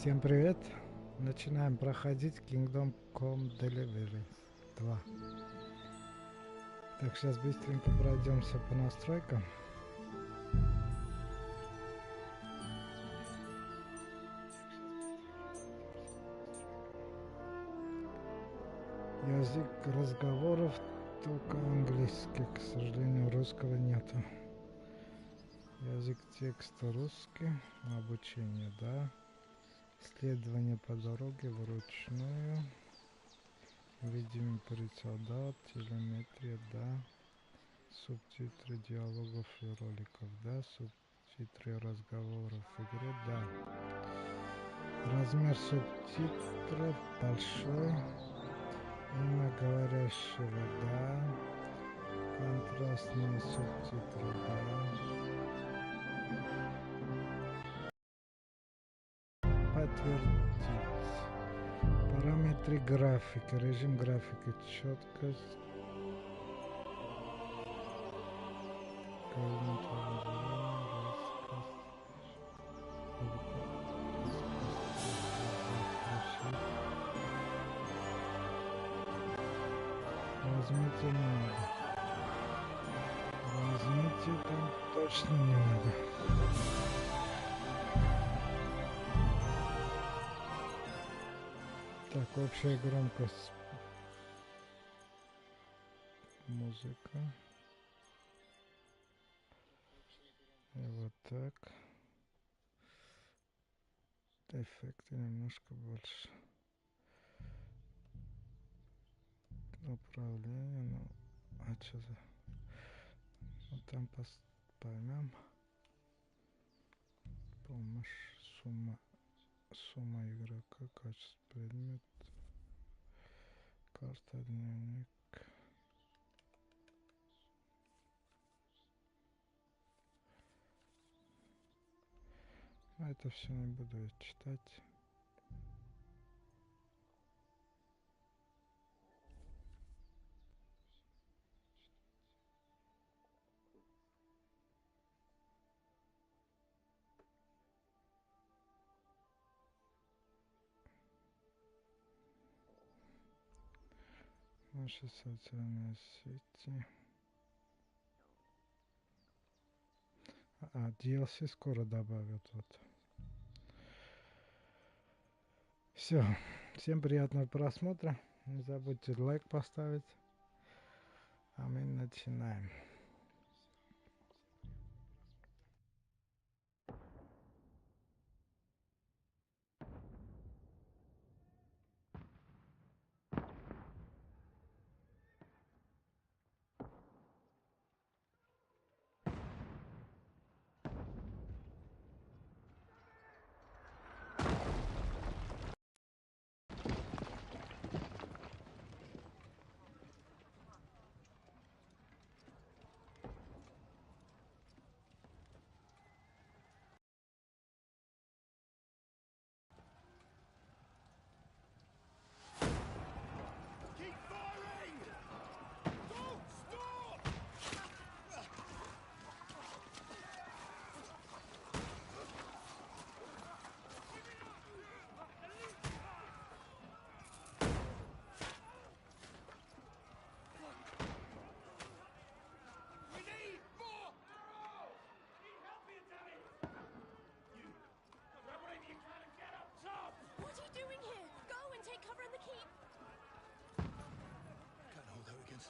Всем привет! Начинаем проходить Kingdom Come Deliverance 2. Так, сейчас быстренько пройдемся по настройкам. Язык разговоров только английский, к сожалению, русского нету. Язык текста русский, обучение, да. Следование по дороге вручную. Видим прицел, да. Телеметрия, да. Субтитры диалогов и роликов, да. Субтитры разговоров в игре, да. Размер субтитров большой. Имя говорящего, да. Контрастные субтитры, да. Подтвердить. Параметры графики, режим графики, четкость. Размытие не надо. Размытие там точно не надо. Так, общая громкость. Музыка. И вот так. Эффекты немножко больше. Управление, ну, а что за... Ну, там поймем. Помощь, сумма игрока, качество предмет, карта, дневник. А это все не буду читать. Наши социальные сети. DLC скоро добавят. Вот. Все. Всем приятного просмотра. Не забудьте лайк поставить. А мы начинаем.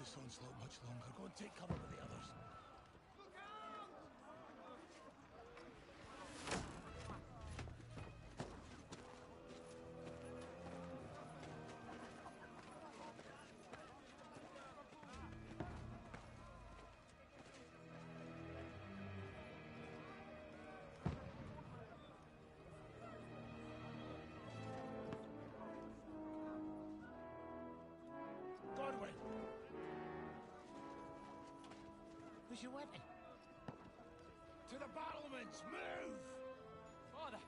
This onslaught much longer. Go and take cover with the others. Look out! Godwin! Where's your weapon? To the battlements! Move! Father!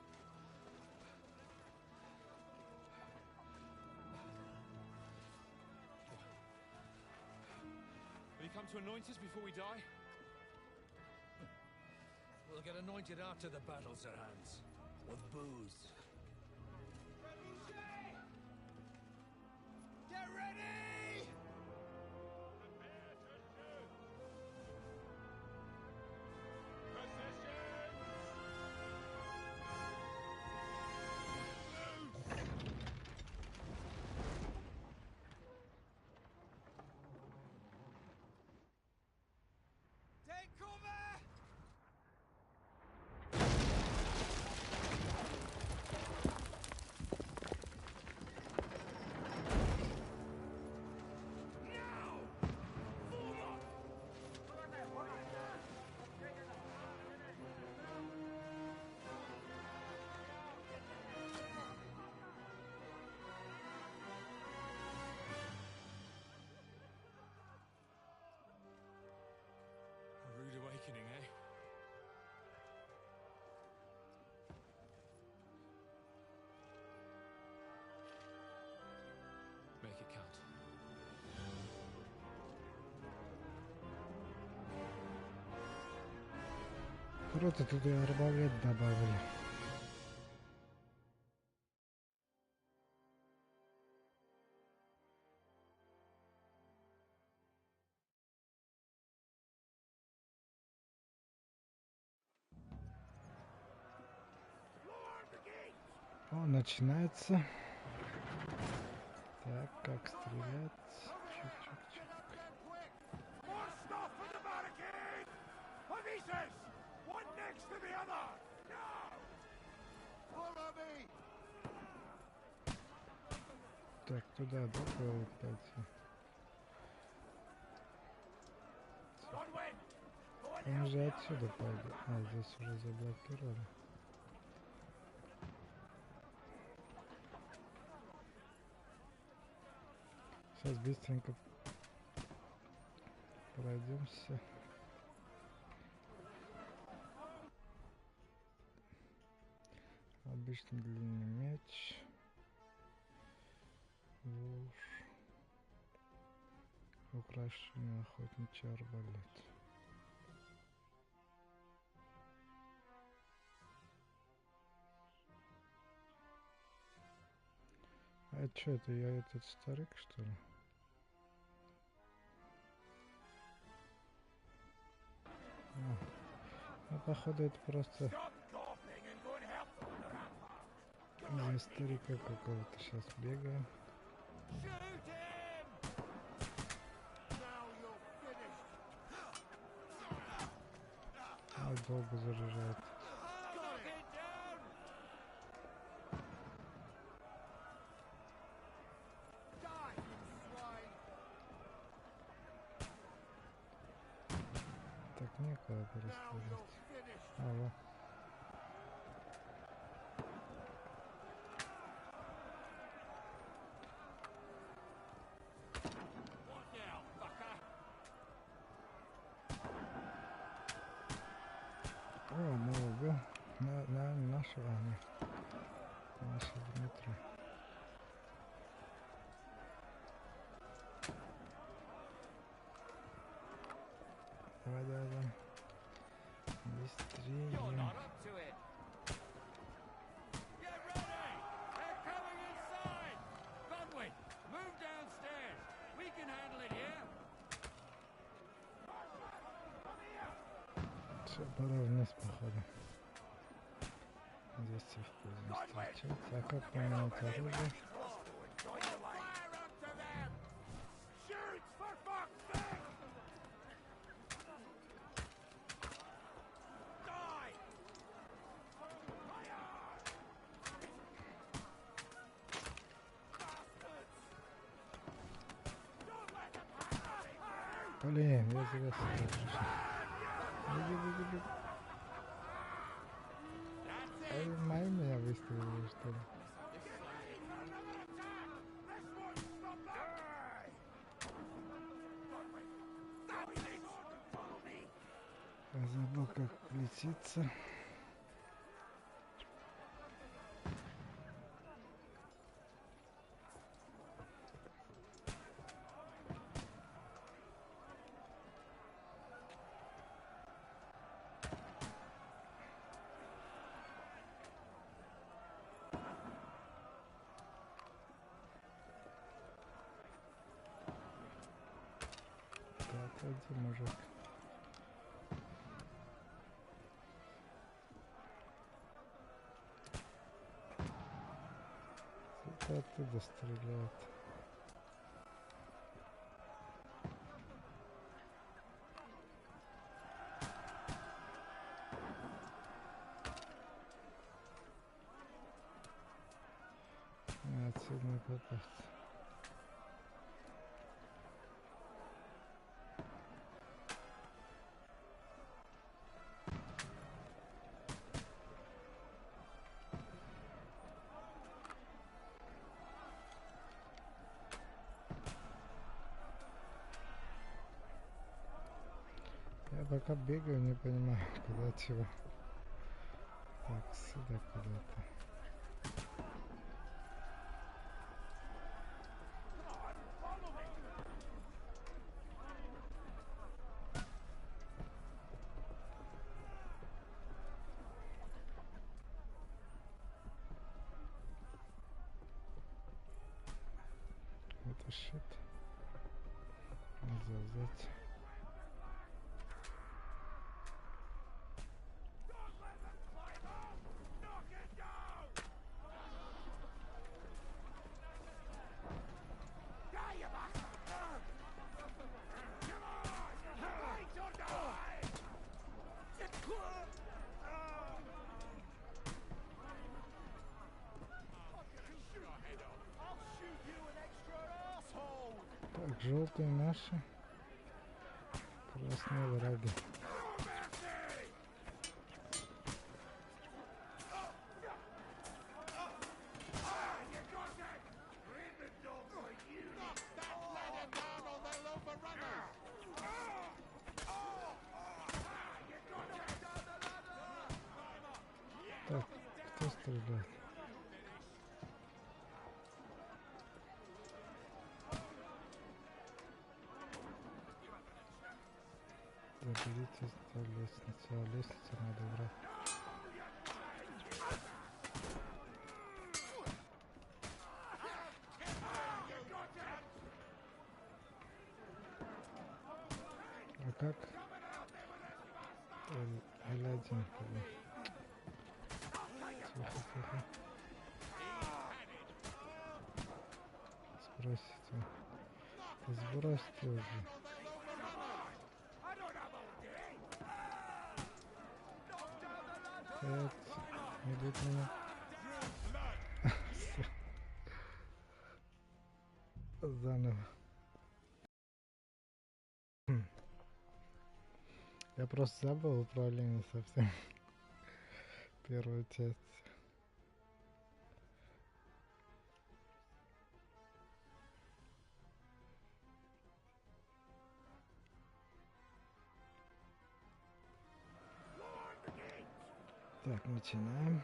Will you come to anoint us before we die? We'll get anointed after the battles are hands. With booze. Круто, тут и арбалет добавили. О, начинается. Так, как стрелять? Чик-чик-чик. Так, туда, да, пойти? Он же отсюда пойдет. А, здесь уже заблокировали. Сейчас быстренько пройдемся. Обычный длинный меч. Луж. Украшенный охотничий арбалет. А чё это, я этот старик, что ли? Ну, походу, это просто за старика какого-то сейчас бегаем. Ой, долго заряжает. Так, некуда перестрелять. Алло. О, много. Нашего, нашего Дмитрия. Давай, давай, давай. Быстрее. Все, пора вниз, походу. Здесь все будем встречаться. А как поменять оружие? Блин, я зря сюда. Беги. Ай, мои меня выставили, что ли? Я забыл, как лечиться. Отойди, мужик. Это оттуда стреляет. Отсюда не попасть. Я пока бегаю, не понимаю, куда чего. Так, сюда куда-то. shit. Нельзя взять. Так, желтые наши, красные враги. Так, кто стреляет? Доберитесь до лестницы, а лестницу надо брать. А как? L1. Тихо, тихо. Сбросите. Сбросьте уже. Идут меня. Заново. Я просто забыл управление совсем. Первую часть. Так, начинаем.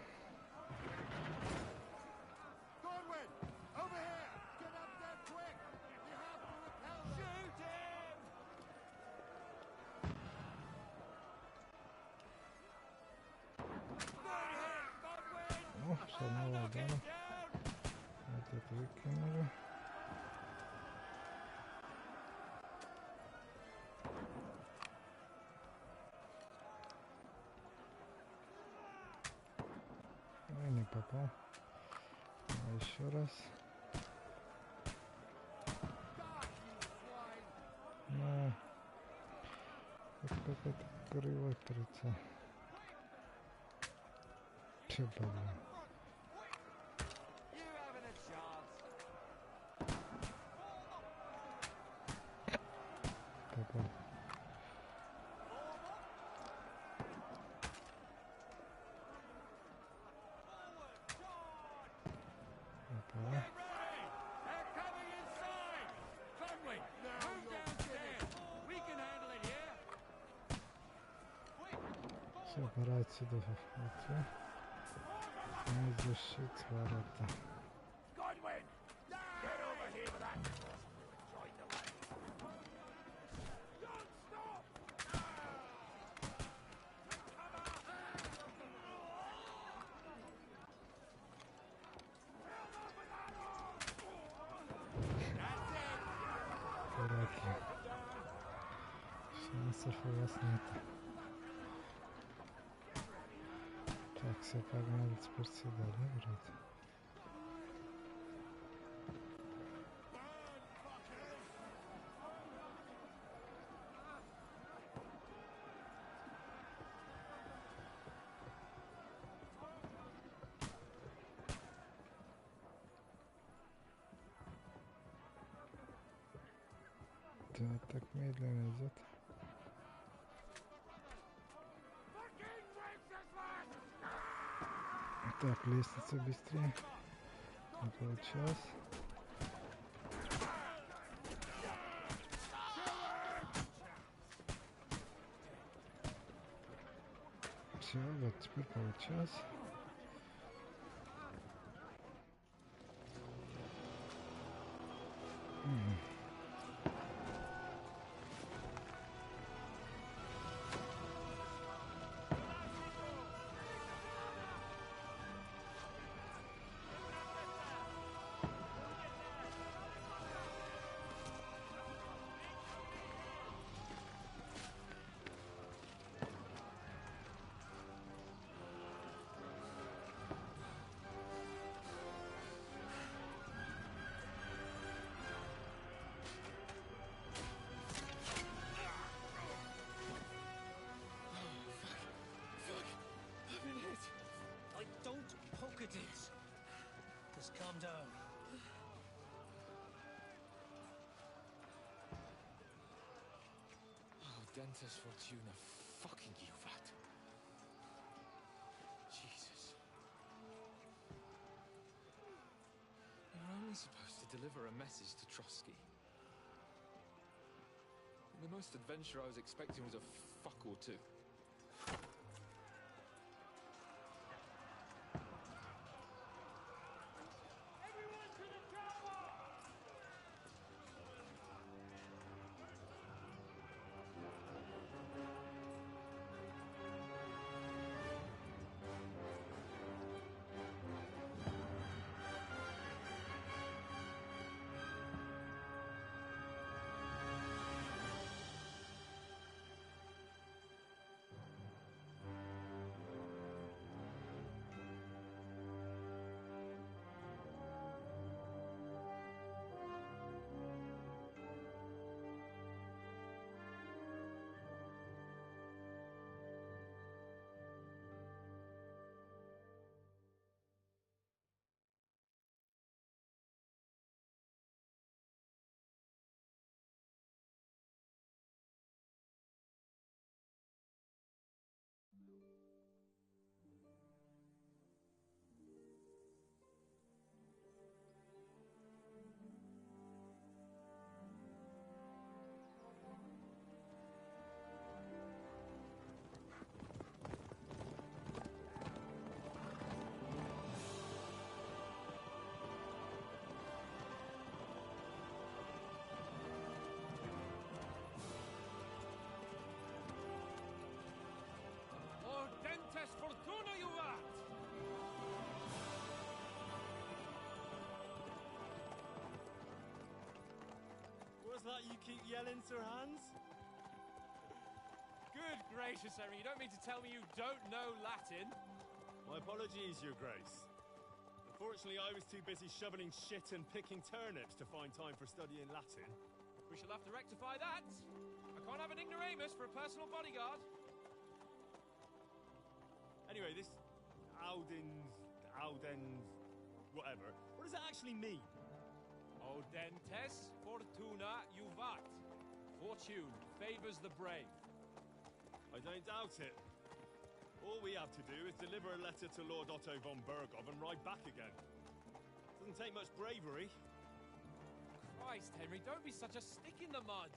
О, шального удара. Этот выкинули. Ой, не попал. А еще раз. Ну, это какая-то кривая трица. Че, блин. Попал. Попал. Все, пора отсюда уйти. Не защитить ворота. Аккуратно. Шансов у вас нет. Так, все, погнали теперь сюда, да, брат? Да, так медленно идет. Так, лестница быстрее. Не получилось. Все, вот теперь получилось. dentes fortuna fucking you, vat. Jesus. You're only supposed to deliver a message to Trotsky. The most adventure I was expecting was a fuck or two. Dentes fortuna you vat! What's that you keep yelling, Sir Hans? Good gracious, Henry, you don't mean to tell me you don't know Latin? My apologies, Your Grace. Unfortunately, I was too busy shoveling shit and picking turnips to find time for studying Latin. We shall have to rectify that. I can't have an ignoramus for a personal bodyguard. Anyway, this Audens, whatever, what does that actually mean? O dentes fortuna juvat. Fortune favors the brave. I don't doubt it. All we have to do is deliver a letter to Lord Otto von Bergov and ride back again. Doesn't take much bravery. Christ, Henry, don't be such a stick in the mud.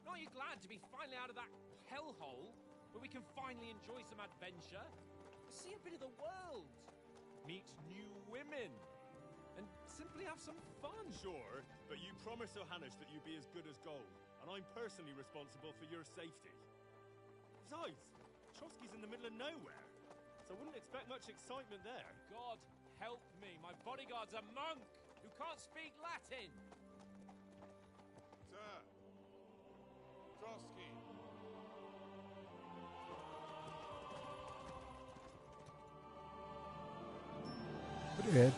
Aren't you glad to be finally out of that hellhole where we can finally enjoy some adventure? See a bit of the world, meet new women, and simply have some fun. Sure, but you promised Johannes that you'd be as good as gold, and I'm personally responsible for your safety. Besides, Trotsky's in the middle of nowhere, so I wouldn't expect much excitement there. God help me, my bodyguard's a monk who can't speak Latin. Sir, Trotsky. Привет.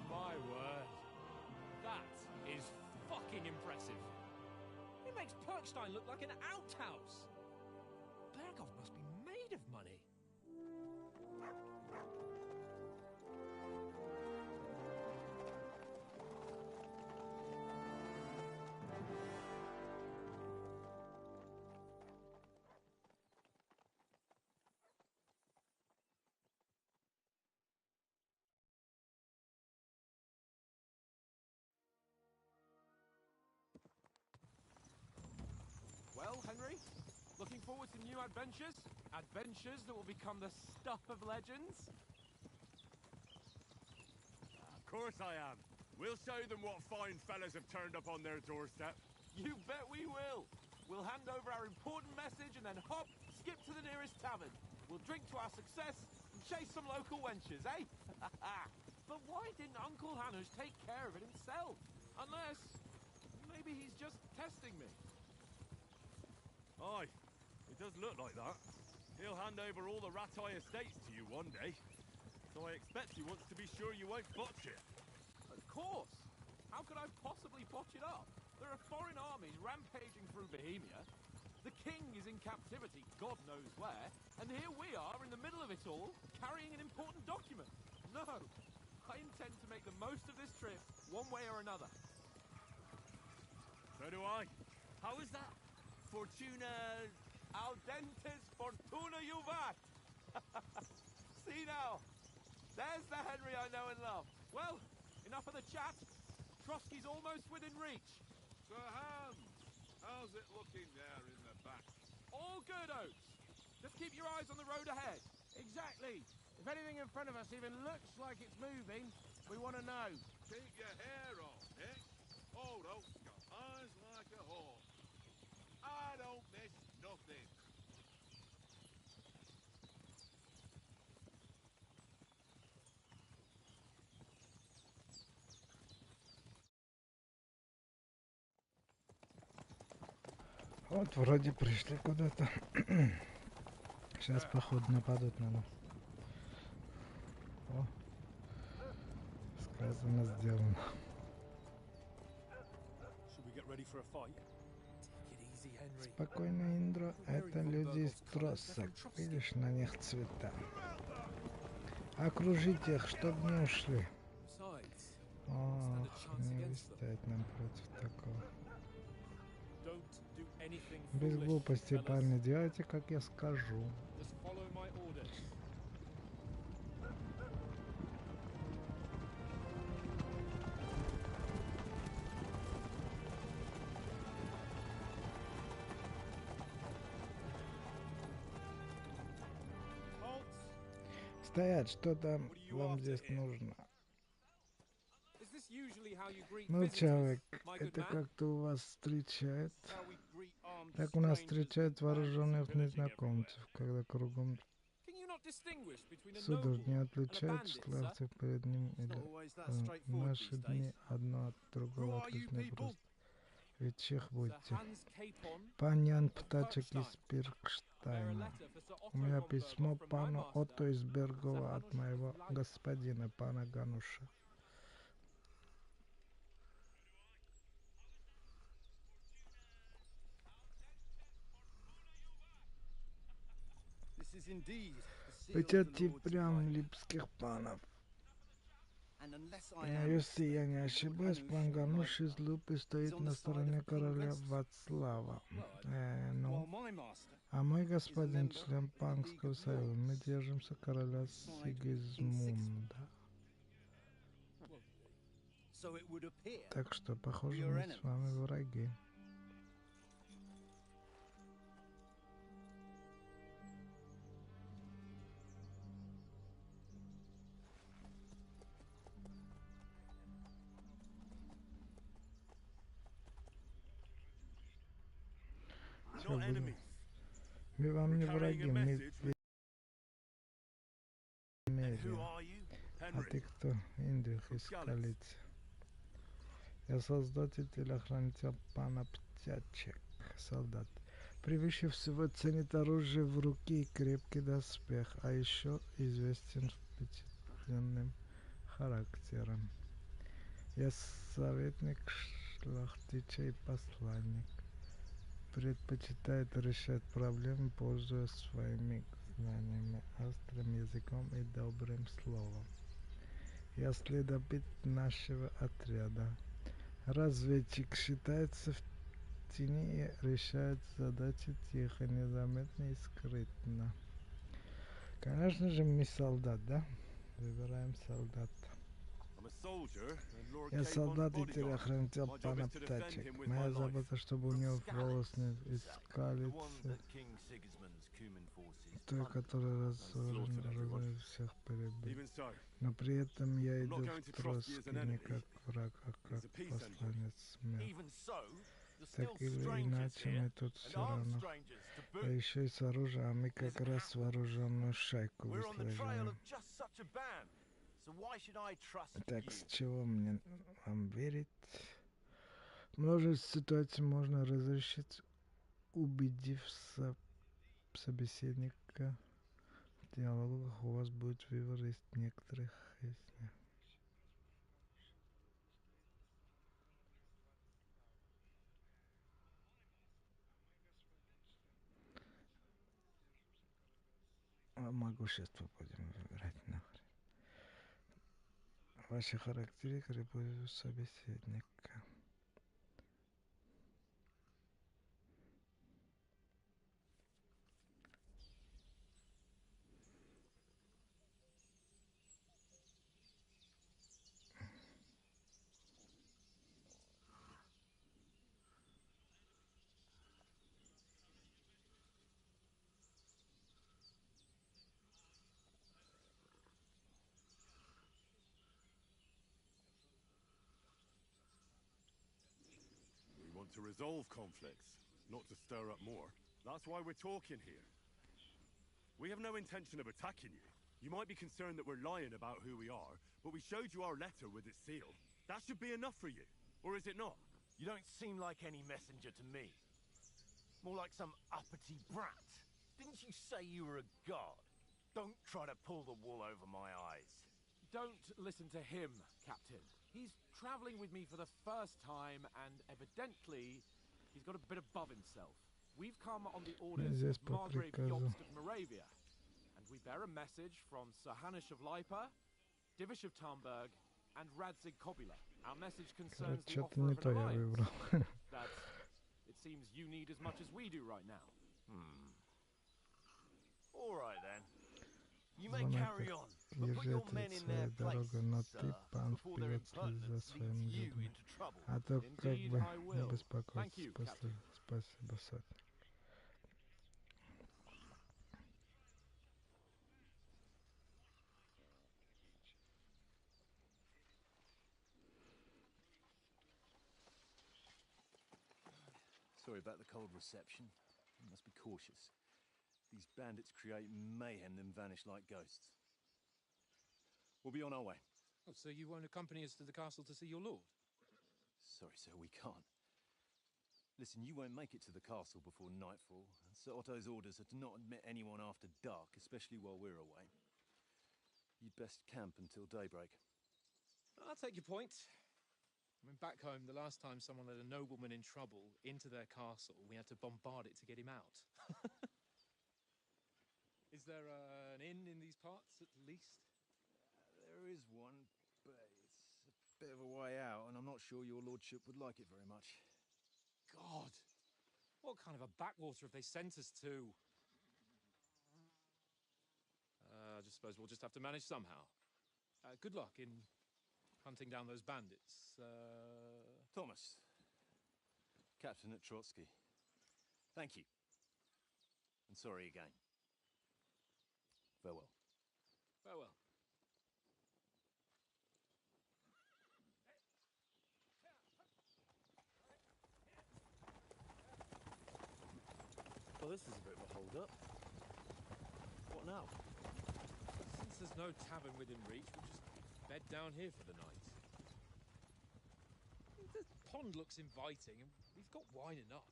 My word. That is fucking impressive. It makes Perkstein look like an outhouse. Bergov must be made of money. Well, Henry, looking forward to new adventures? Adventures that will become the stuff of legends? Of course I am. We'll show them what fine fellas have turned up on their doorstep. You bet we will. We'll hand over our important message and then hop, skip to the nearest tavern. We'll drink to our success and chase some local wenches, eh? But why didn't Uncle Hanush take care of it himself? Unless, maybe he's just testing me. Aye, it does look like that. He'll hand over all the Ratai estates to you one day. So I expect he wants to be sure you won't botch it. Of course. How could I possibly botch it up? There are foreign armies rampaging through Bohemia. The king is in captivity, God knows where, and here we are in the middle of it all, carrying an important document. No, I intend to make the most of this trip, one way or another. So do I. How is that? Fortuna... Al dentes fortuna juvat! See now, there's the Henry I know and love. Well, enough of the chat. Trotsky's almost within reach. Sir Hans, how's it looking there in the back? All good, Oates. Just keep your eyes on the road ahead. Exactly. If anything in front of us even looks like it's moving, we want to know. Keep your hair on, Nick. Old Oak's got eyes like a hawk. I don't miss nothing. Вот вроде пришли куда-то. Сейчас походу нападут на нас. О, сказано, сделано. Should we get ready for a fight? Take it easy, Henry. Спокойно, Индро. Это люди из тросок. Видишь, на них цвета. Окружить их, чтоб не ушли. Besides, Ох, не выстоять нам против такого. Don't do anything Без foolish, глупости, fellas. парни, делайте, как я скажу. Just follow my orders. Halt! Стоять, что там вам здесь нужно? is this usually how you greet Ну, visitors, человек, my good это man? как-то у вас встречают. How we greet armed Так у нас strangers встречают and вооруженных bandits pillaging незнакомцев, когда кругом Can you not distinguish between a судор noble не and a отличают bandit, sir? склавцев перед ним It's not или always that в straightforward наши these дни days. одно от другого Who are you отличное people? просто. Ведь чих Sir будьте. Hans Capon, Панян Птачек из Bear a Пиркштайна. letter for Sir У Otto меня von письмо Berg from my пану master. Отто из Бергова от моего господина, пана Гануша. This is indeed the seal of the Печати Lord's прям light. липских панов. And unless I Но am если я не mistaken, Lord ошибаюсь, Hanush, пан Гануш my из Лупы стоит on на the side стороне of King короля West. Вацлава. While Ну, my master а мой is a господин member член of the League Пангского of союза. Мы Lords. держимся короля Side in Сигизмунда. So it would appear. Так что, похоже, We are мы с вами enemies. враги. We're Всё, not будем. enemies. Мы вам не Carrying враги, a мы message with... And who медиа. are you? А Henry. ты кто? Индрих из столицы. Я создатель и охранитель пана Птячек, солдат. Превыше всего ценит оружие в руке и крепкий доспех, а еще известен впечатленным характером. Я советник шляхтича и посланник. Предпочитает решать проблемы, пользуясь своими знаниями, острым языком и добрым словом. Я следопыт нашего отряда. Разведчик считается в тени и решает задачи тихо, незаметно и скрытно. Конечно же, мы солдат, да? Выбираем солдата. I'm a soldier and Lord Я Capon's солдат и bodyguard. телохранитель My job пана is to defend Птачек. him with Моя my life. забота, чтобы у него волос не The one искалится. that King Sigismund's Cuman forces Той, plundered. который slaughtered everyone. разоружил всех перебил. Even so, Но при этом я I'm иду not going в to trust you as Троцкий an не enemy. как враг, а как As a peace envoy. посланец смерти. Even so, you're Так still или strangers иначе, here, мы тут and все armed равно. strangers to А boot. еще и с оружием, а мы как раз вооруженную шайку We're on the trail выслеживаем. of just such a band, so why should I trust Так you? с чего мне вам верить? Множество ситуаций можно разрешить, убедив собеседника в диалогах, у вас будет выбор из некоторых из них. могущество будем выбирать нахрен. Ваши характеристики будут собеседника. We want to resolve conflicts, not to stir up more. That's why we're talking here. We have no intention of attacking you. You might be concerned that we're lying about who we are, but we showed you our letter with its seal. That should be enough for you, or is it not? You don't seem like any messenger to me. More like some uppity brat. Didn't you say you were a god? Don't try to pull the wool over my eyes. Don't listen to him, Captain. He's traveling with me for the first time, and evidently, he's got a bit above himself. We've come on the orders Здесь of по Margrave приказу. Jobst of Moravia, and we bear a message from Sir Hanush of Lipa, Divish of Tarnberg, and Radzig Kobula. Our message concerns the Что-то offer не of то an я alliance выбрал. that it seems you need as much as we do right now. All right then. You may Звонок carry on, but put your men in their своей place, дорогой, но sir, ты, пан, before their вперед следи за impertinence своими leads you людьми. into trouble. А то как Indeed, бы I не will. беспокойтесь. Thank you, После... Спасибо, сотня. Sorry about the cold reception. You must be cautious. These bandits create mayhem then vanish like ghosts. We'll be on our way. Oh, so you won't accompany us to the castle to see your lord? Sorry, sir, we can't. Listen, you won't make it to the castle before nightfall. Sir Otto's orders are to not admit anyone after dark, especially while we're away. You'd best camp until daybreak. I'll take your point. I mean, back home, the last time someone led a nobleman in trouble into their castle, we had to bombard it to get him out. Is there an inn in these parts, at least? There is one, but it's a bit of a way out, and I'm not sure your lordship would like it very much. God! What kind of a backwater have they sent us to? I just suppose we'll just have to manage somehow. Good luck in hunting down those bandits. Thomas, Captain at Trotsky. Thank you. And sorry again. Farewell. Farewell. Well, this is a bit of a hold-up. What now? Since there's no tavern within reach, we'll just bed down here for the night. The pond looks inviting, and we've got wine enough.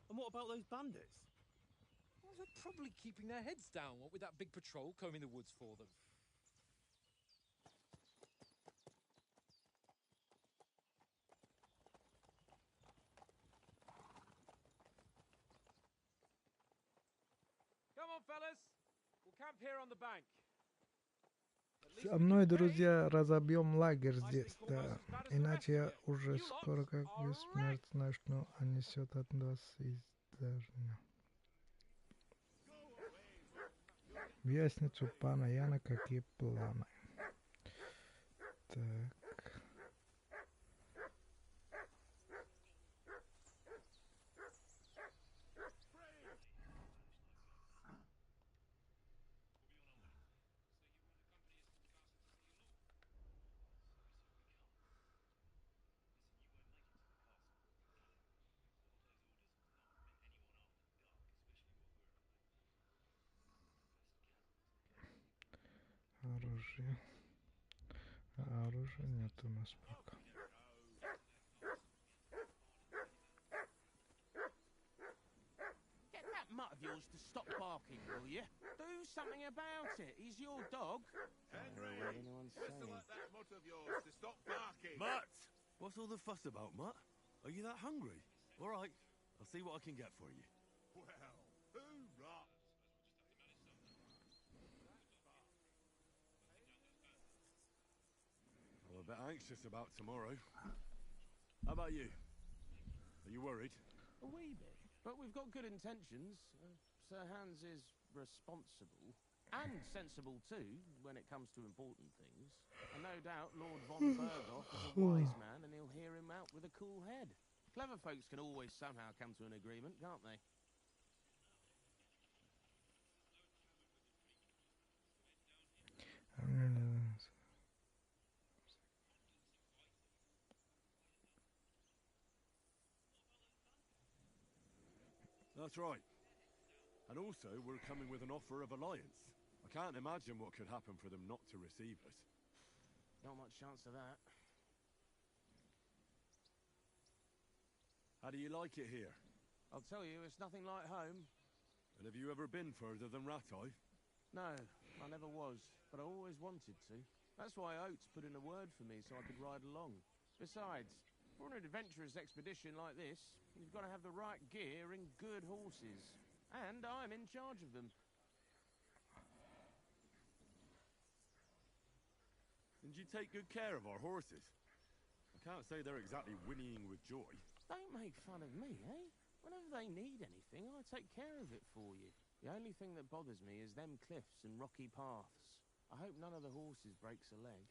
And what about those bandits? Well, they're probably keeping their heads down, what with that big patrol combing the woods for them. Come on, fellas. We'll camp here on the bank. Со мной, друзья, разобьем лагерь здесь, да. Иначе я уже скоро как бессмерть начну, а несет от вас издержня. В ясницу пана Яна какие планы? Так. Оружие. А оружия нет у нас пока. Get that mutt of yours to stop barking, will you? Do something about it. He's your dog. Henry, listen like that mutt of yours to stop barking. Mutt! What's all the fuss about, Mutt? Are you that hungry? All right, I'll see what I can get for you. Well, who rot? bit anxious about tomorrow. How about you? Are you worried? A wee bit. But we've got good intentions. Sir Hans is responsible. And sensible too, when it comes to important things. And no doubt Lord von Berghoff is a wise man and he'll hear him out with a cool head. Clever folks can always somehow come to an agreement, can't they? That's right. And also, we're coming with an offer of alliance. I can't imagine what could happen for them not to receive us. Not much chance of that. How do you like it here? I'll tell you, it's nothing like home. And have you ever been further than Rattay? No, I never was, but I always wanted to. That's why Oates put in a word for me so I could ride along. Besides, for an adventurous expedition like this, you've got to have the right gear and good horses. And I'm in charge of them. And you take good care of our horses. I can't say they're exactly whinnying with joy. Don't make fun of me, eh? Whenever they need anything, I take care of it for you. The only thing that bothers me is them cliffs and rocky paths. I hope none of the horses breaks a leg.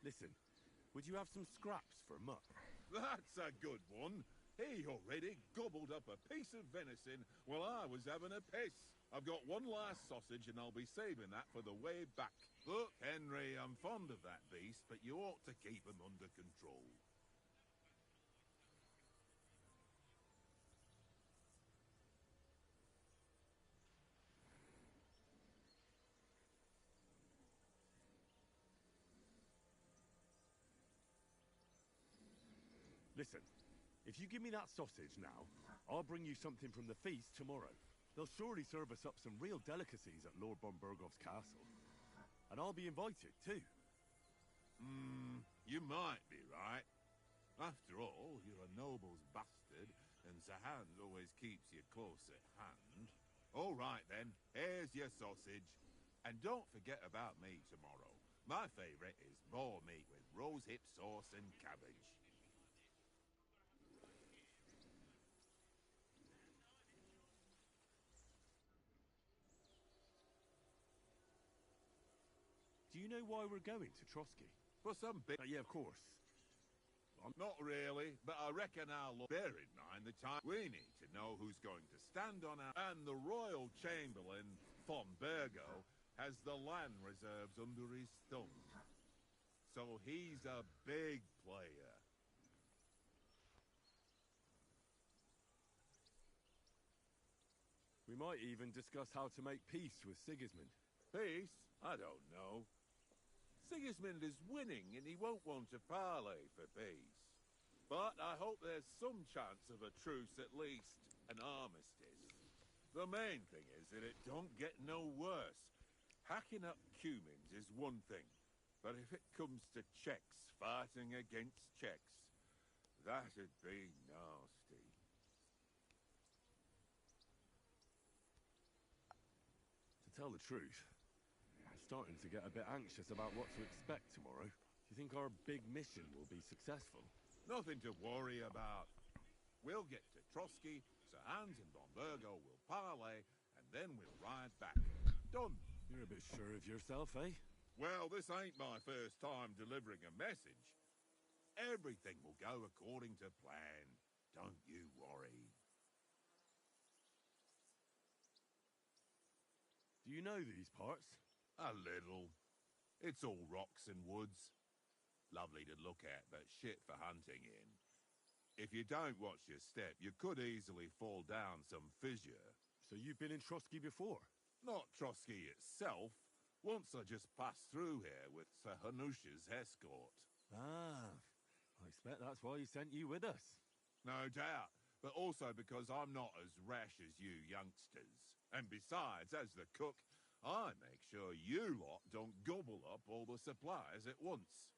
Listen, would you have some scraps for Mutt? That's a good one. He already gobbled up a piece of venison while I was having a piss. I've got one last sausage and I'll be saving that for the way back. Look, Henry, I'm fond of that beast, but you ought to keep him under control. Listen, if you give me that sausage now, I'll bring you something from the feast tomorrow. They'll surely serve us up some real delicacies at Lord von Berghoff's castle. And I'll be invited, too. You might be right. After all, you're a noble's bastard, and Sir Hans always keeps you close at hand. All right, then. Here's your sausage. And don't forget about me tomorrow. My favourite is boar meat with rose hip sauce and cabbage. Do you know why we're going to Trotsky? For some bit. Yeah, of course. Not really, but I reckon I'll bear in mind the time we need to know who's going to stand on our... And the Royal Chamberlain, von Bergo, has the land reserves under his thumb. So he's a big player. We might even discuss how to make peace with Sigismund. Peace? I don't know. Sigismund is winning and he won't want to parley for peace. But I hope there's some chance of a truce, at least an armistice. The main thing is that it don't get no worse. Hacking up Cumins is one thing, but if it comes to Czechs fighting against Czechs, that'd be nasty. To tell the truth, I'm starting to get a bit anxious about what to expect tomorrow. Do you think our big mission will be successful? Nothing to worry about. We'll get to Trotsky, Sir Hans and von Bergo will parley, and then we'll ride back. Done. You're a bit sure of yourself, eh? Well, this ain't my first time delivering a message. Everything will go according to plan. Don't you worry. Do you know these parts? A little. It's all rocks and woods. Lovely to look at, but shit for hunting in. If you don't watch your step, you could easily fall down some fissure. So you've been in Trotsky before? Not Trotsky itself. Once I just passed through here with Sir Hanush's escort. Ah, I expect that's why he sent you with us. No doubt, but also because I'm not as rash as you youngsters. And besides, as the cook, I make sure you lot don't gobble up all the supplies at once.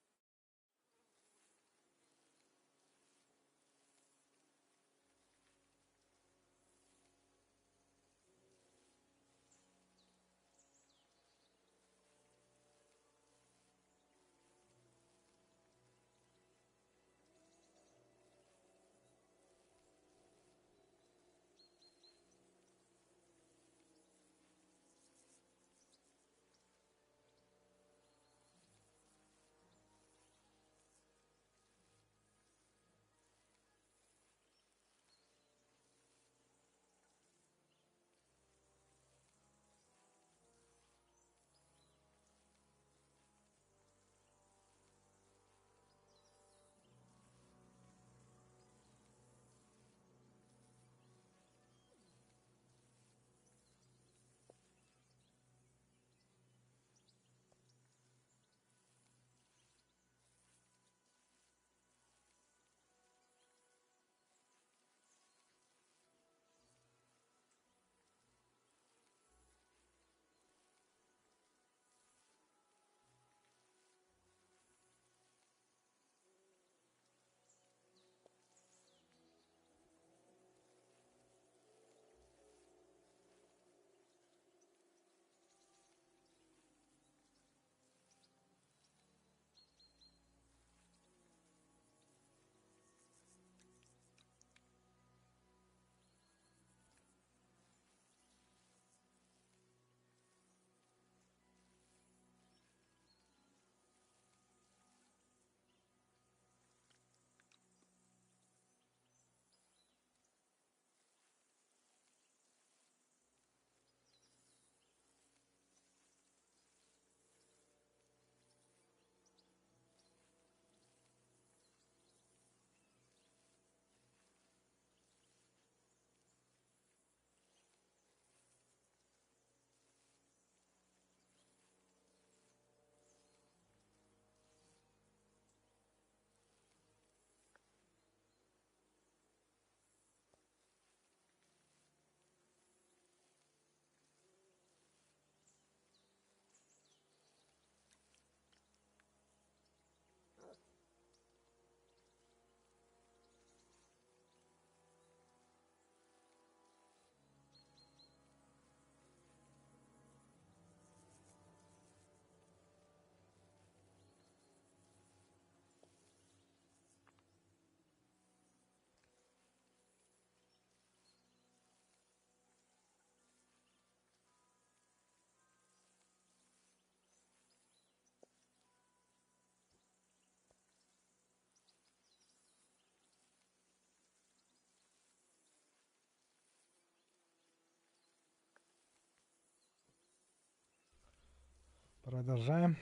Продолжаем.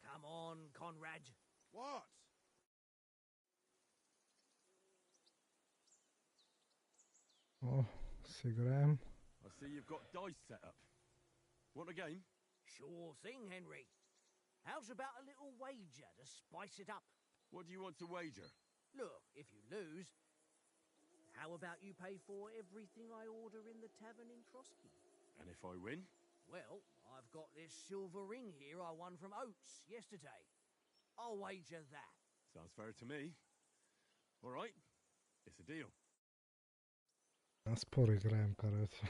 Come on, Conrad. What? О, сыграем. I see you've got dice set up. Want a game? Sure thing, Henry. How's about a little wager to spice it up? What do you want to wager? Look, if you lose, how about you pay for everything I order in the tavern in Trotsky? And if I win? Well, I've got this silver ring here I won from Oates yesterday. I'll wager that. Sounds fair to me. All right, it's a deal. На спор играем, короче.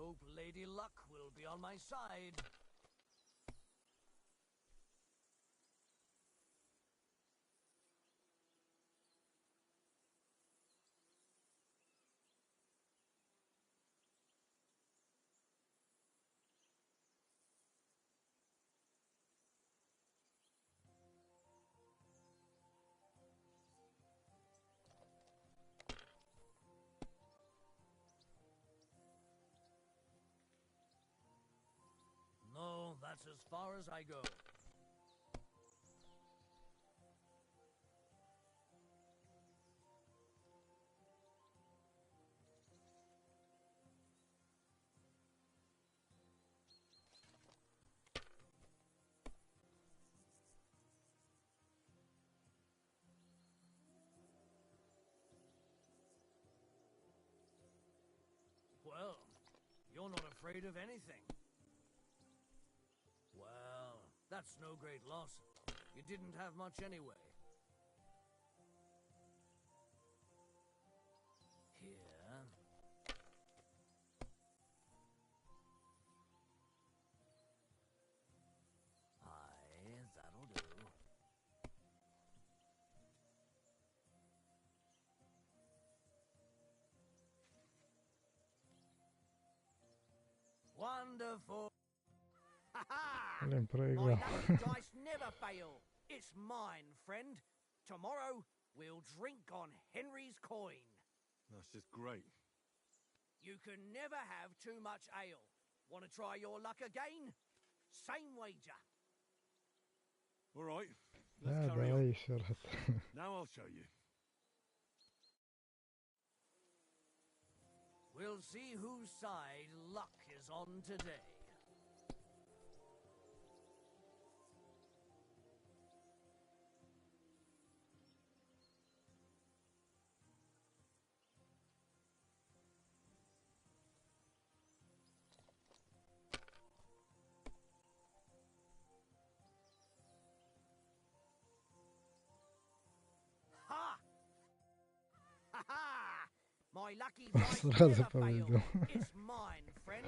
hope Lady Luck will be on my side. No, that's as far as I go. Well, you're not afraid of anything. Well, that's no great loss. You didn't have much anyway. Here. Aye, that'll do. Wonderful. Ha-ha! Блин, My проиграл. lucky dice never fail. It's mine, friend. Tomorrow, we'll drink on Henry's coin. That's just great. You can never have too much ale. Want to try your luck again? Same wager. All right, let's Да, carry давай on. еще раз. Now I'll show you. We'll see whose side luck is on today. Ha! Ha ha! My lucky dice Сразу never fail. победил. It's mine, friend.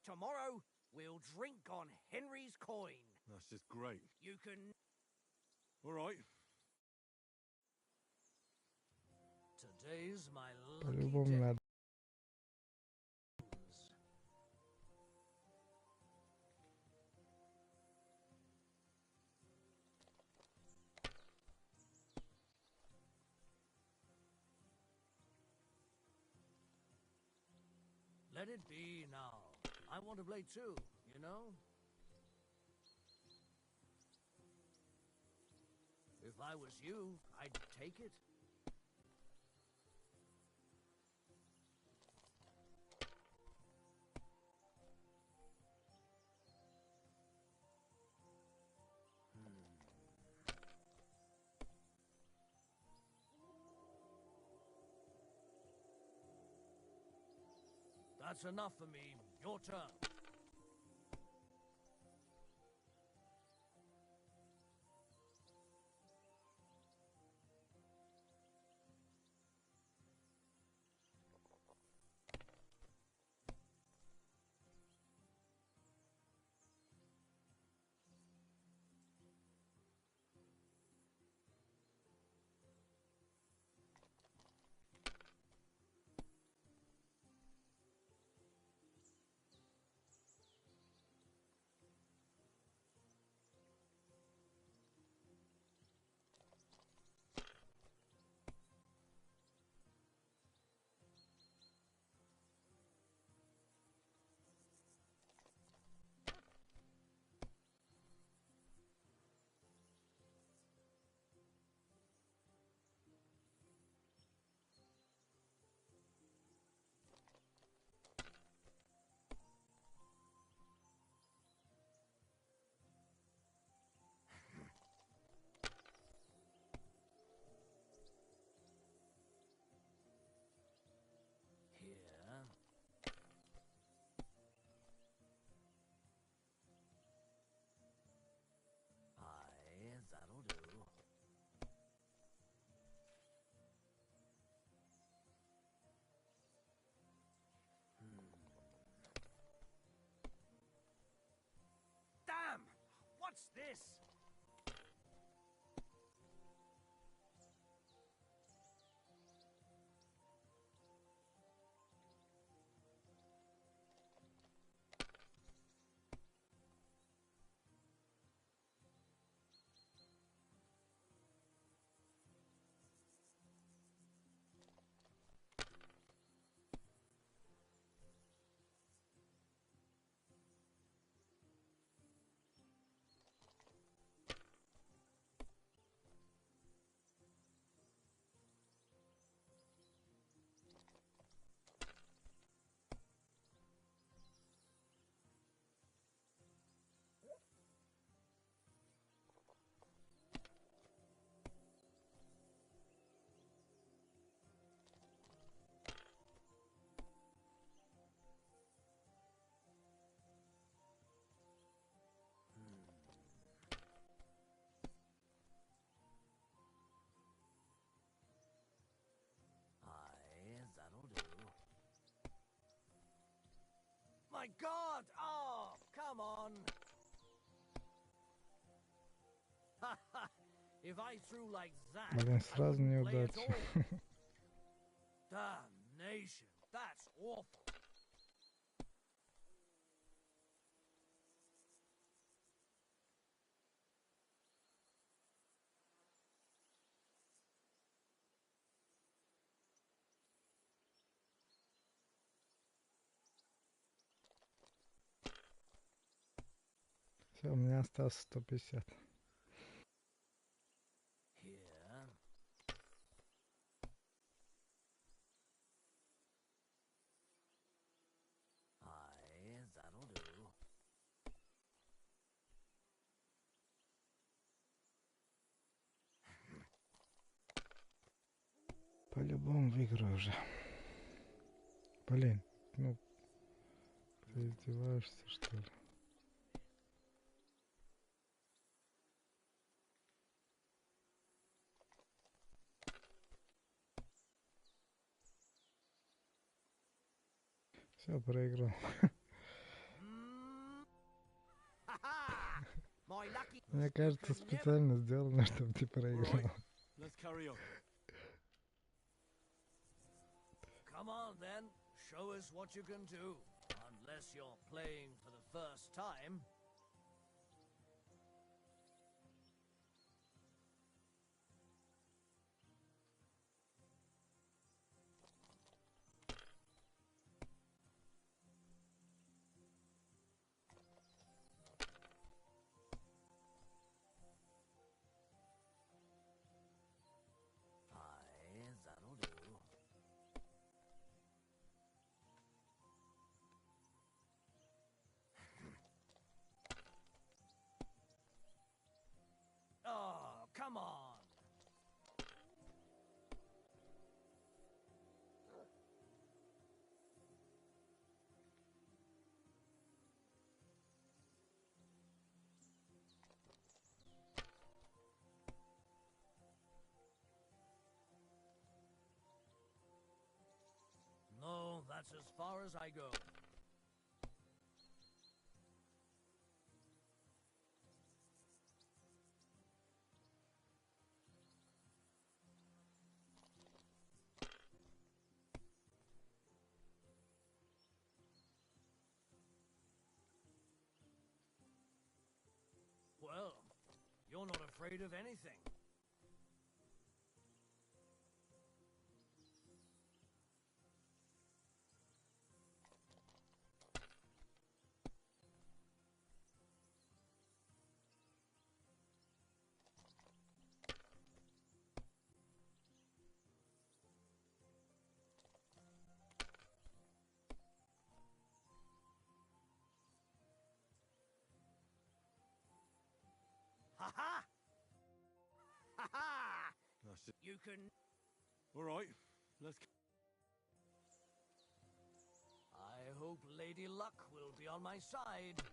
Tomorrow, we'll drink on Henry's coin. That's just great. You can... All right, Today's my lucky По-любому day. надо. Let it be now. I want to play too, you know? If I was you, I'd take it. That's enough for me. Your turn. What's this? That'll do. My God! Oh, come on! If I threw like that, Блин, I сразу wouldn't play at неудача. all. Damnation! That's awful. Все, у меня осталось 150. Here. Aye, that'll do. По-любому выиграю уже. Блин, ну, ты издеваешься, что ли? Все, проиграл. My lucky. Мне кажется, специально сделано, чтобы ты проиграл. Let's carry on. Come on then, show us what you can do. Unless you're playing for the first time. Aye, that'll do. Oh, come on. No, that's as far as I go. Well, you're not afraid of anything. Ha ha! Ha ha! That's it. You can. All right, let's. I hope Lady Luck will be on my side.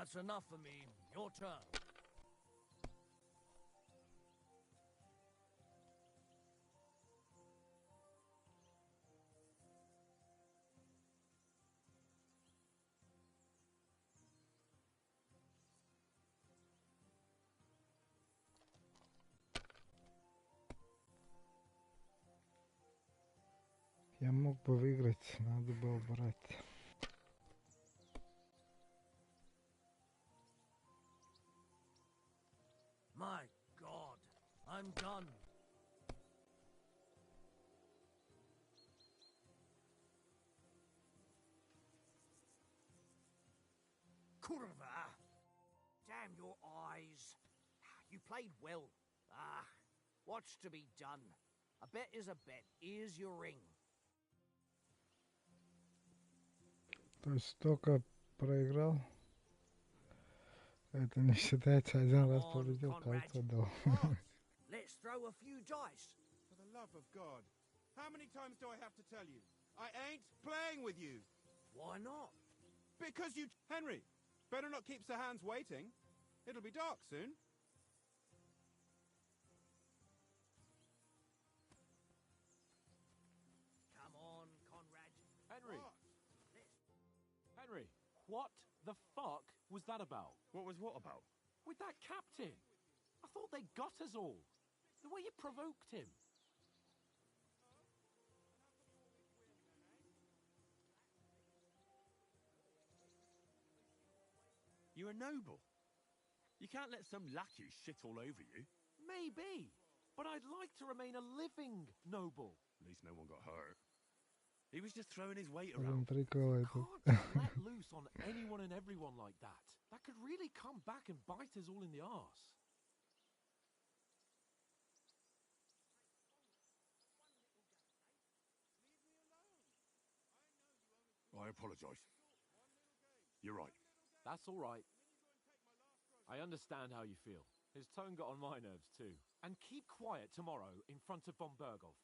That's enough for me. Your turn. Я мог бы выиграть, надо было брать. My God, I'm done. Kurva! Damn your eyes. You played well. What's to be done? A bet is a bet. Here's your ring. То есть только проиграл. Это не считается, один раз победил, кольцо дал. Let's throw a few dice. For the love of God. How many times do I have to tell you? I ain't playing with you. Why not? Because you... Henry, better not keep Sir Hans waiting. It'll be dark soon. Come on, Conrad. Henry! What? Henry, what the fuck was that about? What was what about? With that captain? I thought they got us all. The way you provoked him. You're a noble. You can't let some lackey shit all over you. Maybe, but I'd like to remain a living noble. At least no one got hurt. He was just throwing his weight Блин, around. прикол это. Can't just let loose on anyone and everyone like that. That could really come back and bite us all in the arse. I apologise. You're right. That's all right. I understand how you feel. His tone got on my nerves too. And keep quiet tomorrow in front of von Berghoff.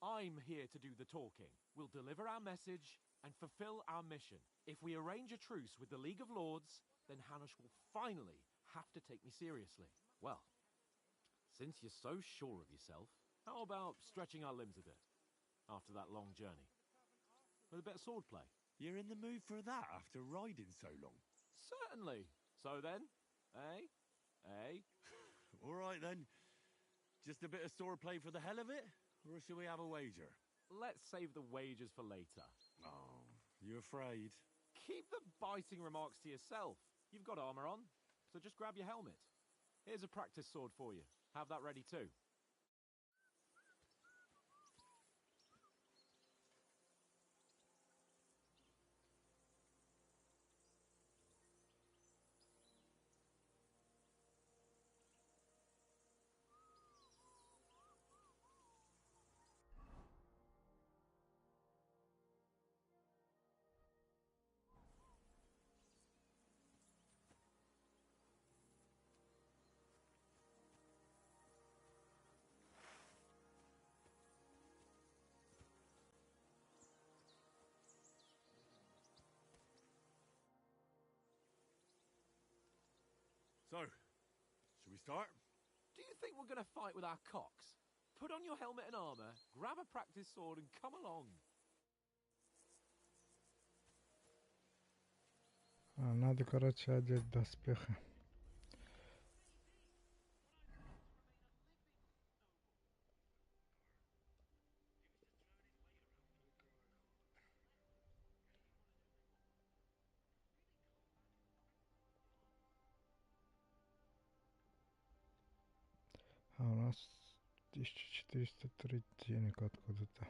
I'm here to do the talking. We'll deliver our message and fulfill our mission. If we arrange a truce with the League of Lords, then Hanush will finally have to take me seriously. Well, since you're so sure of yourself, how about stretching our limbs a bit after that long journey? With a bit of swordplay. You're in the mood for that after riding so long? Certainly. So then, eh? Eh? All right then. Just a bit of swordplay for the hell of it? Or shall we have a wager? Let's save the wagers for later. Oh, you afraid? Keep the biting remarks to yourself. You've got armor on, so just grab your helmet. Here's a practice sword for you. Have that ready too. So, shall we start? Do you think we're going to fight with our cocks? Put on your helmet and armor, grab a practice sword and come along. Надо, короче, одеть доспехи. А у нас 1403 денег откуда-то.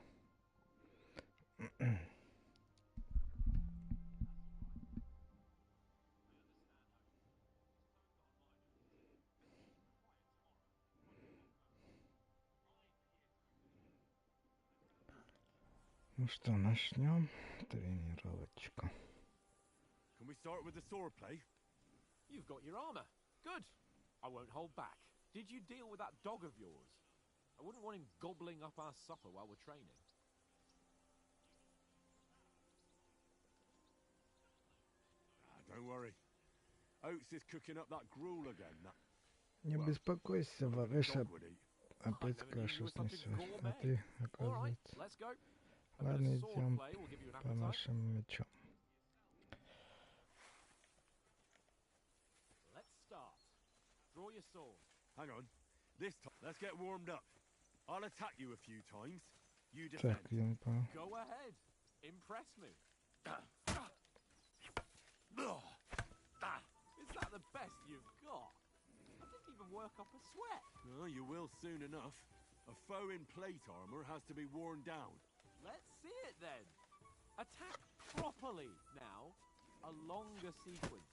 Ну что, начнем тренировочку. Can we start with the swordplay? You've got your armor. Good. I won't hold back. Did you deal with that dog of yours? I wouldn't want him gobbling up our supper while we're training. Don't worry. Oates is cooking up that gruel again. Не беспокойся, Вареша опять кашу снесет. А ты, оказывается... Ладно, идем по нашим мечам. Hang on. This time, let's get warmed up. I'll attack you a few times. You defend. Так, я не понял. Go ahead. Impress me. Is that the best you've got? I didn't even work up a sweat. Oh, you will soon enough. A foe in plate armor has to be worn down. Let's see it then. Attack properly now. A longer sequence.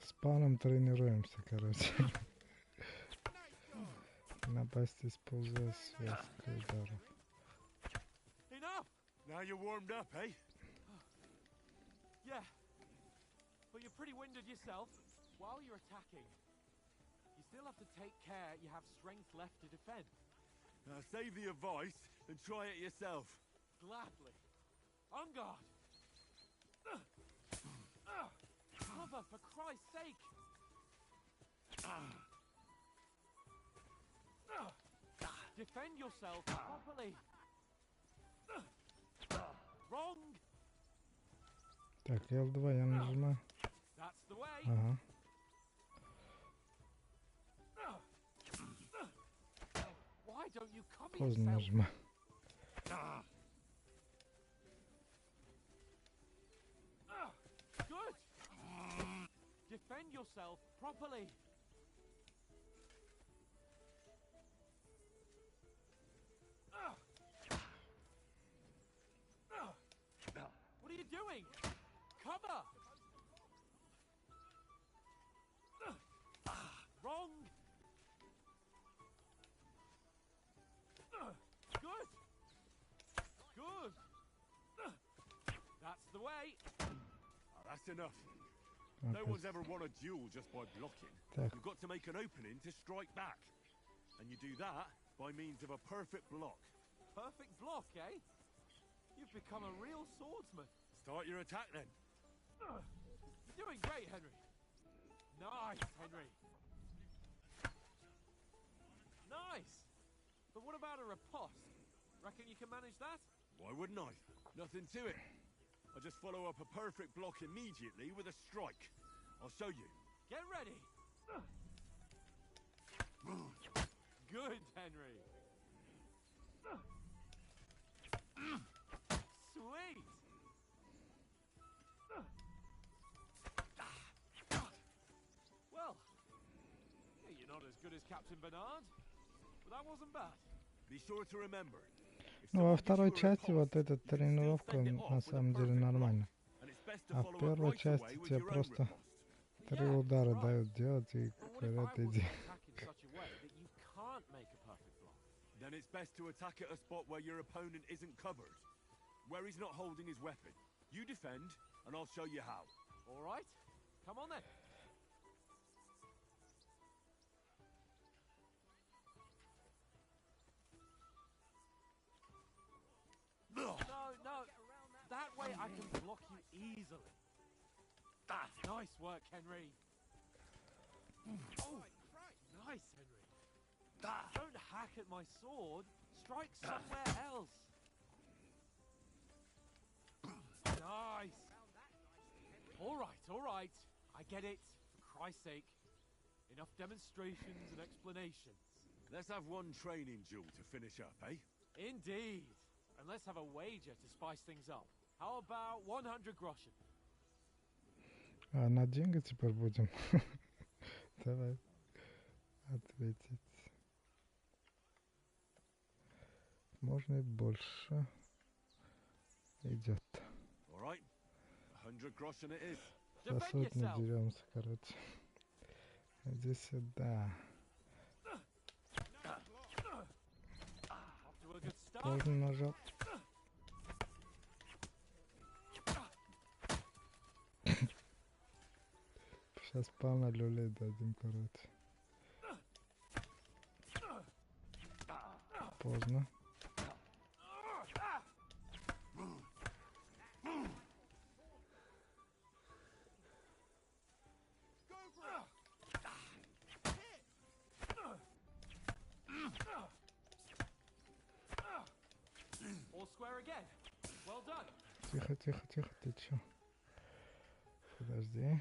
С паном тренируемся, короче. Напасть, используя связку ударов. Enough! Now you're warmed up, eh? Yeah. But you're pretty winded yourself. While you're attacking, you still have to take care you have strength left to defend. Now save the advice and try it yourself. Gladly. On guard. Cover, for Christ's sake! Defend yourself properly. Wrong. Так, L2 я нажимаю. That's the way. Ага. Why don't you cover Поздно yourself? нажимаю. Good. Defend yourself properly. What are you doing? Cover. Wrong. Good. Good. That's the way. That's enough. Опять. No one's ever won a duel just by blocking. Так. You've got to make an opening to strike back. And you do that by means of a perfect block. Perfect block, eh? You've become a real swordsman. Start your attack then. You're doing great, Henry. Nice, Henry. Nice. But what about a riposte? Reckon you can manage that? Why wouldn't I? Nothing to it. I just follow up a perfect block immediately with a strike. I'll show you. Get ready. Good, Henry. Sweet. Well, yeah, you're not as good as Captain Bernard, but that wasn't bad. Be sure to remember. Ну, во второй части вот эта тренировка на самом деле нормально. А в первой части тебе просто 3 удара дают делать и говорят, иди. Then it's best to attack at a spot where your opponent isn't covered, where he's not holding his weapon. You defend, and I'll show you how. All right, come on then. No, that way I can block you easily. Nice work, Henry. Oh, nice, Henry. Don't hack at my sword. Strike somewhere else. Nice. All right. I get it. For Christ's sake. Enough demonstrations and explanations. Let's have one training duel to finish up, eh? Indeed. And let's have a wager to spice things up. How about 100 groschen? А на деньги теперь будем? Давай ответить. Можно и больше. Идет. All right. 100 groschen it is. За сотню деремся, короче. Иди сюда. Поздно нажал. Сейчас пана люлей дадим, короче. Поздно. four square again. Well done. Тихо, тихо, тихо, ты чё? Подожди.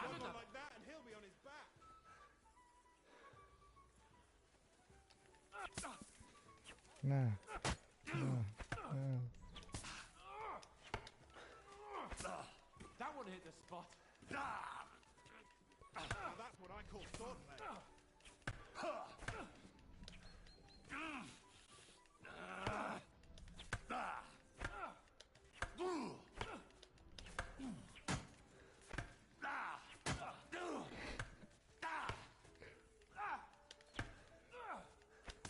One like that and he'll be on his back. На. На. That one hit the spot. Now that's what I call swordplay.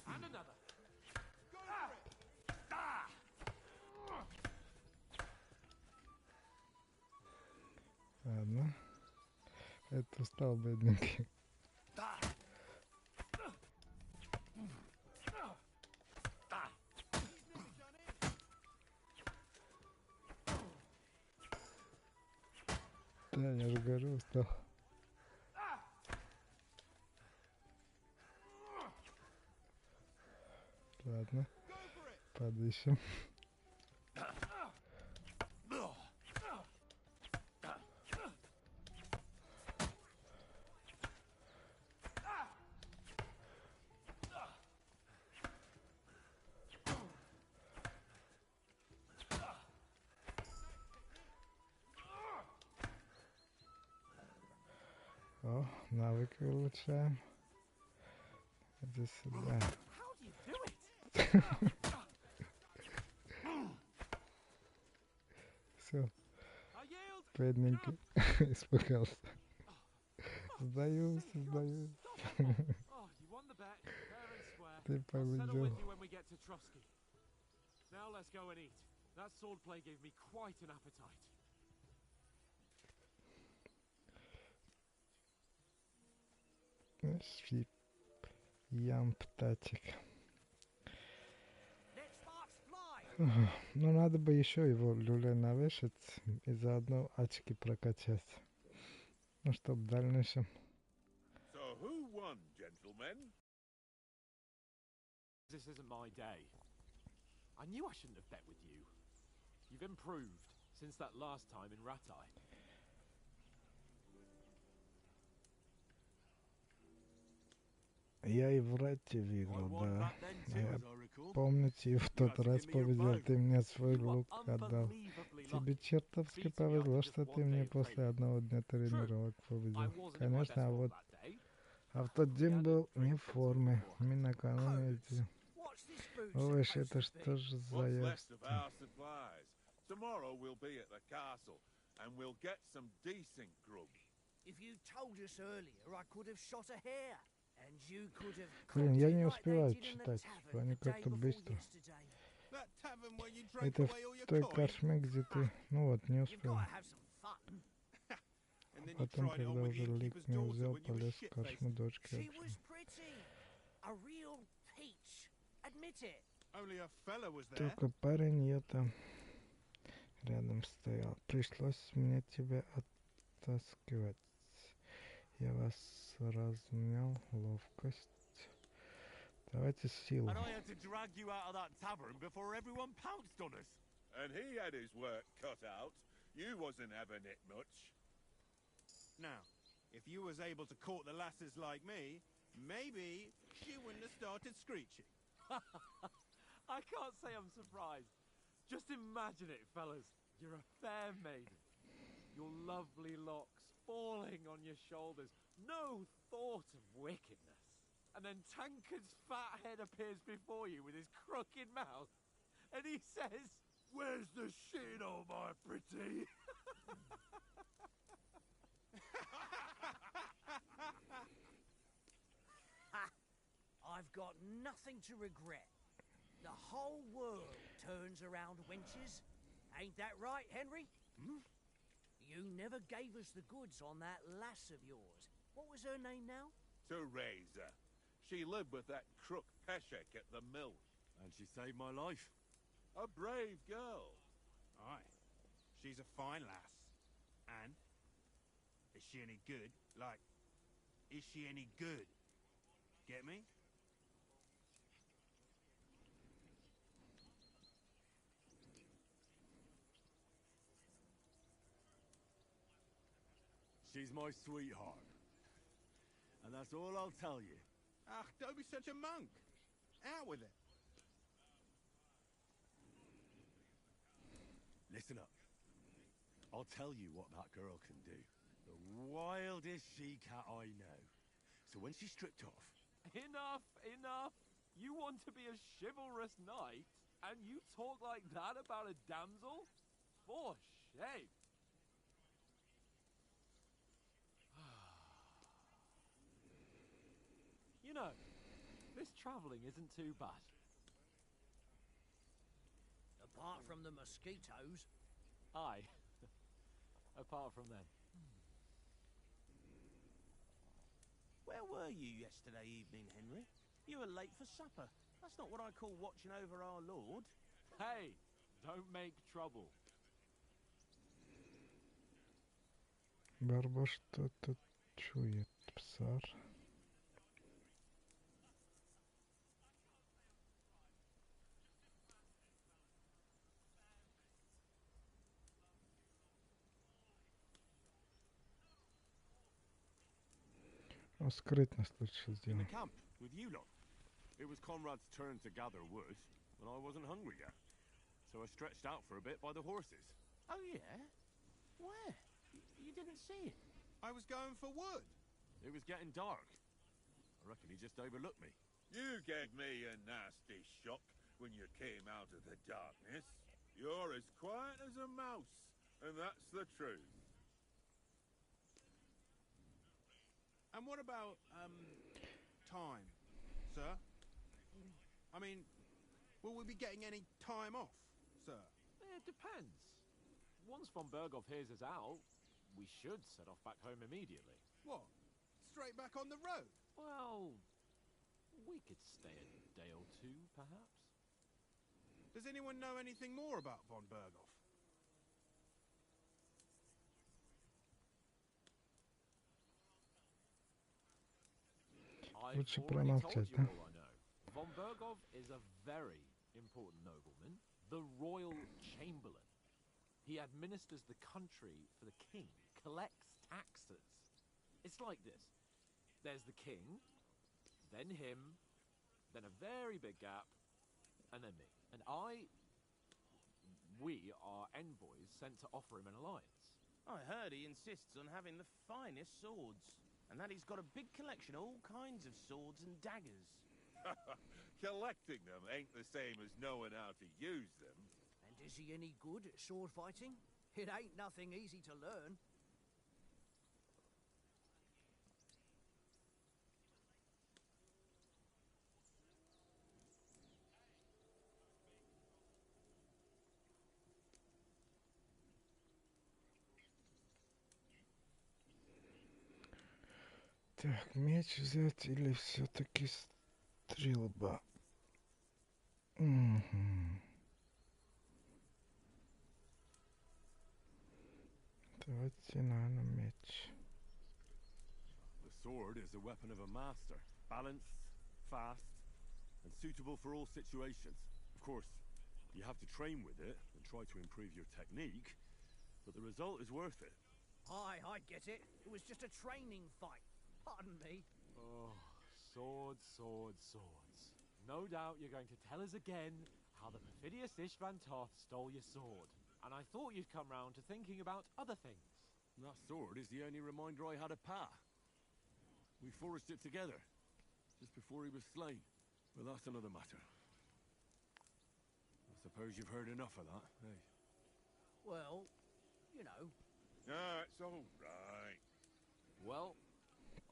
And another. Go for it. Ладно. Это устал, бедненький. Да, я же говорю, устал. Ладно. Подыщем. О, навыки улучшаем. Иди сюда. How do you do it? Все, I yield. бедненький. Испугался. Сдаюсь, сдаюсь. Oh, you won the bet, fair and square. Ты I'll settle победил. with you when we get to Trotsky. Now let's go and eat. That swordplay gave me quite an appetite. Шип. Ям птачек. Let sparks fly. Ну, надо бы еще его люлей навешать и заодно очки прокачать. Ну, чтоб в дальнейшем. So who won, gentlemen? This isn't my day. I knew I shouldn't have bet with you. You've improved since that last time in Ratai. Я и в Ратте выиграл, да. Я, помните, и в тот раз победил, ты мне свой лук отдал. Тебе чертовски повезло, что ты мне после одного дня тренировок победил. Конечно, а в тот день был не в форме. Мы накануне эти... Ой, это что же за ясно? Tomorrow we'll be at the castle, and we'll get some decent grub. If you told us earlier, I could have shot a hare. And you could have Блин, я не успеваю читать, они как-то быстро. That tavern where you drank Это away all в your той coin. корчме, где ты... Ну вот, не You've успел. got to have some fun. And then you Потом, tried it on когда with уже the лик innkeeper's не daughter взял, when you were полез в shit-faced. корчму дочки. She was pretty. A real peach. Admit it. Only a fella was there. Только парень я там рядом стоял. Пришлось мне тебя оттаскивать. Я вас размял ловкость. Давайте силу. And I had to drag you out of that tavern before everyone pounced on us. And he had his work cut out. You wasn't having it much. Now, if you was able to court the lasses like me, maybe she wouldn't have started screeching. I can't say I'm surprised. Just imagine it, fellas. You're a fair maiden. Your lovely locks falling on your shoulders. No thought of wickedness. And then Tankard's fat head appears before you with his crooked mouth. And he says, Where's the shit, oh my pretty? I've got nothing to regret. The whole world turns around wenches. Ain't that right, Henry? You never gave us the goods on that lass of yours. What was her name now? Teresa. She lived with that crook Peshek at the mill. And she saved my life. A brave girl. Aye. She's a fine lass. And Is she any good? Like, is she any good? Get me? She's my sweetheart. And that's all I'll tell you. Ah, don't be such a monk. Out with it. Listen up. I'll tell you what that girl can do. The wildest she-cat I know. So when she's stripped off... Enough, enough. You want to be a chivalrous knight, and you talk like that about a damsel? For shame. You know, this travelling isn't too bad. Apart from the mosquitoes. Aye. Apart from them. Where were you yesterday evening, Henry? You were late for supper. That's not what I call watching over our Lord. Hey, don't make trouble. Барбо что-то чует, псар. Скрытность лучше In the сделаем. camp, with you lot. It was Conrad's turn to gather wood, and I wasn't hungry yet. So I stretched out for a bit by the horses. Oh, yeah? Where? You didn't see it? I was going for wood. It was getting dark. I reckon he just overlooked me. You gave me a nasty shock when you came out of the darkness. You're as quiet as a mouse, and that's the truth. And what about, time, sir? I mean, will we be getting any time off, sir? It depends. Once von Berghoff hears us out, we should set off back home immediately. What? Straight back on the road? Well, we could stay a day or two, perhaps. Does anyone know anything more about von Berghoff? I've Лучше already told промолчать, you да? all I know. Von Berghoff is a very important nobleman, the royal chamberlain. He administers the country for the king, collects taxes. It's like this. There's the king, then him, then a very big gap, and then me. And we are envoys sent to offer him an alliance. I heard he insists on having the finest swords, and that he's got a big collection of all kinds of swords and daggers. Collecting them ain't the same as knowing how to use them. And is he any good at sword fighting? It ain't nothing easy to learn. Так, меч взять или все-таки стрелба? Мгм. Давайте, наверное, меч. The sword is the weapon of a master. Balanced, fast, and suitable for all situations. Of course, you have to train with it and try to improve your technique, but the result is worth it. Aye, I get it. It was just a training fight. Pardon me. Oh, swords, swords, swords. No doubt you're going to tell us again how the perfidious Istvan Toth stole your sword. And I thought you'd come round to thinking about other things. That sword is the only reminder I had of Pa. We forged it together, just before he was slain. But that's another matter. I suppose you've heard enough of that, eh? Well, you know. It's all right. Well,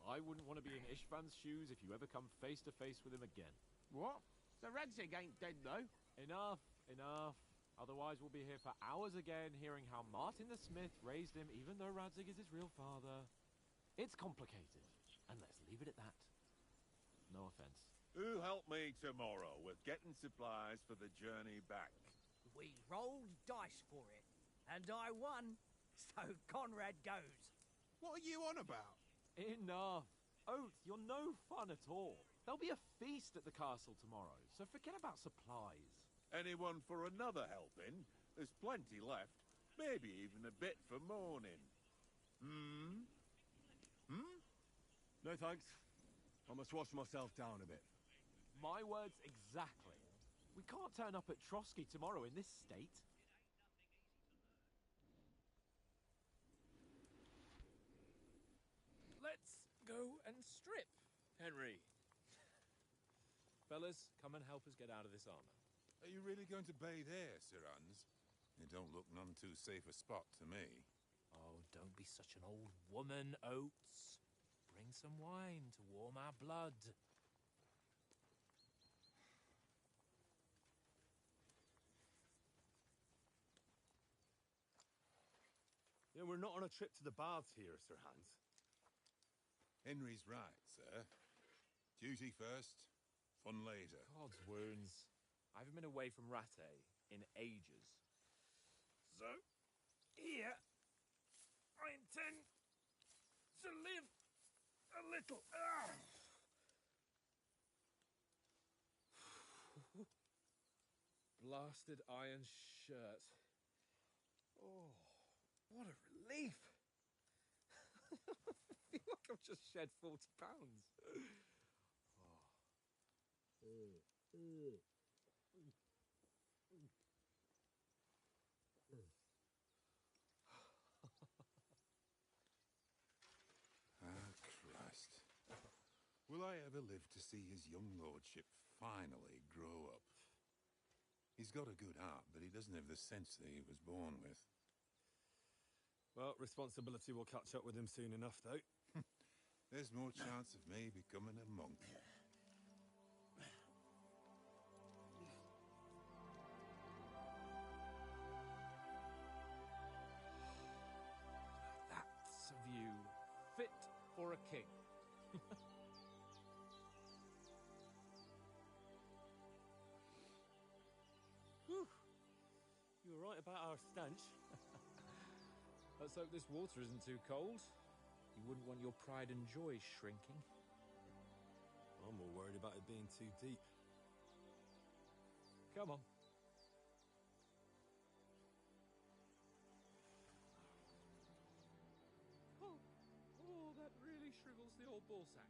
I wouldn't want to be in Istvan's shoes if you ever come face to face with him again. What? So Radzig ain't dead, though? Enough, enough. Otherwise we'll be here for hours again hearing how Martin the Smith raised him even though Radzig is his real father. It's complicated, and let's leave it at that. No offense. Who'll help me tomorrow with getting supplies for the journey back? We rolled dice for it, and I won, so Conrad goes. What are you on about? Enough. Oath, you're no fun at all. There'll be a feast at the castle tomorrow, so forget about supplies. Anyone for another helping? There's plenty left. Maybe even a bit for morning. Hmm? No thanks. I must wash myself down a bit. My words exactly. We can't turn up at Trotsky tomorrow in this state. Let's go and strip, Henry. Fellas, come and help us get out of this armor. Are you really going to bathe here, Sir Hans? It don't look none too safe a spot to me. Oh, don't be such an old woman, Oates. Bring some wine to warm our blood. Yeah, we're not on a trip to the baths here, Sir Hans. Henry's right, sir. Duty first, fun later. God's wounds. I haven't been away from Rattay in ages. So, here, I intend to live a little. Blasted iron shirt. Oh, what a relief. I feel like I've just shed 40 pounds. Christ. Will I ever live to see his young lordship finally grow up? He's got a good heart, but he doesn't have the sense that he was born with. Well, responsibility will catch up with him soon enough, though. There's more chance of me becoming a monk. That's a view fit for a king. Whew. You were right about our stench. Let's hope this water isn't too cold. You wouldn't want your pride and joy shrinking. I'm more worried about it being too deep. Come on. Oh, that really shrivels the old ball sack.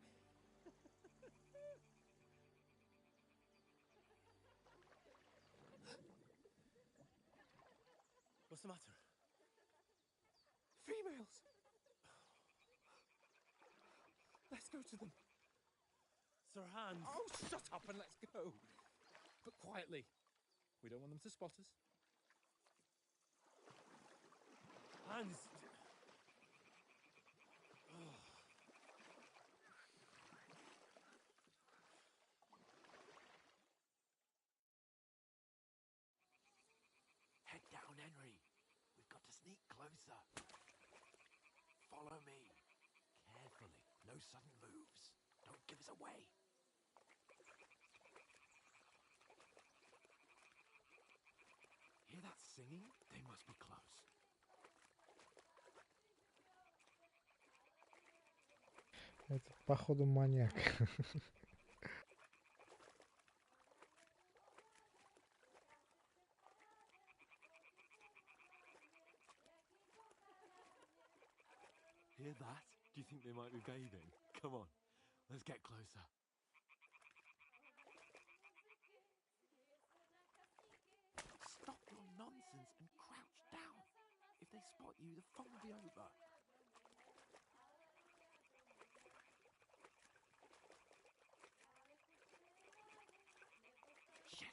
What's the matter? Females! Let's go to them. Sir Hans. Oh, shut up and let's go. But quietly. We don't want them to spot us. Hans. Head down, Henry. We've got to sneak closer. Follow me. Carefully. No sudden moves. Don't give us away. Hear that singing? They must be close. Это, походу, маньяк. Hear that? Do you think they might be bathing? Come on, let's get closer. Stop your nonsense and crouch down. If they spot you, the fun will be over. Shit!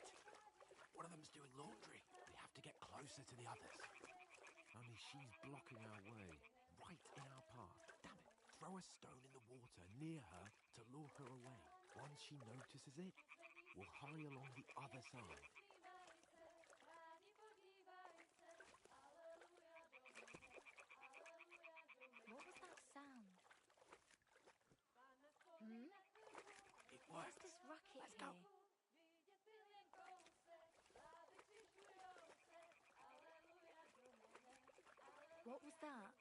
One of them's doing laundry. We have to get closer to the others. Only she's blocking our way, right in our path. Damn it! Throw a stone in the water near her to lure her away. Once she notices it, we'll hurry along the other side. What was that sound? Hmm? It works. What's this racket Let's go. here? What was that?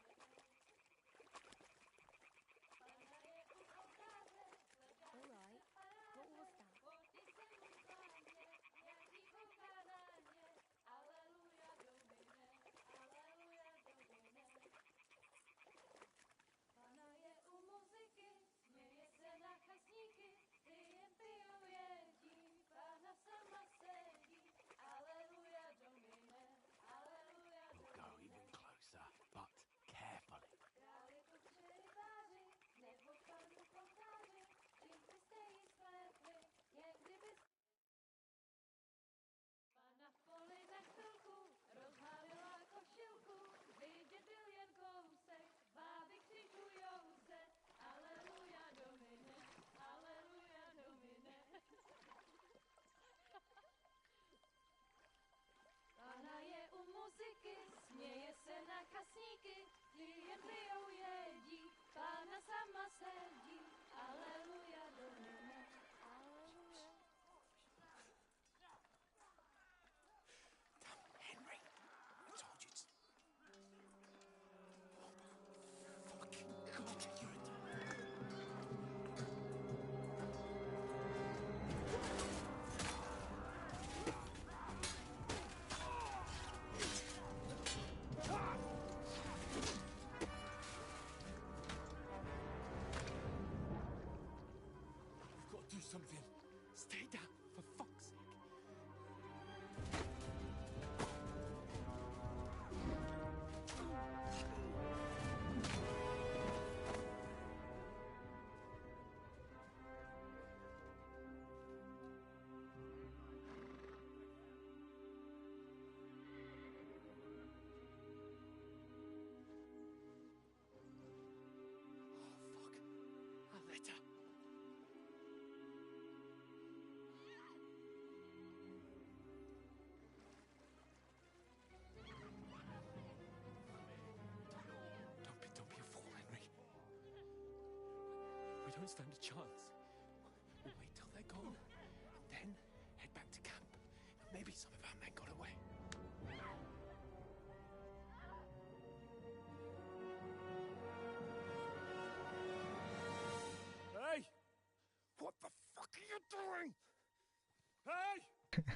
We don't stand a chance. We'll wait till they're gone, then head back to camp. Maybe some of our men got away. Hey! What the fuck are you doing? Hey!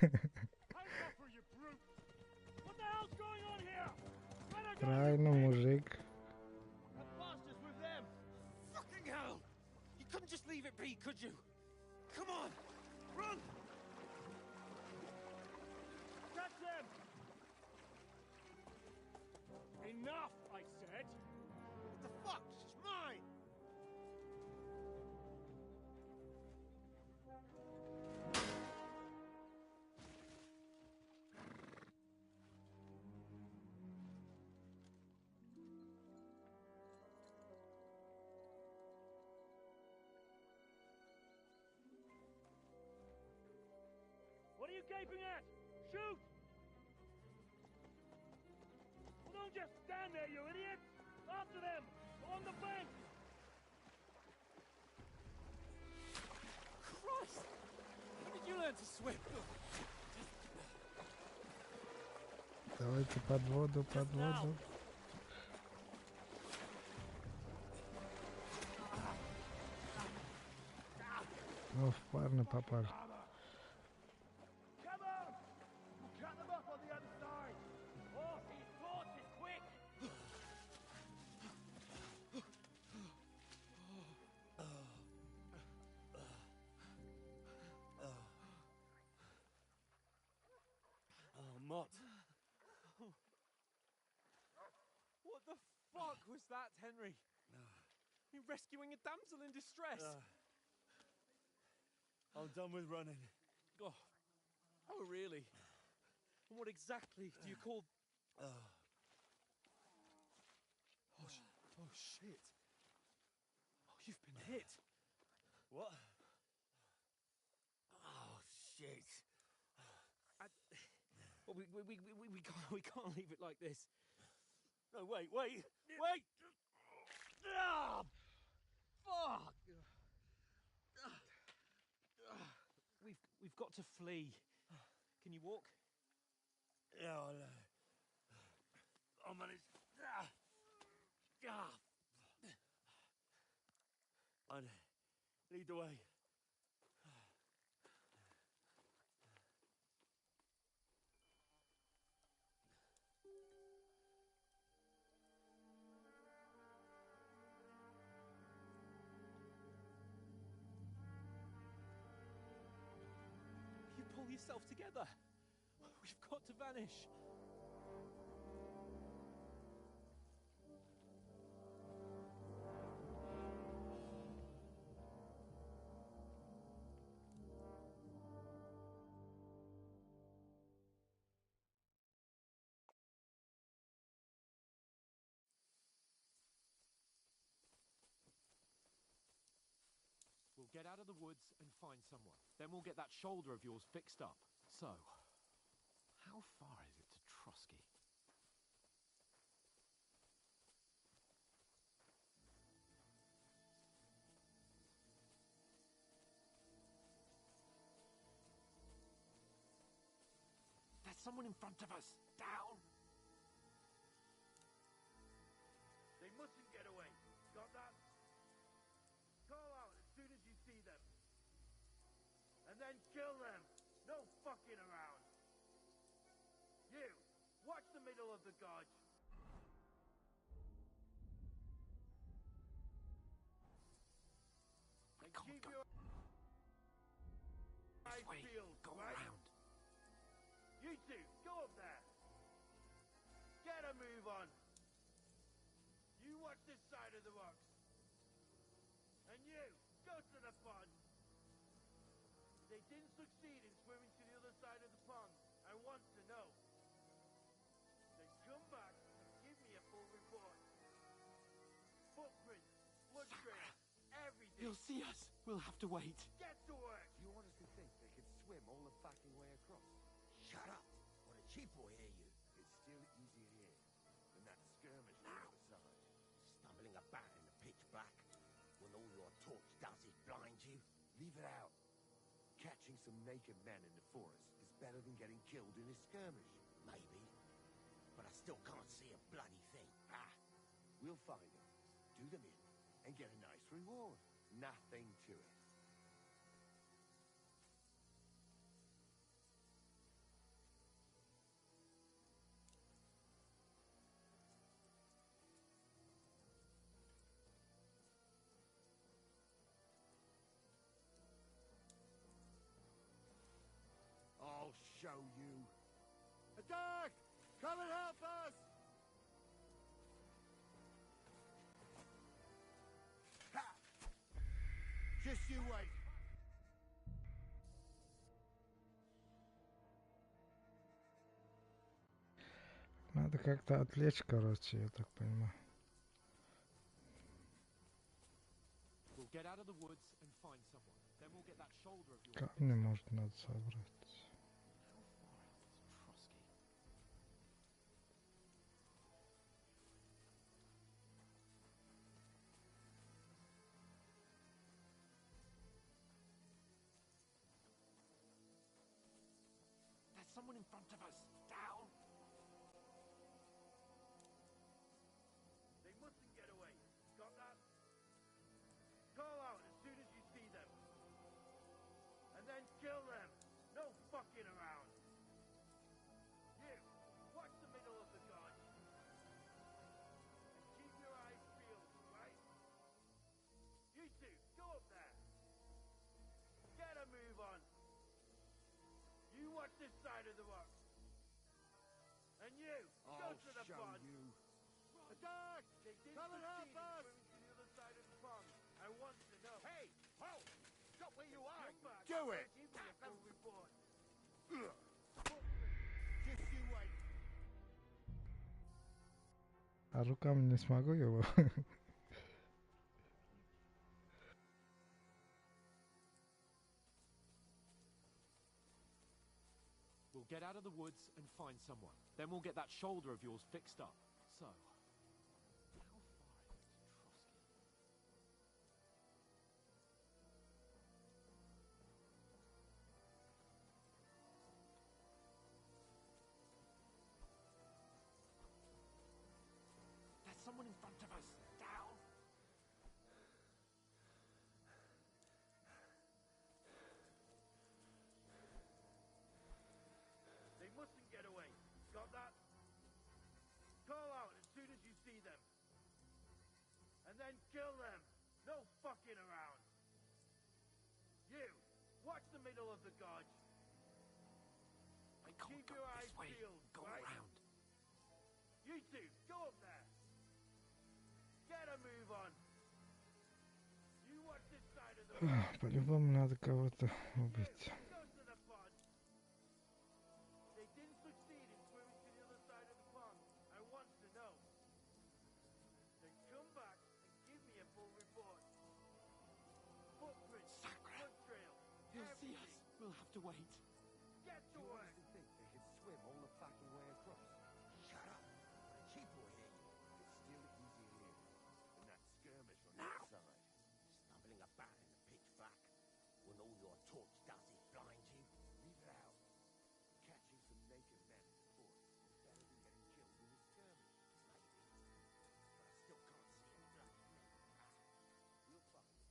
Hang up, you brute! What the hell's going on here? Правильно, мужик. That bastard's with them! Fucking hell! You couldn't just leave it be, could you? Come on! Run! Catch them! Enough, I said! What the fuck? She's mine! What are you gaping at? Shoot! Well, don't just stand there, you idiot! After them! Along the bank! Christ! When did you learn to swim? Давайте под воду, под воду. О, в парня попали. Come on! We'll cut them up on the other side! Oh, these torches, quick! Oh, Mott. What the fuck was that, Henry? You're rescuing a damsel in distress. I'm done with running. Oh, really? And what exactly do you call... Oh, shit. Oh, you've been hit. What? Oh, shit. Well, we can't leave it like this. No, wait! Ah, fuck! We've got to flee. Can you walk? Yeah, I'll manage. I'd lead the way. You pull yourself together. We've got to vanish. We'll get out of the woods and find someone. Then we'll get that shoulder of yours fixed up. So, how far is it to Trotsky? There's someone in front of us. Down! They mustn't get away. Got that? Call out as soon as you see them. And then kill them. No fucking around. You, watch the middle of the gorge. And keep your eyes peeled. Go around. You two, go up there. Get a move on. You watch this side of the rocks. And you, go to the pond. They didn't succeed in swimming to the other side of the pond. I want to know. Then come back and give me a full report. Footprints, blood trails, everything. You'll see us. We'll have to wait. Get to work. You honestly think they could swim all the fucking way across? Shut up, or the chief will hear you. It's still easier here than that skirmish on the other side. Stumbling about in the pitch black when all your torched up Leave it out. Catching some naked men in the forest is better than getting killed in a skirmish. Maybe. But I still can't see a bloody thing. Ah, we'll find them, do them in, and get a nice reward. Nothing to it. I'll show you. Attack! Come and help us! Ha! Just you wait. Надо как-то отвлечь, короче, я так понимаю. We'll get out of the woods and find someone. Then we'll get that shoulder of yours. Камни, может, надо собрать. There's someone in front of us. Down. They mustn't get away. Got that? Call out as soon as you see them. And then kill them. No fucking around. You, watch the middle of the gun. And keep your eyes peeled, right? You two, go up there. Get a move on. You watch this side of the rock. And you, go to the pond. Attack! Come and help us! To the other side of the pond. I want to know. Hey, halt! Stop where you are! Do it! Give me a full report. Just you wait. А руками не смогу его. We'll get out of the woods and find someone. Then we'll get that shoulder of yours fixed up. So, how far is Trotsky? There's someone in front of us. Down. They mustn't get away. Got that? Call out as soon as you see them. And then kill them. No fucking around. You, watch the middle of the gorge. And keep your eyes peeled, Go right? around. You two, go up there. Get a move on. You watch this side of the road. По-любому надо кого-то убить. Go to the pond. They didn't succeed in swimming to the other side of the pond. I want to know. Then come back and give me a full report. Footprints, blood trail, He'll see us. We'll have to wait. Get to You work. honestly think they could swim all the fucking way across? Shut up. Let a cheap boy hear you. It's still easier here than that skirmish on that side. Stumbling about in the pitch black when all your torch does is blind you. Leave it out. Catching some naked men in the forest is better than getting killed in a skirmish. Maybe. But I still can't see a bloody thing. We'll find them,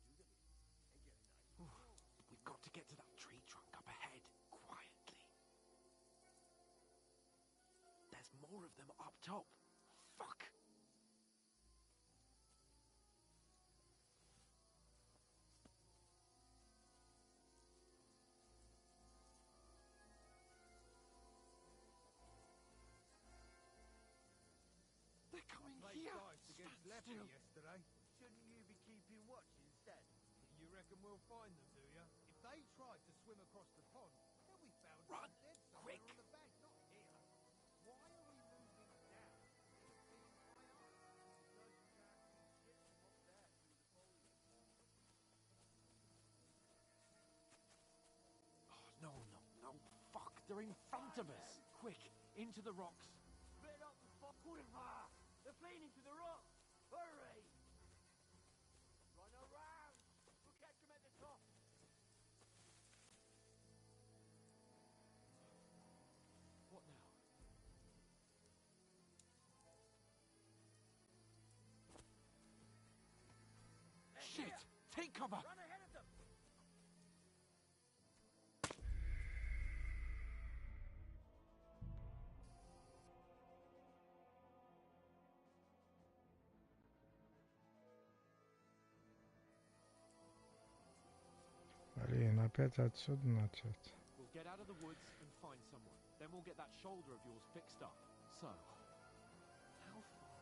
do them in, and get a nice reward. We've got to get to that tree trunk up ahead, quietly. There's more of them up top. Fuck! They're coming here! against Stand Leopard still. yesterday. Shouldn't you be keeping watch instead? You reckon we'll find them, do you? If they tried to swim across the pond, they'll be found Run, dead somewhere quick. on the bank, not here. Why are we moving down? Oh, no. Fuck, they're in front of us. Quick, into the rocks. Spread up the fuck. They're fleeing into the rocks. Hurry! Run around. We'll catch them at the top. cover! Run ahead of them! Блин, опять отсюда начать. We'll get out of the woods and find someone. Then we'll get that shoulder of yours fixed up. So, how far?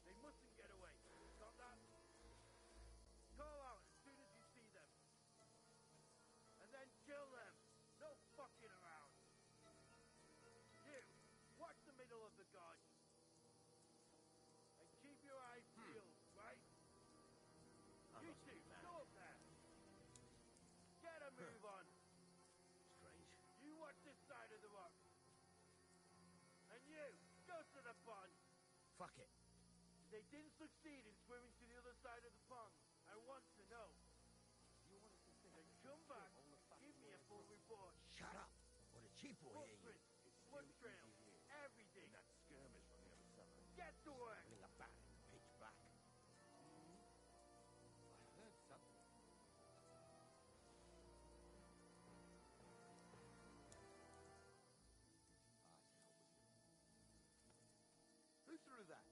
They mustn't get away. Got that? Call out as soon as you see them. And then kill them. No fucking around. You, watch the middle of the gorge. And keep your eyes peeled, right? You two, go up there. Get a move on. Strange. You watch this side of the rock. And you, go to the pond. Fuck it. They didn't succeed in swimming to the other side of the pond. I want to know. You want us to think Then come back, give me a full report. Shut up! Or the cheap boy here, you. Footprints, blood trails, everything. That skirmish on the other side. Get to work. Running about in the pitch black. I heard something. Who threw that?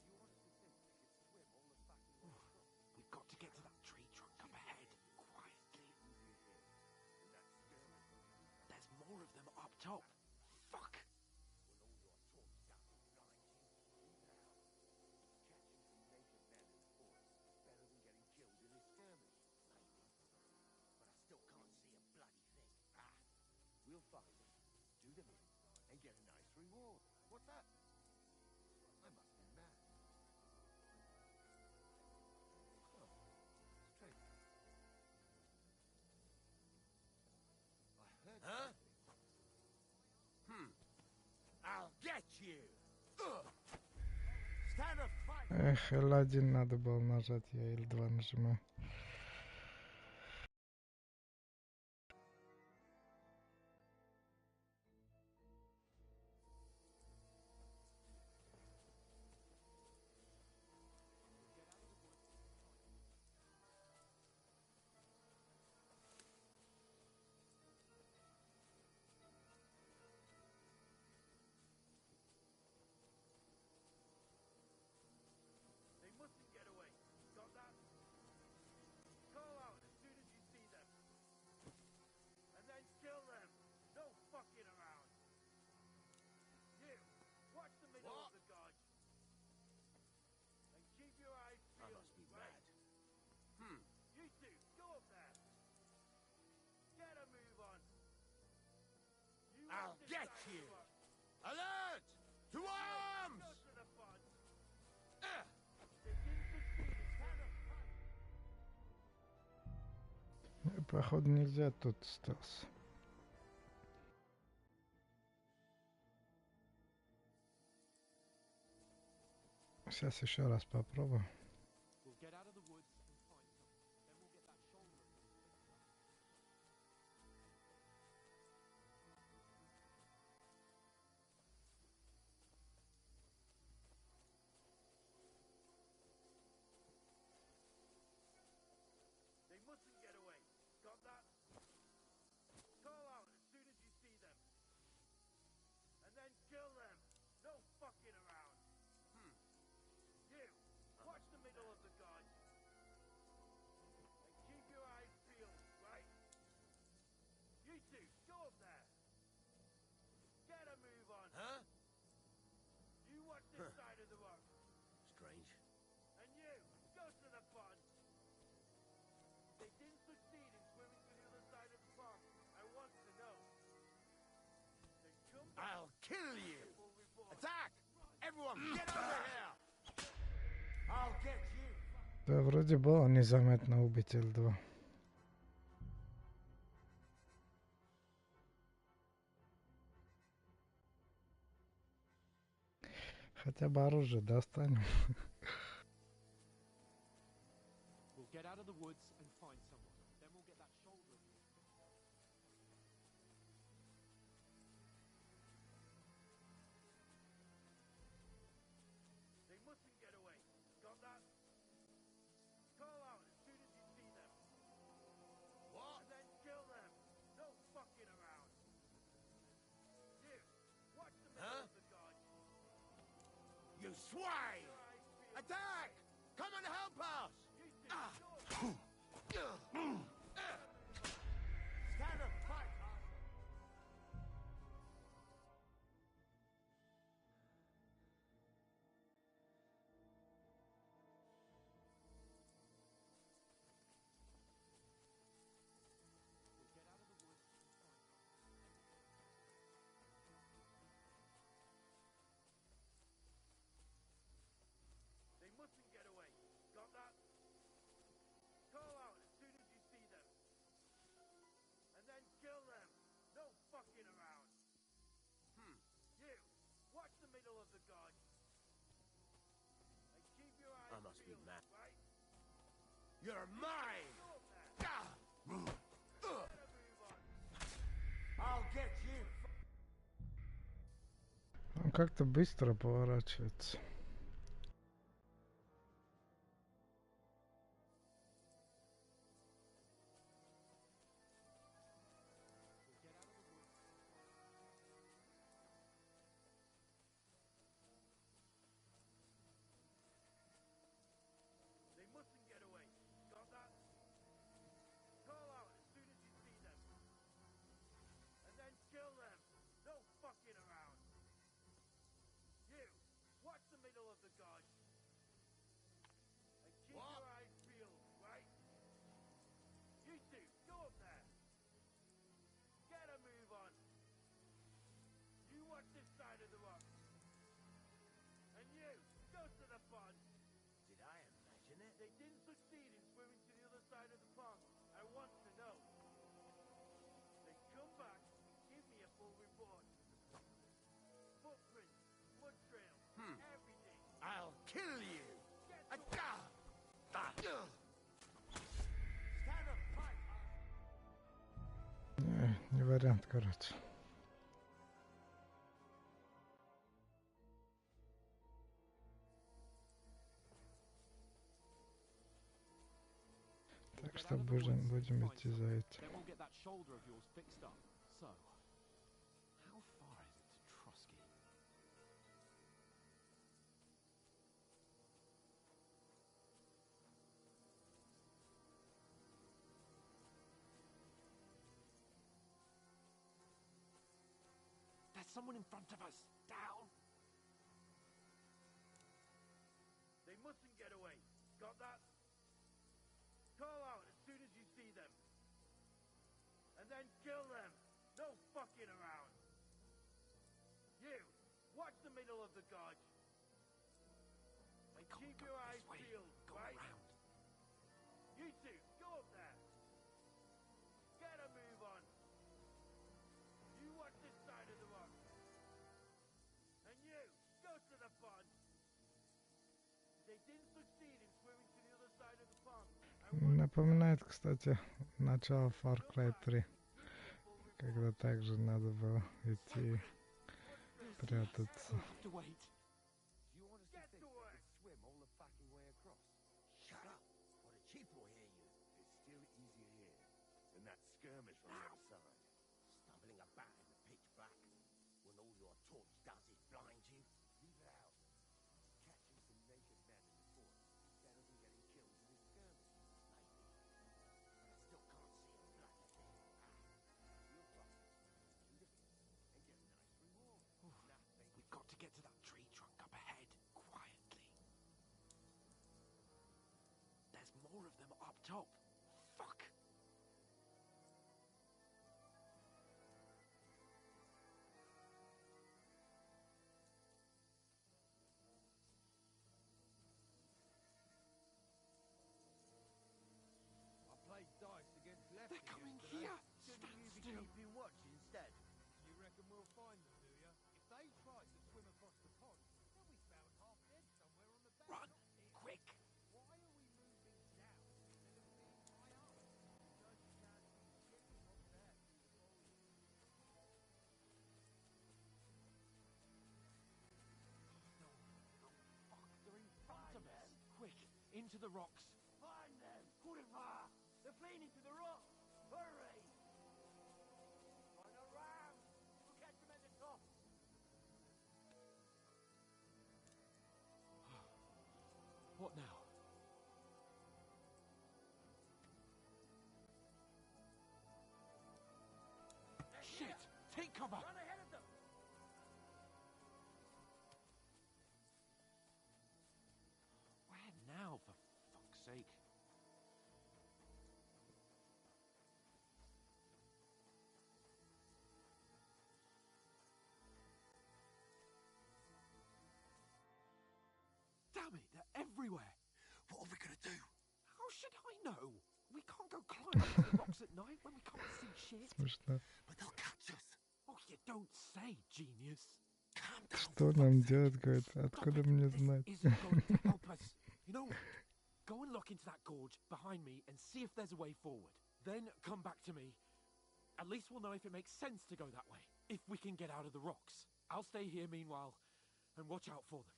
You want us to think we could swim all the fucking way across? We've got to get to that tree trunk up ahead, quietly. There's more of them up top. Fuck! Well, all your talk stuff is right. Catching some naked men in force is better than getting killed in a skirmish, maybe. But I still can't see a bloody thing. We'll find them, do them in, and get a nice reward. What's that? I must be mad. Oh, strange. I heard something. I'll get you! Stand up, fight! Эх, L1 надо было нажать, я L2 нажимаю. They mustn't get away. Got that? Call out as soon as you see them. And then kill them. No fucking around. You, watch the middle of the gorge. And keep your eyes I peeled, must be right? mad. You two, go up there. Get a move on. You I'll watch this get side of you. the rock. Alert! To arms! Go to the pond. They didn't succeed in swimming. Походу нельзя тут стелс. Сейчас еще раз попробую. We'll get out of the woods and find someone. Then we'll get that shoulder of yours fixed up. They mustn't get away. Got that? Call out as soon as you see them. And then kill them. No fucking around. You, watch the middle of the gorge. And keep your eyes peeled, right? You two, go up there. Get a move on. Huh? You watch this side of the rock. Strange. And you, go to the pond. They didn't succeed in swimming to the other side of the pond. I want to know. Then come back. I'll kill you! Full report. Attack! Everyone, get over here! I'll get you! Да, вроде было незаметно убить L2. Хотя бы оружие достанем. We'll get out of the woods and find someone. Then we'll get that shoulder of yours fixed up. swine! Attack! Come and help us! Stand up, fight! They mustn't get away. Got that? Call out as soon as you see them. And then kill them. No fucking around. You, watch the middle of the gorge. And keep your eyes I must be peeled, mad. right? You're mine! I'll get you. Он как-то быстро поворачивается. They mustn't get away. Got that? Call out as soon as you see them. And then kill them. No fucking around. You, watch the middle of the gorge. And keep your eyes peeled, right? You two, go up there. Get a move on. You watch this side of the rock. And you, go to the pond. Did I imagine it? They didn't succeed in swimming to the other side of the pond. I want to know. They come back, give me a full report. Footprints, blood trails, everything. I'll kill you! Stand up, fight! Не вариант, короче. Так что будем идти за этим. Then we'll get that shoulder of yours fixed up. So, how far is it to Trusky? There's someone in front of us. Down. They mustn't get away. Got that? Call out as soon as you see them. And then kill them. No fucking around. You, watch the middle of the gorge. And keep your eyes peeled, right? Around. You two, go up there. Get a move on. You watch this side of the rock. And you, go to the pond. They didn't succeed in swimming to the other side of the pond. Напоминает, кстати, начало Far Cry 3, когда также надо было идти прятаться. You honestly think you could swim all the fucking way across? Shut up! What a cheap will hear you. It's still easier here than that skirmish on the other side. Stumbling about in the pitch black when all your torch does is blind you. Leave it out. Catching some naked men in the forest is better than getting killed in a skirmish. Maybe. But I still can't see a black of them. We'll try. Shoot a bit and get a nice reward. Nothing. We've got to get to that tree trunk up ahead, quietly. There's more of them up top. Fuck! I played dice against Lefty. They're coming yesterday. here. Shouldn't Stand you be still. keeping watch instead? You reckon we'll find them, do you? If they try to swim across the pond, they'll be found half dead somewhere on the bank. Run! Quick! Why are we moving down instead of being high up? Because you can't see shipping up there. Fuck, they're in front of us. Quick, into the rocks. Find them! Kurva! They're fleeing into the rock! Hurry! Run around! We'll catch them at the top! What now? Shit! Take cover! Run ahead of them! Where now, for fuck's sake? Damn it, they're everywhere! What are we gonna do? How should I know? We can't go climbing up the rocks at night when we can't see shit. Смешно. But they'll catch us. Oh, you don't say, genius. Calm down. Что нам делать, говорит? Откуда мне знать? Isn't going to help us. You know what? Go and look into that gorge behind me and see if there's a way forward. Then come back to me. At least we'll know if it makes sense to go that way. If we can get out of the rocks. I'll stay here meanwhile and watch out for them.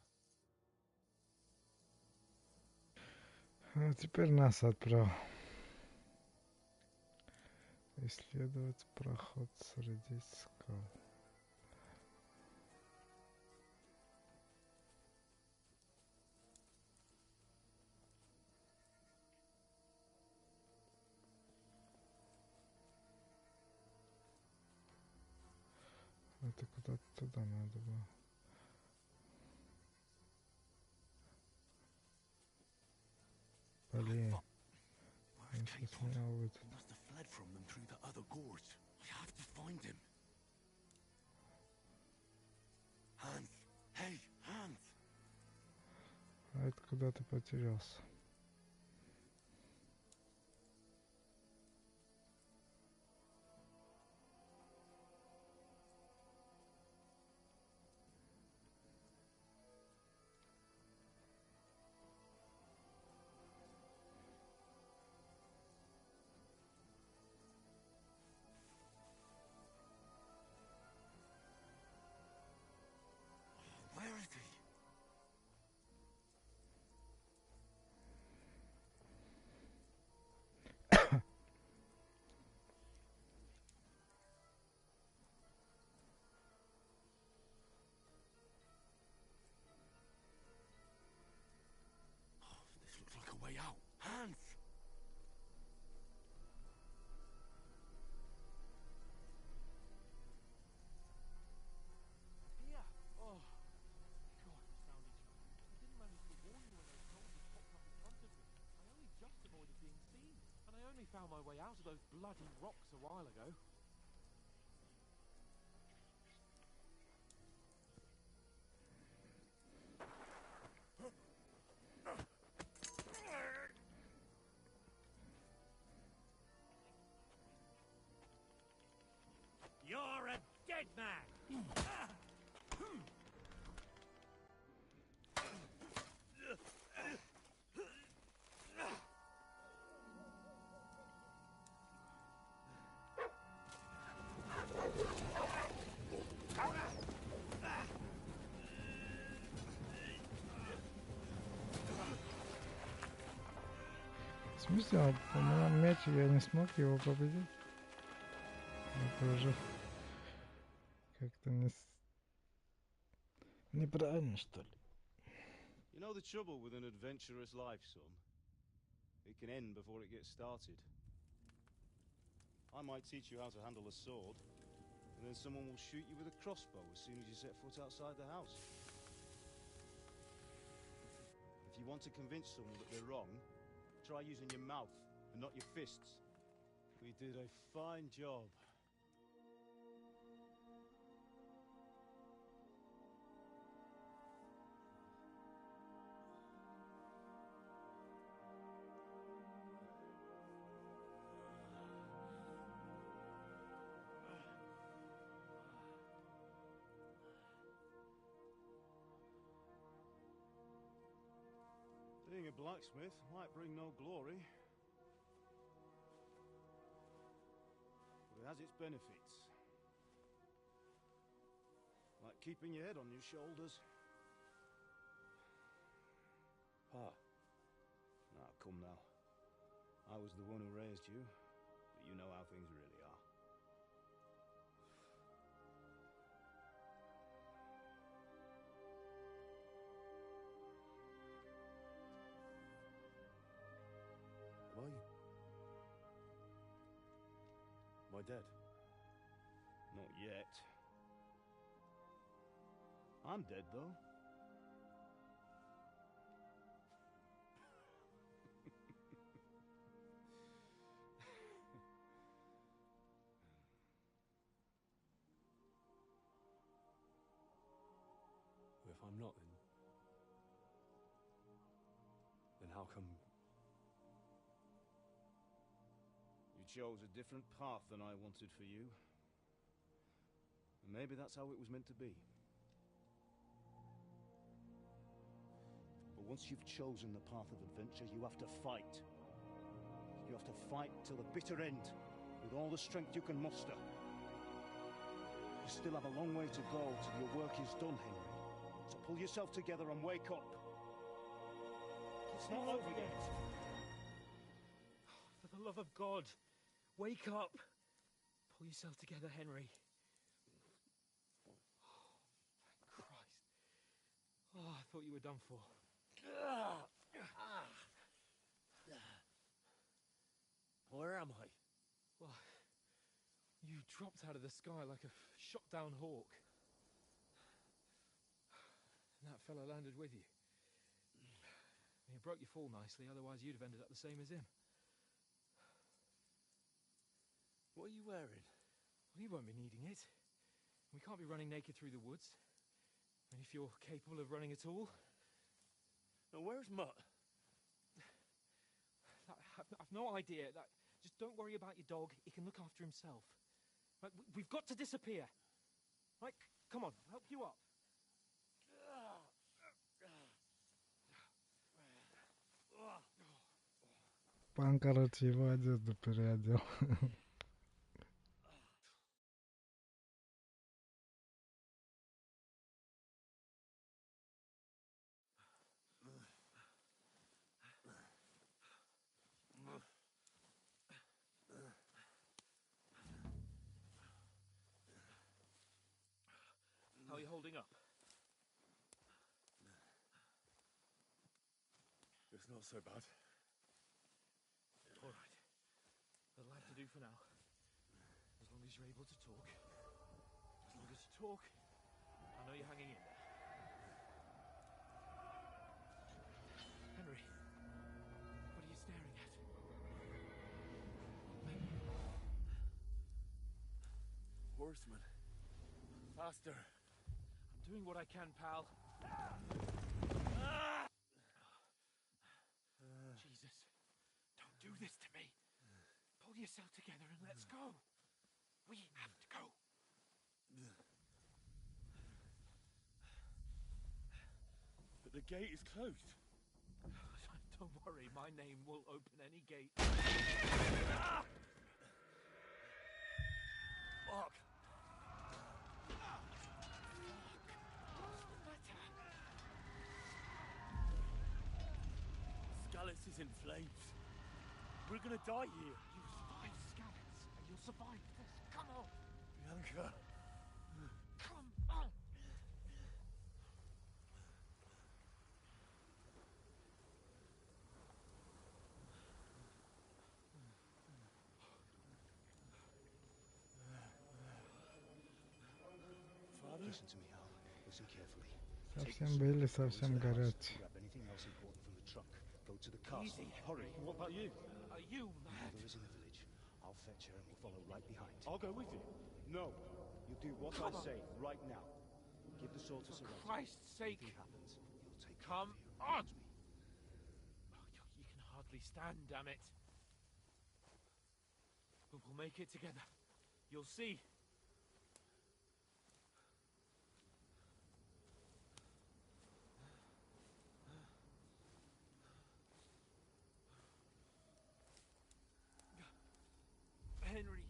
А теперь нас отправил. Исследовать проход среди скал. Это куда-то туда надо было. Блин. Он сейчас меня увидит. Must have fled from them through the other gorge. I have to find him. Hans! Hey, Hans! А это куда ты потерялся? Where is he? This looks like a way out. Hans! Here! Oh, God, we found each other. I didn't manage to warn you when those soldiers popped up in front of me. I only just avoided being seen. And I only found my way out of those bloody rocks a while ago. You're a dead man! В смысле, у меня меч, я не смог его победить? Это уже как-то неправильно, что ли? You know the trouble with an adventurous life, son? It can end before it gets started. I might teach you how to handle a sword, and then someone will shoot you with a crossbow as soon as you set foot outside the house. If you want to convince someone that they're wrong, try using your mouth and not your fists. We did a fine job. Being a blacksmith might bring no glory, but it has its benefits. Like keeping your head on your shoulders. Pa. Now, come now. I was the one who raised you, but you know how things really are. I dead? Not yet. I'm dead, though. If I'm not, then how come? You chose a different path than I wanted for you. And maybe that's how it was meant to be. But once you've chosen the path of adventure, you have to fight. You have to fight till the bitter end, with all the strength you can muster. You still have a long way to go till your work is done, Henry. So pull yourself together and wake up. It's not over yet. For the love of God, wake up. Pull yourself together, Henry. Thank Christ. Oh, I thought you were done for. Where am I? Well, you dropped out of the sky like a shot-down hawk. And that fella landed with you. He broke your fall nicely, otherwise you'd have ended up the same as him. What are you wearing? Well, you won't be needing it. We can't be running naked through the woods. And if you're capable of running at all... Now, where's Mutt? I've no idea. Just don't worry about your dog. He can look after himself. Right, we've got to disappear. Right, come on, I'll help you up. Пан, короче, его одежду переодел. How are you holding up? It's not so bad. All right. That'll have to do for now. As long as you're able to talk. As long as you talk, I know you're hanging in there. Henry, what are you staring at? Horseman. Faster. I'm doing what I can, pal. Jesus, don't do this to me. Pull yourself together and let's go. We have to go. But the gate is closed. Don't worry, my name will open any gate. Fuck. Scallis is in flames. We're gonna die here. You survived Scallis, and you'll survive this. Come on. Bianca. Come on. Listen to me, Hal. Listen carefully. Совсем были, совсем горячие. Grab anything else important from the truck. Go to the castle. Hurry. What about you? Are you mad? Mother is in the village. I'll fetch her and we'll follow right behind. I'll go with you. No. You do what I say right now. Give the sword to For Sir Christ's sake. If anything happens, you'll take Come care on. of you. Oh, you can hardly stand, damn it. But we'll make it together. You'll see. Henry,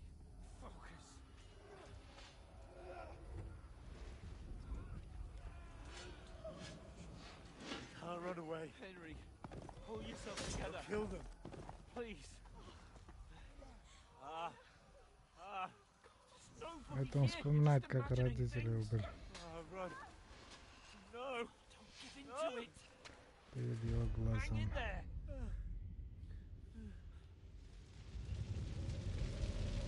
focus. Can't run away. Henry, pull yourself together. Kill them. Please. Это он вспоминает, как родители убили. Run. No. Don't give into it. Перед его Hang in глазами. there.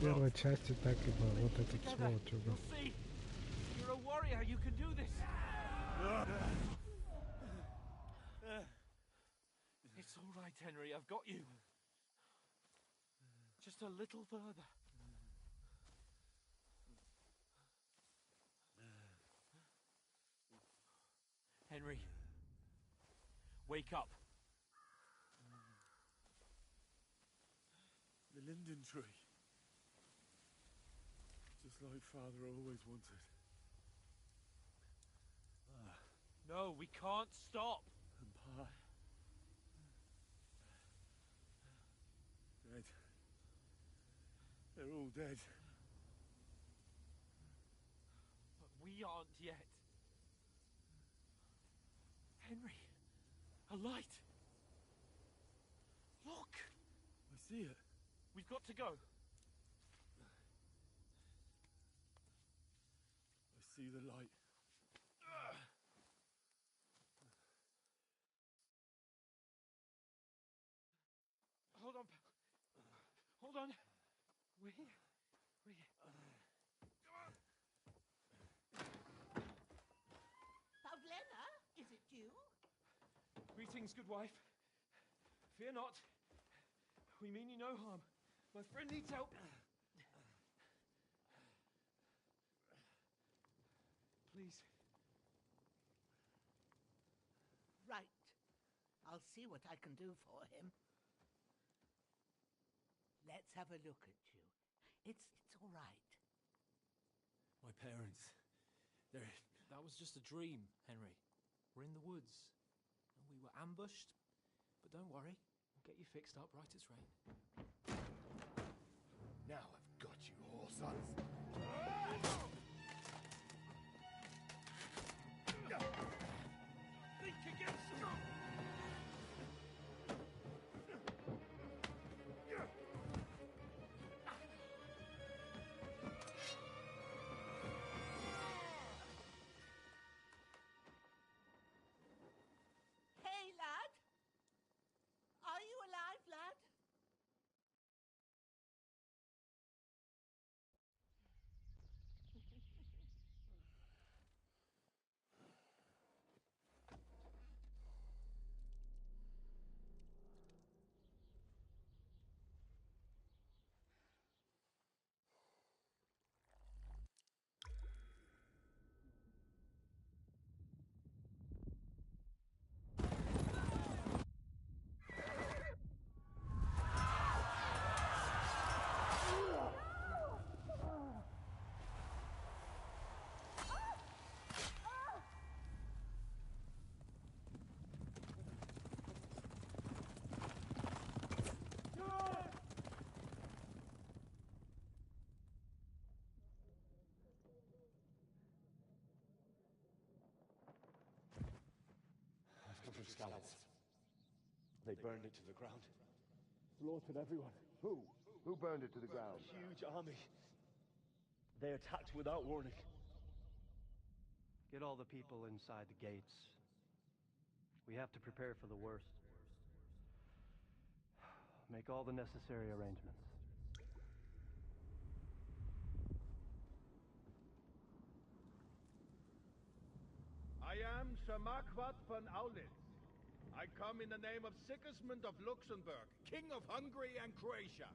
первой части так и было. Вот этот сволочь убил. You'll see. You're a warrior. You can do this. It's all right, Henry. I've got you. Just a little further. Henry, wake up. The linden tree. Just like Father always wanted. No, we can't stop. And Pa... dead. They're all dead. But we aren't yet. Henry, a light. Look. I see it. We've got to go. I see the light. Hold on, pal. Hold on. We're here. We're here. Pavlena, is it you? Greetings, good wife. Fear not. We mean you no harm. My friend needs help. Please. Right. I'll see what I can do for him. Let's have a look at you. It's all right. My parents. That was just a dream, Henry. We're in the woods. And we were ambushed. But don't worry. We'll get you fixed up right as rain. Now I've got you, whore sons. Think again, strong. Hey, lad. Are you alive, lad? I've come from Scallops. They burned it to the ground. Slaughtered everyone. Who? Who burned it to the ground? A huge army. They attacked without warning. Get all the people inside the gates. We have to prepare for the worst. Make all the necessary arrangements. I am Sir Marquardt von Aulitz. I come in the name of Sigismund of Luxembourg, King of Hungary and Croatia.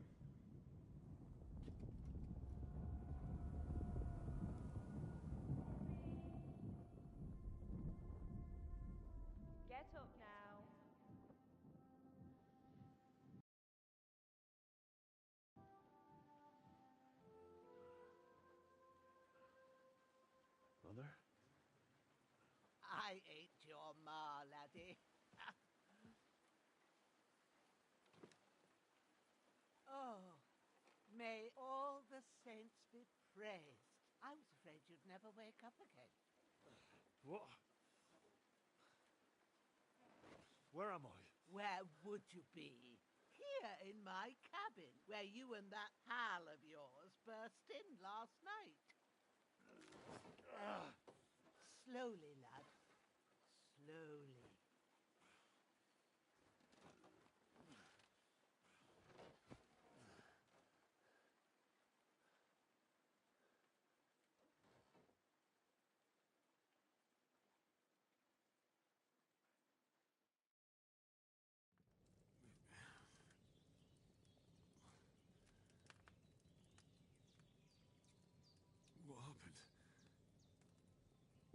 Get up now. Mother? I ain't your ma, laddie. Oh, may all the saints be praised. I was afraid you'd never wake up again. What? Where am I? Where would you be? Here in my cabin, where you and that pal of yours burst in last night. Slowly, lad. Slowly.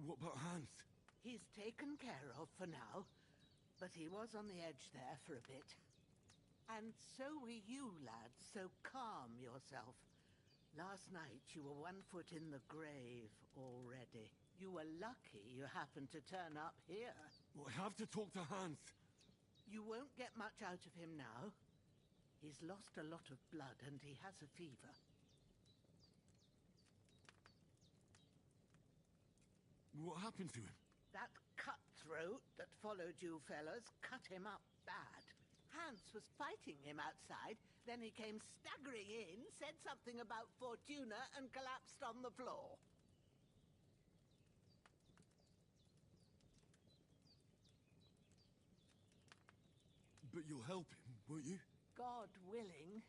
What about Hans? He's taken care of for now, but he was on the edge there for a bit. And so were you, lad, so calm yourself. Last night you were 1 foot in the grave already. You were lucky you happened to turn up here. Well, I have to talk to Hans. You won't get much out of him now. He's lost a lot of blood and he has a fever. What happened to him? That cutthroat that followed you fellas cut him up bad. Hans was fighting him outside, then he came staggering in, said something about Fortuna, and collapsed on the floor. But you'll help him, won't you? God willing.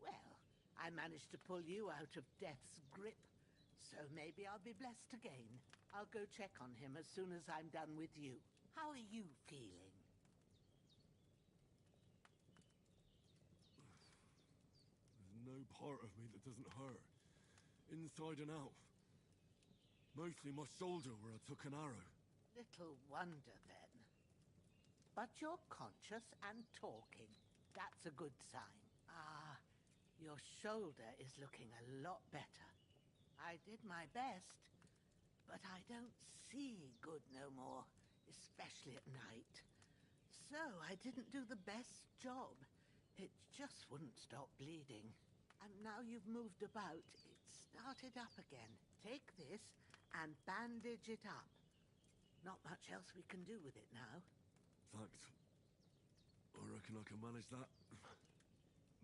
Well, I managed to pull you out of death's grip, so maybe I'll be blessed again. I'll go check on him as soon as I'm done with you. How are you feeling? There's no part of me that doesn't hurt. Inside and out. Mostly my shoulder where I took an arrow. Little wonder then. But you're conscious and talking. That's a good sign. Ah, your shoulder is looking a lot better. I did my best, but I don't see good no more, especially at night. So I didn't do the best job. It just wouldn't stop bleeding. And now you've moved about, it started up again. Take this and bandage it up. Not much else we can do with it now. Thanks. I reckon I can manage that.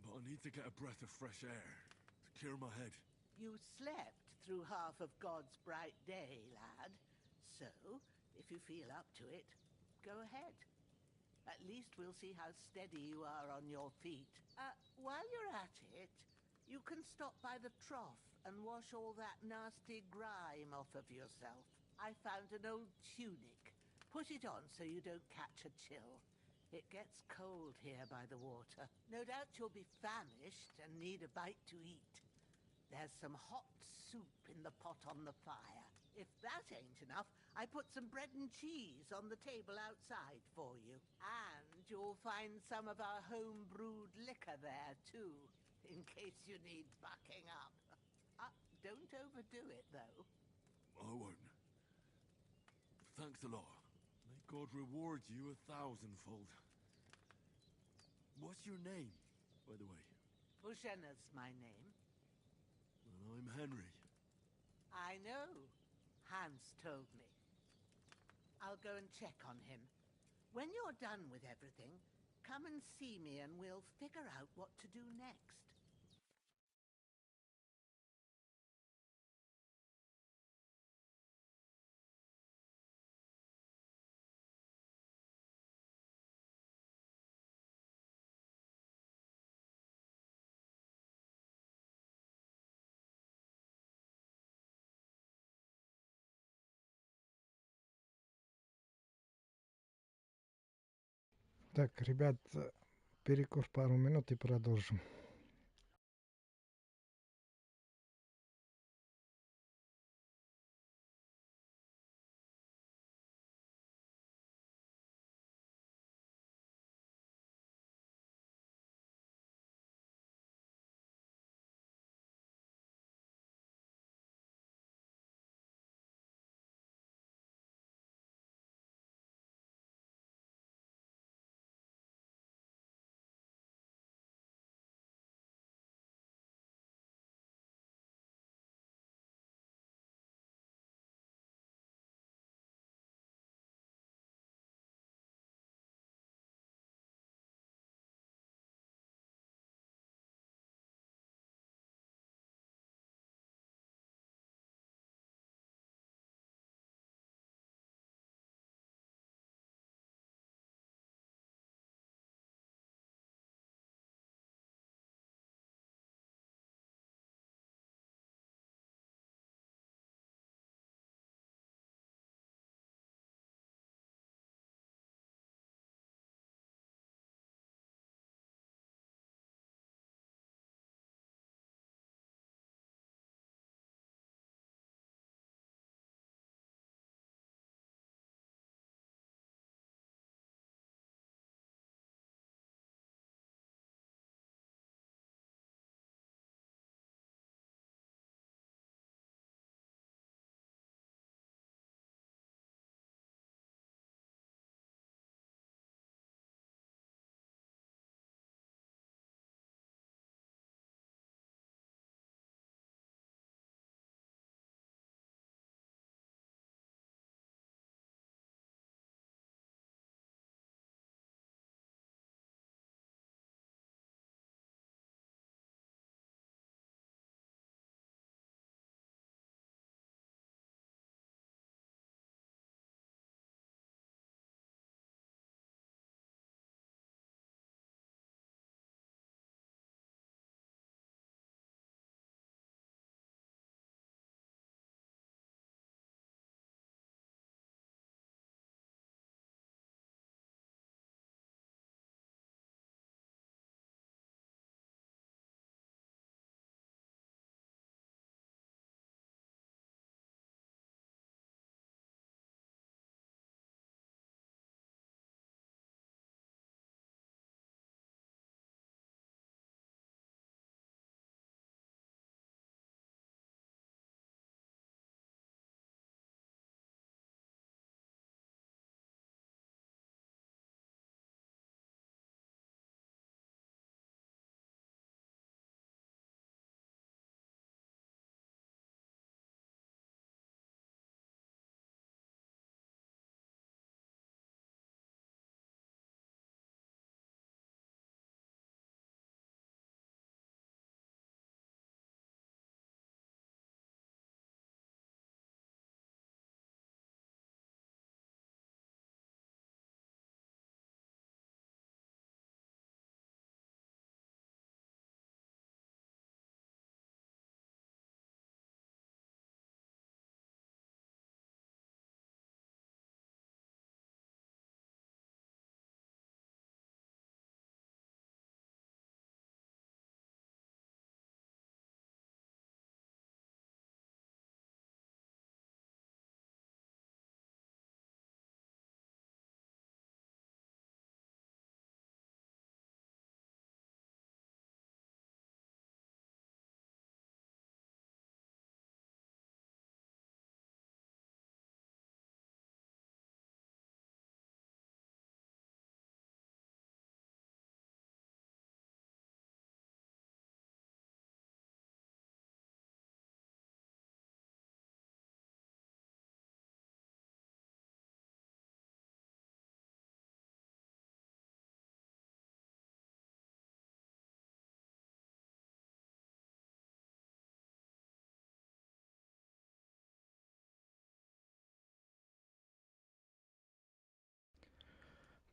But I need to get a breath of fresh air to clear my head. You slept through half of God's bright day, lad. So, if you feel up to it, go ahead. At least we'll see how steady you are on your feet. While you're at it, you can stop by the trough and wash all that nasty grime off of yourself. I found an old tunic. Put it on so you don't catch a chill. It gets cold here by the water. No doubt you'll be famished and need a bite to eat. There's some hot soup in the pot on the fire. If that ain't enough, I put some bread and cheese on the table outside for you. And you'll find some of our home-brewed liquor there, too, in case you need bucking up. Don't overdo it, though. I won't. Thanks a lot. May God reward you 1,000-fold. What's your name, by the way? Bushena's my name. And I'm Henry. I know. Hans told me. I'll go and check on him. When you're done with everything, come and see me and we'll figure out what to do next. Так, ребят, перекур пару минут и продолжим.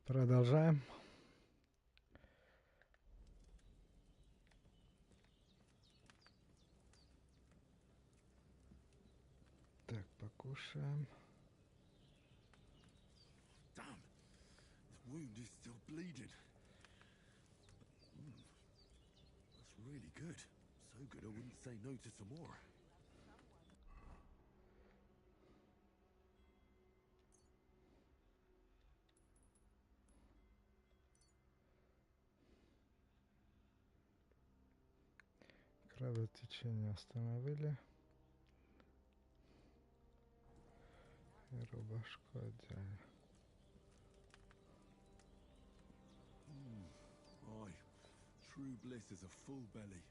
Продолжаем. Так, покушаем. Damn, the wound is still bleeding. That's really good. So good I wouldn't say no to some more. Кровотечение остановили. И рубашку одели. Aye, true bliss is a full belly.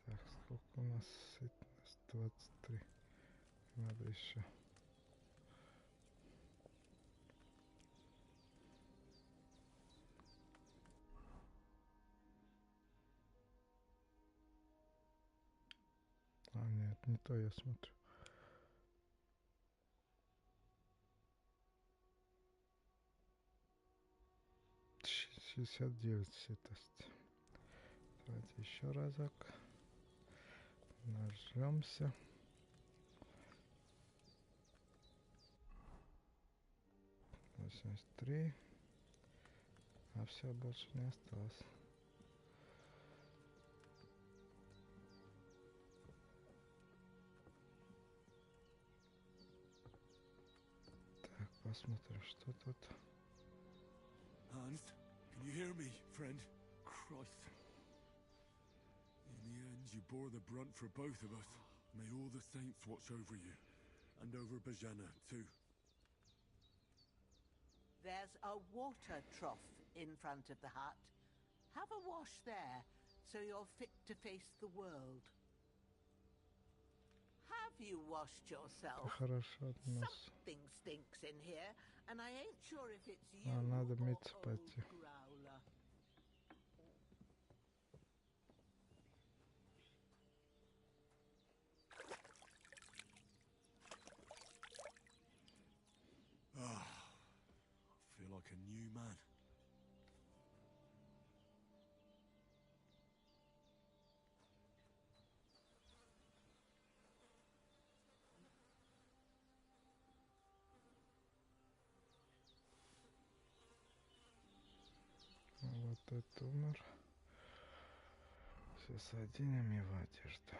Так, сколько у нас сытность? 23. Надо еще. А, нет, не то я смотрю. Ш- 69 сытость. Давайте еще разок. Нажмемся. 83. А все, больше не осталось. Так, посмотрим, что тут. Hans, can you hear me, friend? Christ. In the end, you bore the brunt for both of us. May all the saints watch over you. And over Bajana, too. There's a water trough in front of the hut. Have a wash there, so you're fit to face the world. Have you washed yourself? Хорошо относится. Something stinks in here, and I ain't sure if it's you А, надо or мыться old пойти. Growler. I feel like a new man. Вот это умер. Сейчас оденем его одежду.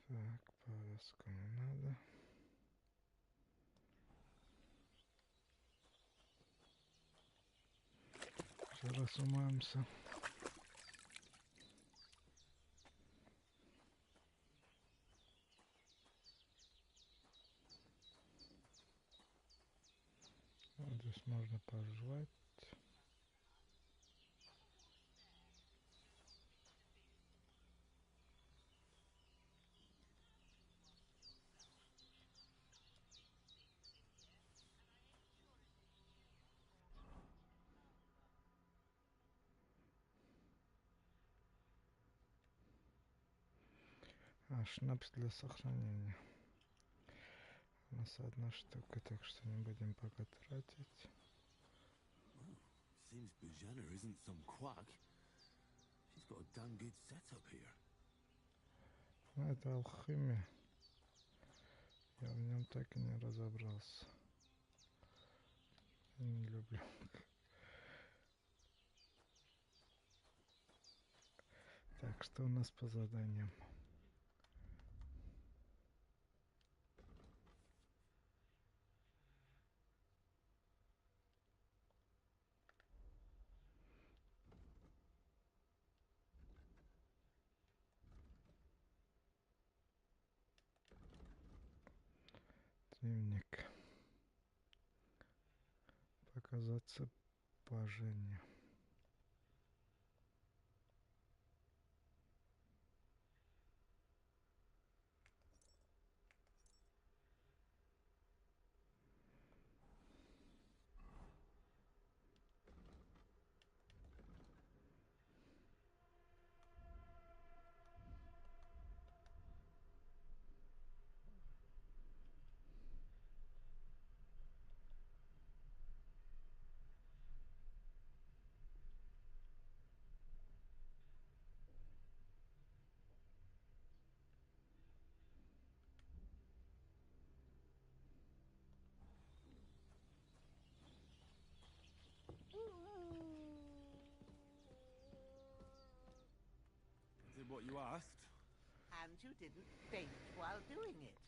Так, повязку не надо. Еще раз умоемся. Вот здесь можно пожевать. А, шнапс для сохранения. У нас одна штука, так что не будем пока тратить. Seems Bajana isn't some quack. She's got a damn good setup here. Ну, это алхимия. Я в нем так и не разобрался. Не люблю. Так, что у нас по заданиям? Дневник. Показаться по Жене. Did what you asked? And you didn't faint while doing it.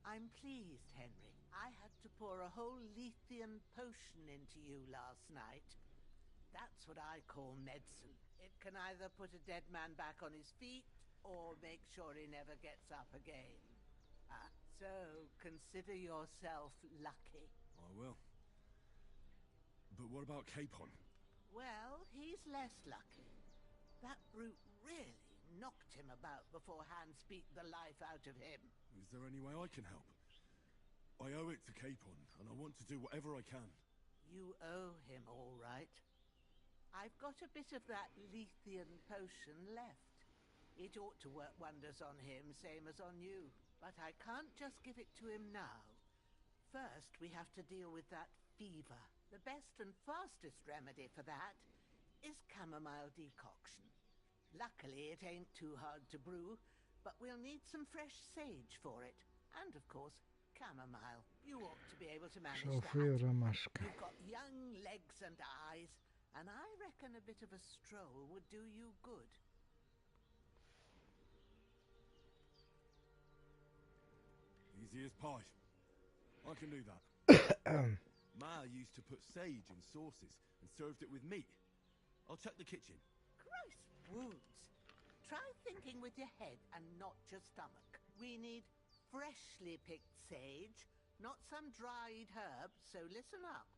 I'm pleased, Henry. I had to pour a whole Lethean potion into you last night. That's what I call medicine. It can either put a dead man back on his feet, or make sure he never gets up again. So consider yourself lucky. I will. But what about Capon? Well, he's less lucky. That brute really knocked him about before Hans beat the life out of him. Is there any way I can help? I owe it to Capon, and I want to do whatever I can. You owe him, all right. I've got a bit of that Lethean potion left. It ought to work wonders on him, same as on you. But I can't just give it to him now. First, we have to deal with that fever. The best and fastest remedy for that is chamomile decoction. Luckily, it ain't too hard to brew, but we'll need some fresh sage for it. And, of course, chamomile. You ought to be able to manage Шалфей that. ромашка. You've got young legs and eyes, and I reckon a bit of a stroll would do you good. Easy as pie. I can do that. Ma used to put sage in sauces and served it with meat. I'll check the kitchen. Gross wounds. Try thinking with your head and not your stomach. We need freshly picked sage, not some dried herb, so listen up.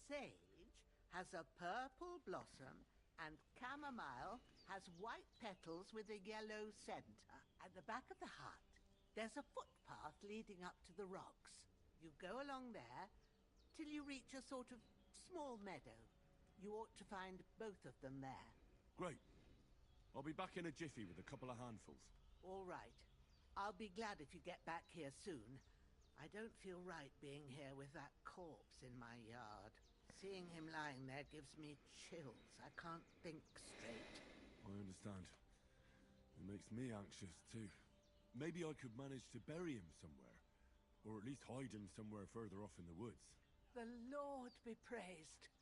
Sage has a purple blossom and chamomile has white petals with a yellow center. At the back of the hut, there's a footpath leading up to the rocks. You go along there till you reach a sort of small meadow. You ought to find both of them there. Great. I'll be back in a jiffy with a couple of handfuls. All right. I'll be glad if you get back here soon. I don't feel right being here with that corpse in my yard. Seeing him lying there gives me chills. I can't think straight. I understand. It makes me anxious too. Maybe I could manage to bury him somewhere. Or at least hide him somewhere further off in the woods. The Lord be praised.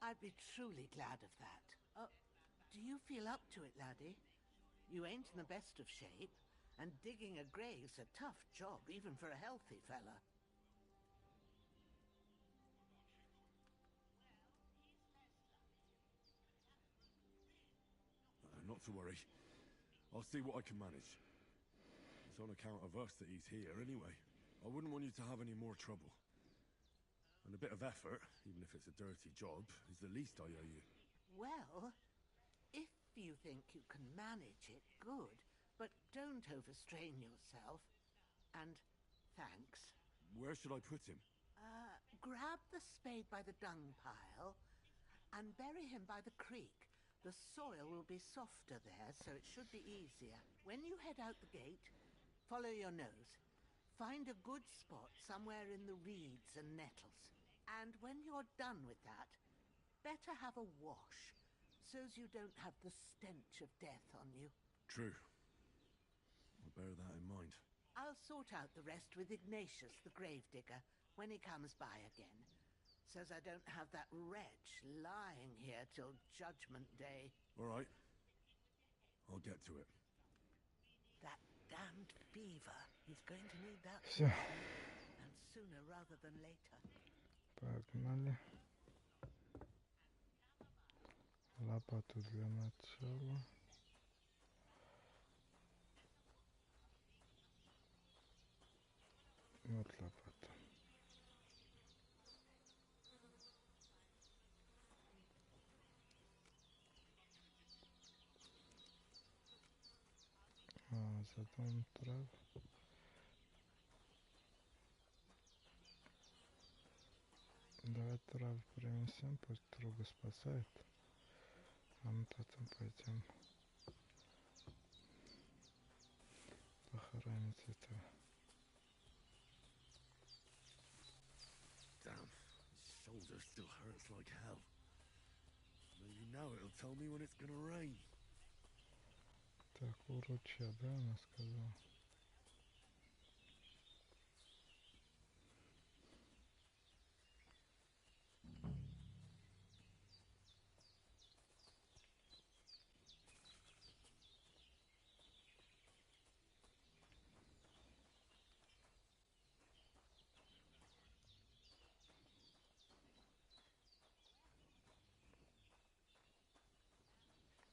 I'd be truly glad of that. Do you feel up to it, laddie? You ain't in the best of shape, and digging a grave's a tough job, even for a healthy fella. Not to worry. I'll see what I can manage. It's on account of us that he's here anyway. I wouldn't want you to have any more trouble. And a bit of effort, even if it's a dirty job, is the least I owe you. Well, if you think you can manage it, good. But don't overstrain yourself. And thanks. Where should I put him? Grab the spade by the dung pile and bury him by the creek. The soil will be softer there, so it should be easier. When you head out the gate, follow your nose. Find a good spot somewhere in the reeds and nettles. And when you're done with that, better have a wash, so's you don't have the stench of death on you. True. I'll bear that in mind. I'll sort out the rest with Ignatius, the gravedigger, when he comes by again. Says I don't have that wretch lying here till Judgment Day. All right. I'll get to it. That damned beaver. He's going to need that Всё. poison, and sooner rather than later. Погнали. Лопату для начала. Вот лопата. Затем трав. Давай трав принесем, пусть друга спасает. А мы потом пойдем похоронить этого. Damn, his shoulder still hurts like hell. Maybe now it'll tell me when it's gonna rain. Так, у ручья, да, она сказала?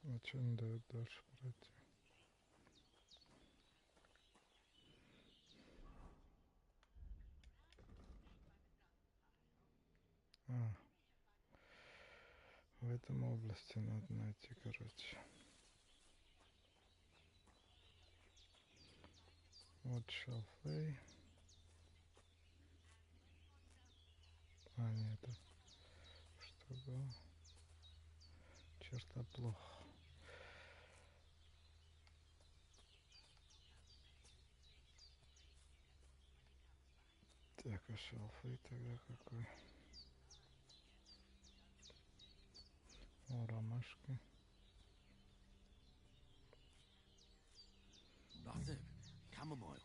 А что не дает дальше пройти? В этом области надо найти, короче. Вот шалфей. Нет, это что было? Чертоплох. Так, а шалфей тогда какой? О, ромашки. That's it. Chamomile.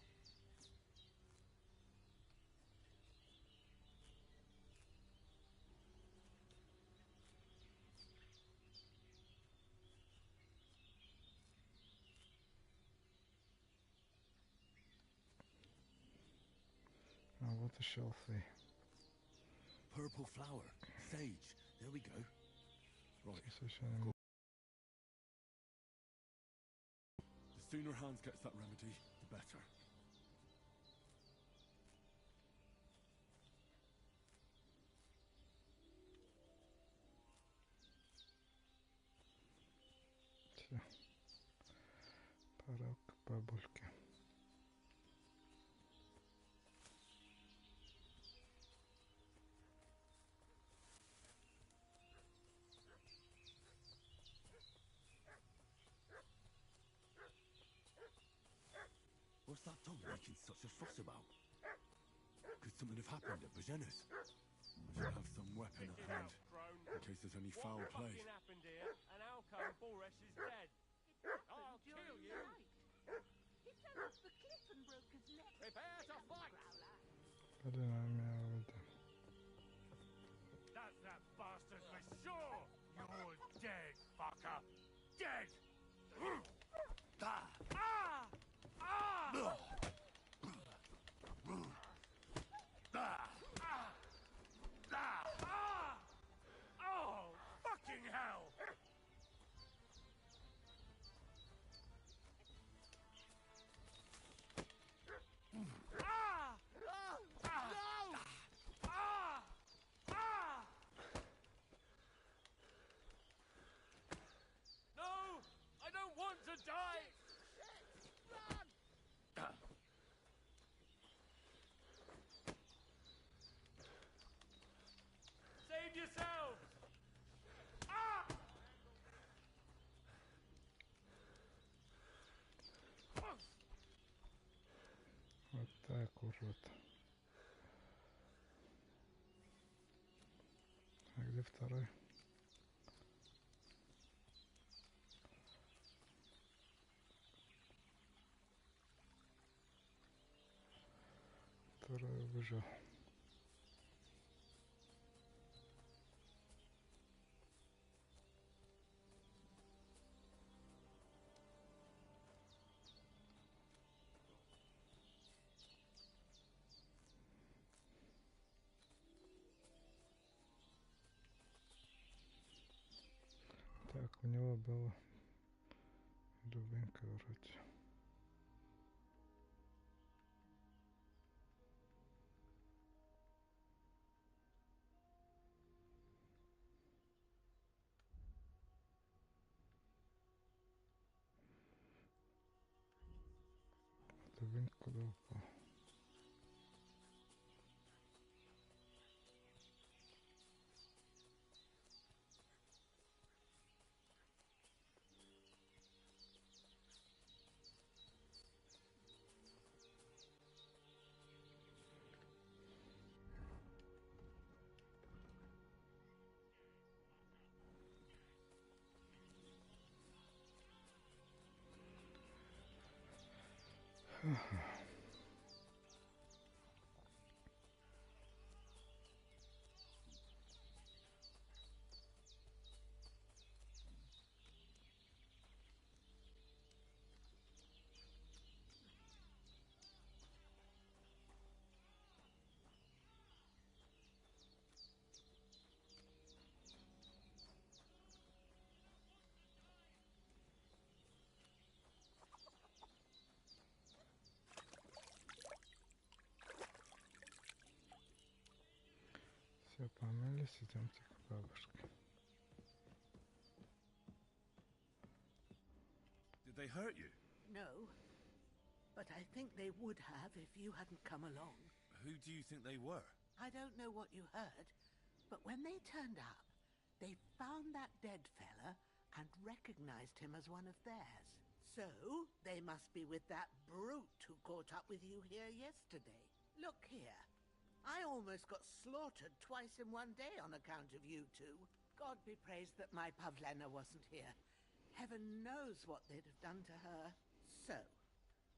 А вот и шалфей. Purple flower. Sage. There we go. Right. Совершенно. The sooner Hans gets that remedy, the better. Все. Пора к бабульке. What's that dog making such a fuss about? Could something have happened at Bajena's? I should have some weapon at hand, in case there's any foul play. What happened here, and how come Boris is dead? I'll kill you! He fell off the cliff and broke his neck. Prepare to fight! Блин, а меня вот... That's that bastard for sure! You're dead, fucker! Dead! Ah! Ah! Ah! Oh, fucking hell! No! I don't want to die! Save yourselves! Ah! Вот так, урод. А где второй? Второй убежал. у него была дубинка вроде. Дубинка куда упала? Все, помылись, идемте к бабушке. Did they hurt you? No, but I think they would have if you hadn't come along. Who do you think they were? I don't know what you heard, but when they turned up, they found that dead fella and recognized him as one of theirs. So, they must be with that brute who caught up with you here yesterday. Look here. I almost got slaughtered twice in one day on account of you two. God be praised that my Pavlena wasn't here. Heaven knows what they'd have done to her. So,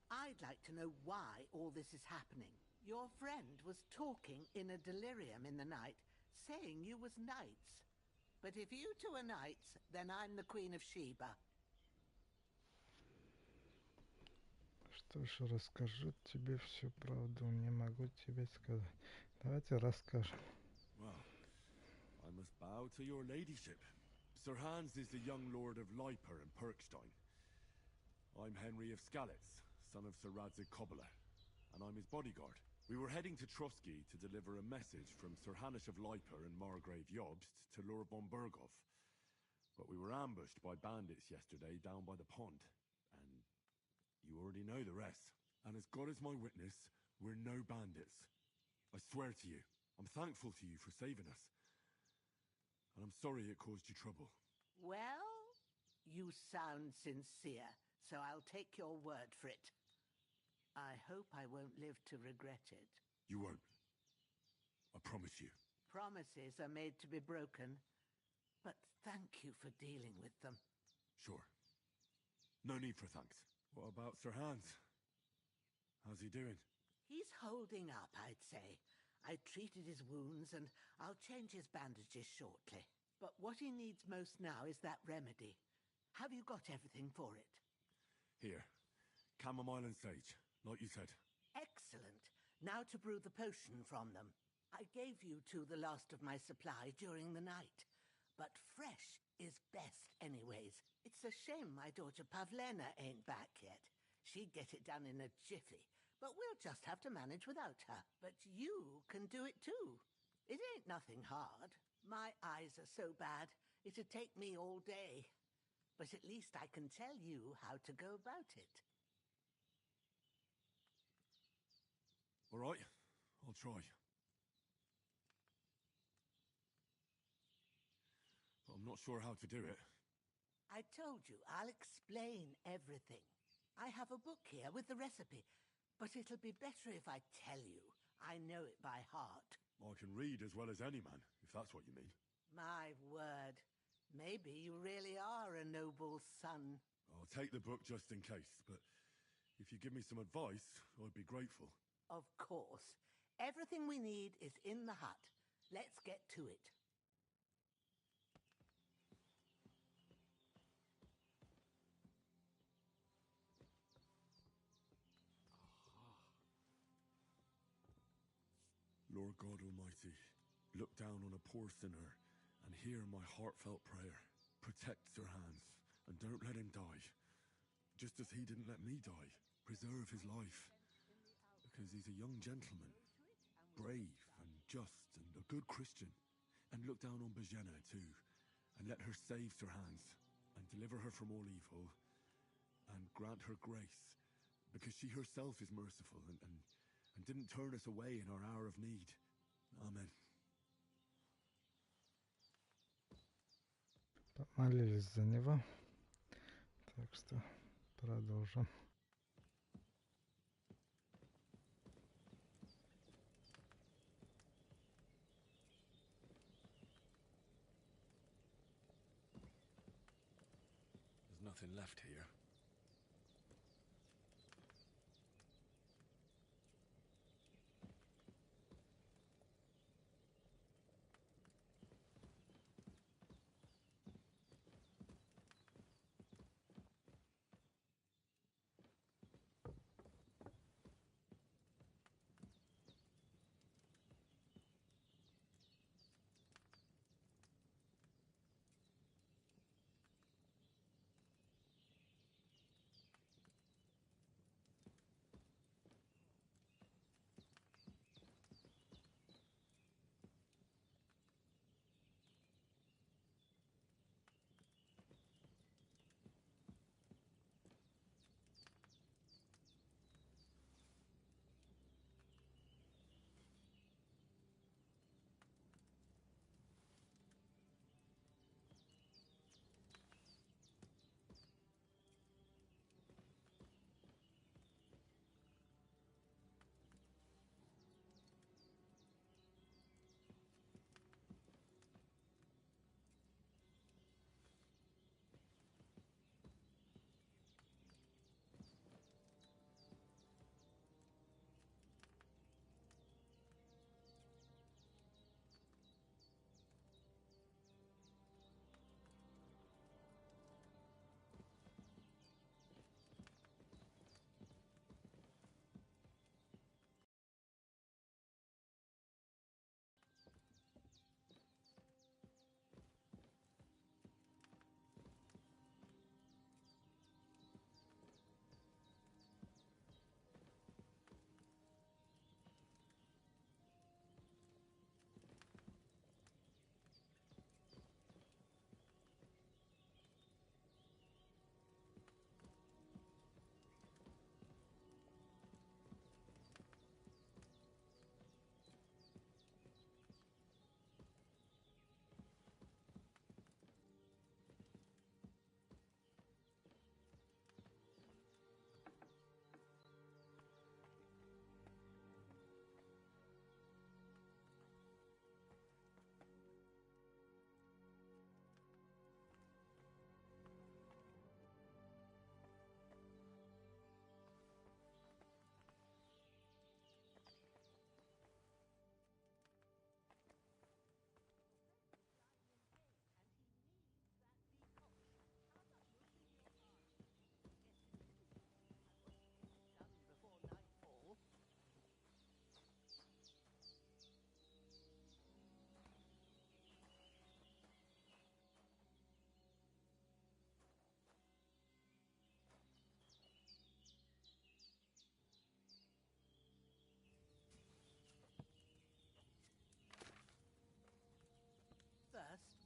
I'd like to know why all this is happening. Your friend was talking in a delirium in the night, saying you was knights. But if you two are knights, then I'm the Queen of Sheba. Что ж, расскажу тебе всю правду, не могу тебе сказать. Давайте расскажем. Well, I must bow to your ladyship. Sir Hans is the young lord of Leiper and Perkstein. I'm Henry of Skalitz, son of Sir Radzig Kobyla, and I'm his bodyguard. We were heading to Trotsky to deliver a message from Sir Hanish of Leiper and Margrave Jobst to Lord von Berghoff. But we were ambushed by bandits yesterday down by the pond, and you already know the rest. And as God is my witness, we're no bandits. I swear to you, I'm thankful to you for saving us. And I'm sorry it caused you trouble. Well, you sound sincere, so I'll take your word for it. I hope I won't live to regret it. You won't. I promise you. Promises are made to be broken, but thank you for dealing with them. Sure. No need for thanks. What about Sir Hans? How's he doing? He's holding up, I'd say. I treated his wounds, and I'll change his bandages shortly. But what he needs most now is that remedy. Have you got everything for it? Here. Chamomile and sage, like you said. Excellent. Now to brew the potion from them. I gave you two the last of my supply during the night. But fresh is best anyways. It's a shame my daughter Pavlena ain't back yet. She'd get it done in a jiffy. But we'll just have to manage without her. But you can do it too. It ain't nothing hard. My eyes are so bad, it'd take me all day. But at least I can tell you how to go about it. All right, I'll try. But I'm not sure how to do it. I told you, I'll explain everything. I have a book here with the recipe, but it'll be better if I tell you. I know it by heart. I can read as well as any man, if that's what you mean. My word. Maybe you really are a noble son. I'll take the book just in case, but if you give me some advice, I'd be grateful. Of course. Everything we need is in the hut. Let's get to it. Lord God Almighty, look down on a poor sinner and hear my heartfelt prayer. Protect Sir Hans, and don't let him die. Just as he didn't let me die. Preserve his life. Because he's a young gentleman. Brave and just and a good Christian. And look down on Bajena too. And let her save Sir Hans. And deliver her from all evil. And grant her grace. Because she herself is merciful and didn't turn us away in our hour of need. Amen. Помолились за него. Так что продолжим. There's nothing left here.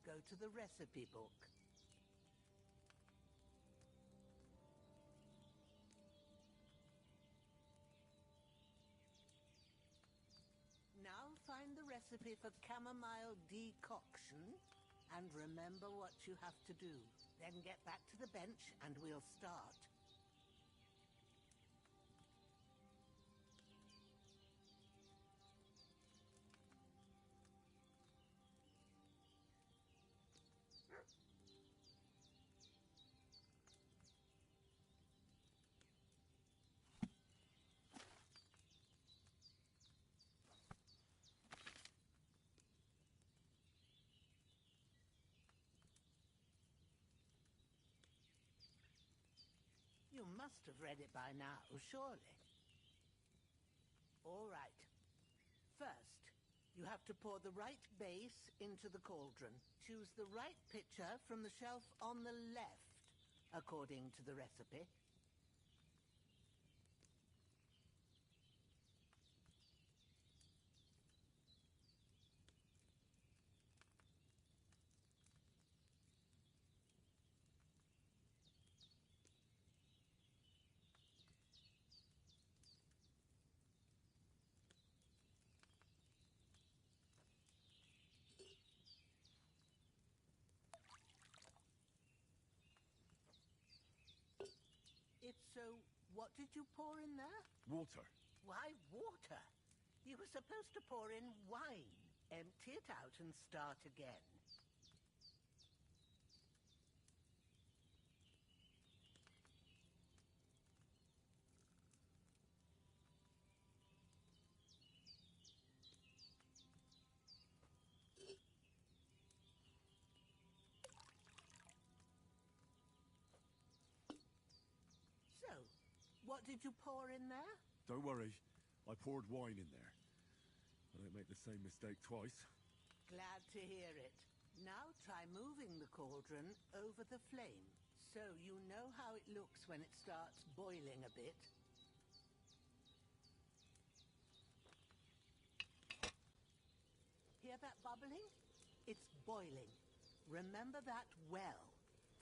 Go to the recipe book. Now find the recipe for chamomile decoction and remember what you have to do. Then get back to the bench and we'll start. You must have read it by now, surely. All right. First, You have to pour the right base into the cauldron. Choose the right pitcher from the shelf on the left, according to the recipe. If so, what did you pour in there? Water. Why water? You were supposed to pour in wine. Empty it out and start again. So, what did you pour in there? Don't worry, I poured wine in there. I don't make the same mistake twice. Glad to hear it. Now try moving the cauldron over the flame, so you know how it looks when it starts boiling a bit. Hear that bubbling? It's boiling. Remember that well.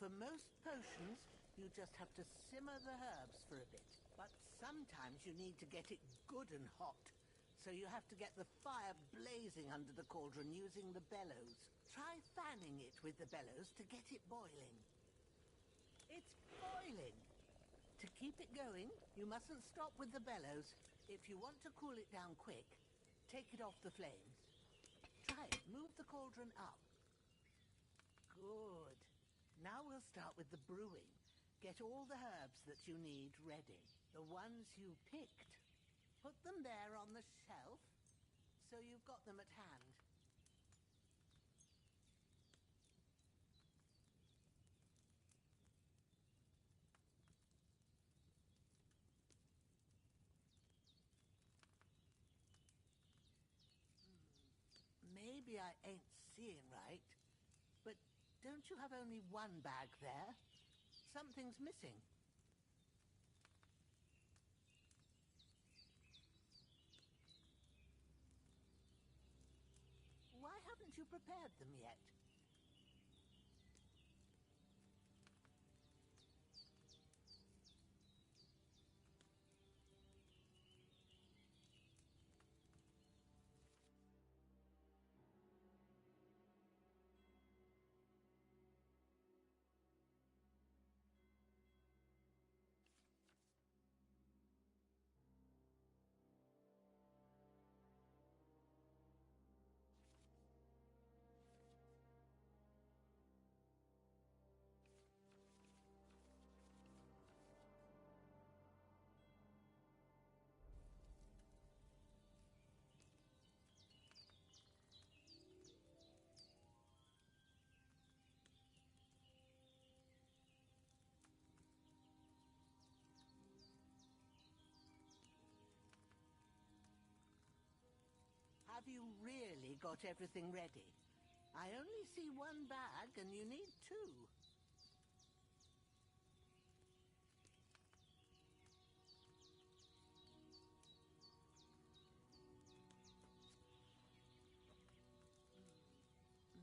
For most potions, you just have to simmer the herbs for a bit. But sometimes you need to get it good and hot. So you have to get the fire blazing under the cauldron using the bellows. Try fanning it with the bellows to get it boiling. It's boiling! To keep it going, you mustn't stop with the bellows. If you want to cool it down quick, take it off the flames. Try it. Move the cauldron up. Good. Now we'll start with the brewing. Get all the herbs that you need ready. The ones you picked. Put them there on the shelf, so you've got them at hand. Maybe I ain't seeing right, but don't you have only one bag there? Something's missing. Why haven't you prepared them yet? Have you really got everything ready? I only see one bag and you need two.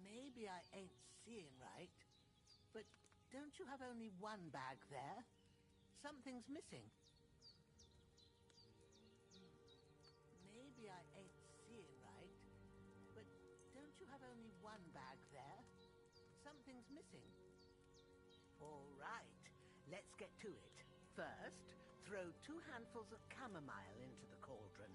Maybe I ain't seeing right, but don't you have only one bag there? Something's missing. Maybe I ain't seeing right, but don't you have only one bag there? Something's missing. All right, let's get to it. First, throw 2 handfuls of chamomile into the cauldron.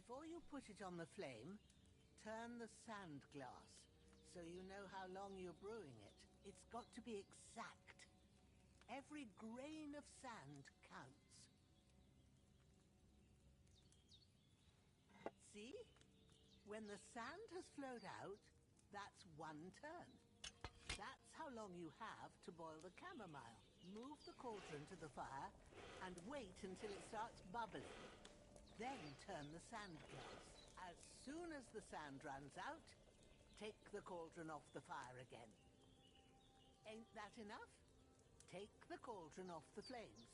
Before you put it on the flame, turn the sand glass so you know how long you're brewing it. It's got to be exact. Every grain of sand counts. See? When the sand has flowed out, that's 1 turn. That's how long you have to boil the chamomile. Move the cauldron to the fire and wait until it starts bubbling. Then turn the sand glass. As soon as the sand runs out, take the cauldron off the fire again. Ain't that enough? Take the cauldron off the flames.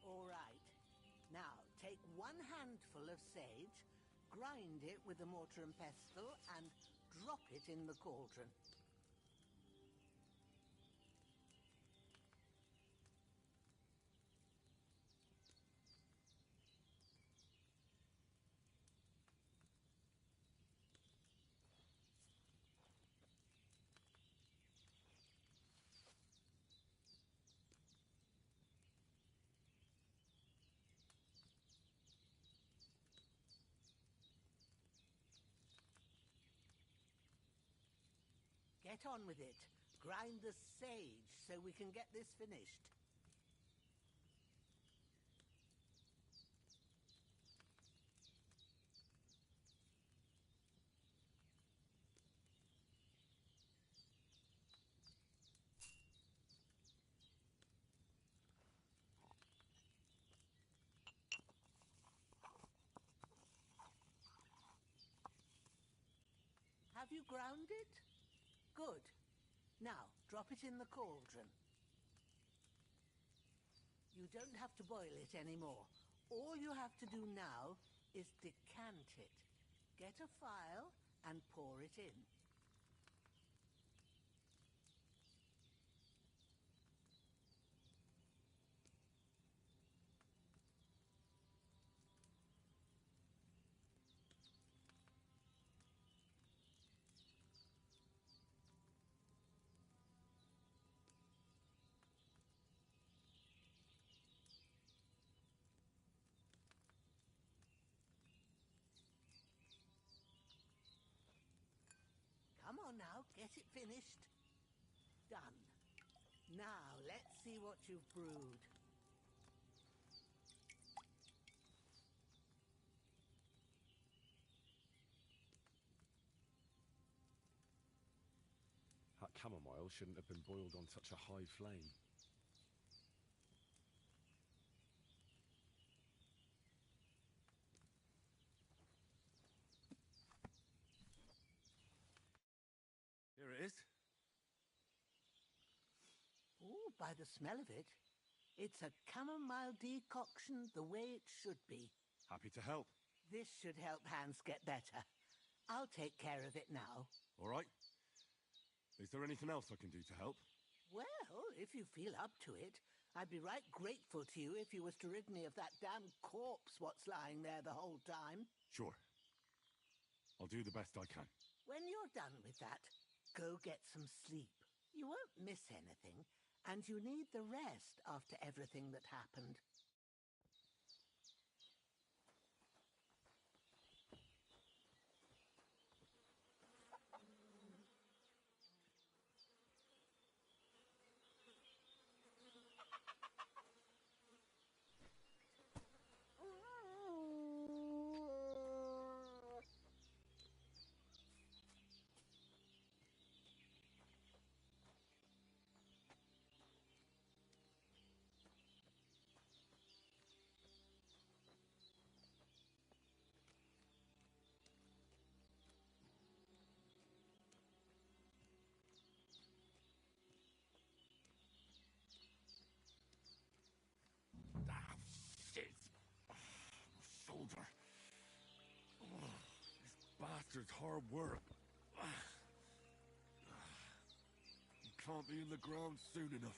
All right. Now, take 1 handful of sage, grind it with a mortar and pestle, and drop it in the cauldron. Get on with it. Grind the sage so we can get this finished. Have you ground it? Good. Now, drop it in the cauldron. You don't have to boil it anymore. All you have to do now is decant it. Get a phial and pour it in. Come on now, get it finished. Done. Now, let's see what you've brewed. That chamomile shouldn't have been boiled on such a high flame. Here it is. Oh, by the smell of it, it's a chamomile decoction the way it should be. Happy to help. This should help Hans get better. I'll take care of it now. All right. Is there anything else I can do to help? Well, if you feel up to it, I'd be right grateful to you if you was to rid me of that damn corpse what's lying there the whole time. Sure. I'll do the best I can. When you're done with that, go get some sleep. You won't miss anything, and you need the rest after everything that happened. Shit! My shoulder. This bastard's hard work. You can't be in the ground soon enough.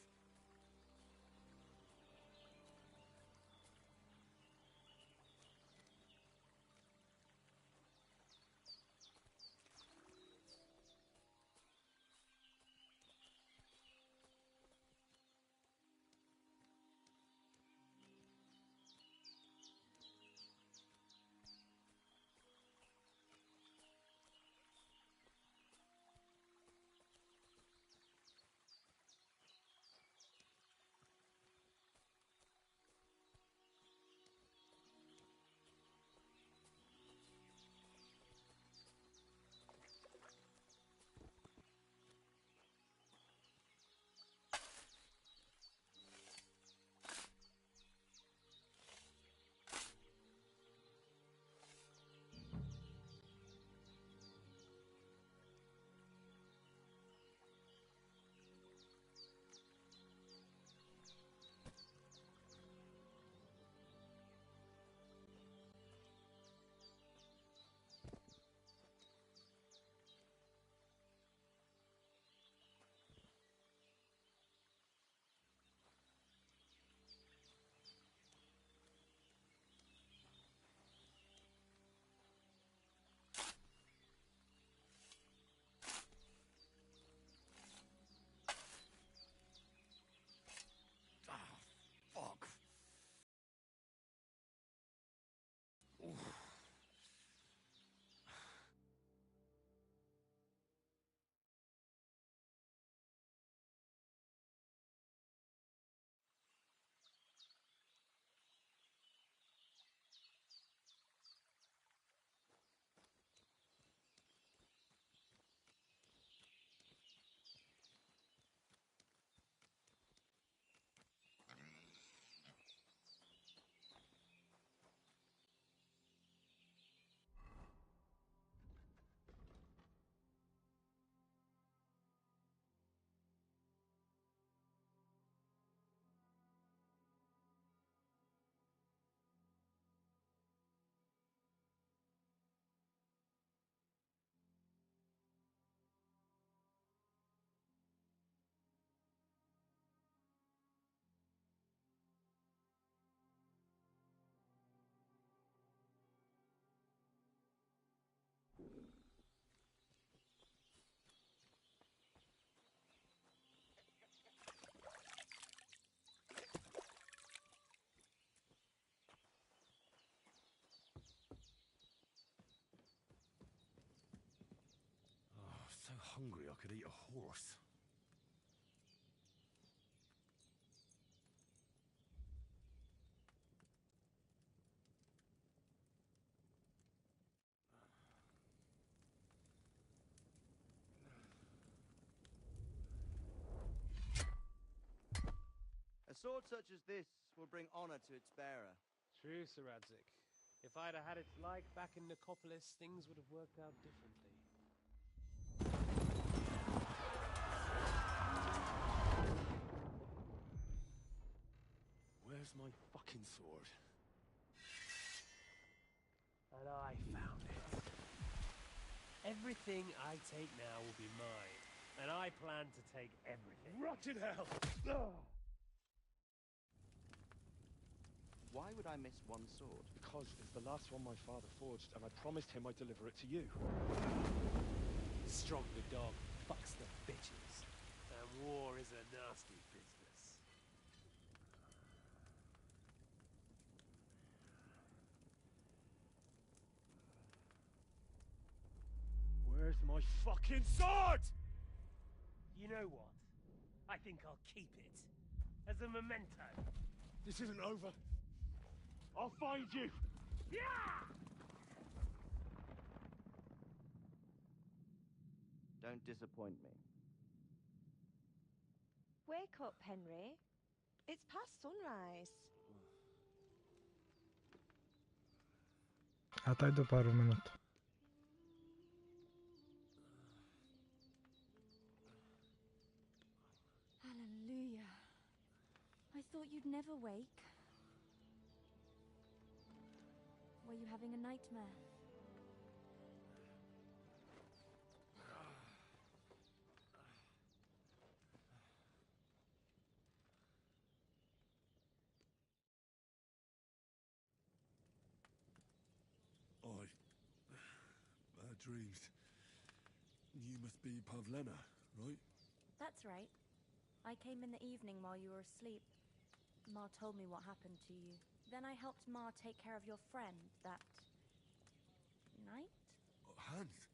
hungry I could eat a horse. A sword such as this will bring honor to its bearer. True, Sir Radzik. If I'd have had its like back in Nicopolis, things would have worked out differently. Where's my fucking sword? And I found it. Everything I take now will be mine, and I plan to take everything. Rotten hell! Why would I miss one sword? Because it's the last one my father forged, and I promised him I'd deliver it to you. Strong the dog, fucks the bitches. And war is a nasty business. Where's my fucking sword? You know what? I think I'll keep it. As a memento. This isn't over. I'll find you! Yeah! Don't disappoint me. Wake up, Henry. It's past sunrise. Отойду пару минут. Hallelujah. I thought you'd never wake. Were you having a nightmare? Bad dreams. You must be Pavlena, right? That's right. I came in the evening while you were asleep. Ma told me what happened to you. Then I helped Ma take care of your friend that night? Hans?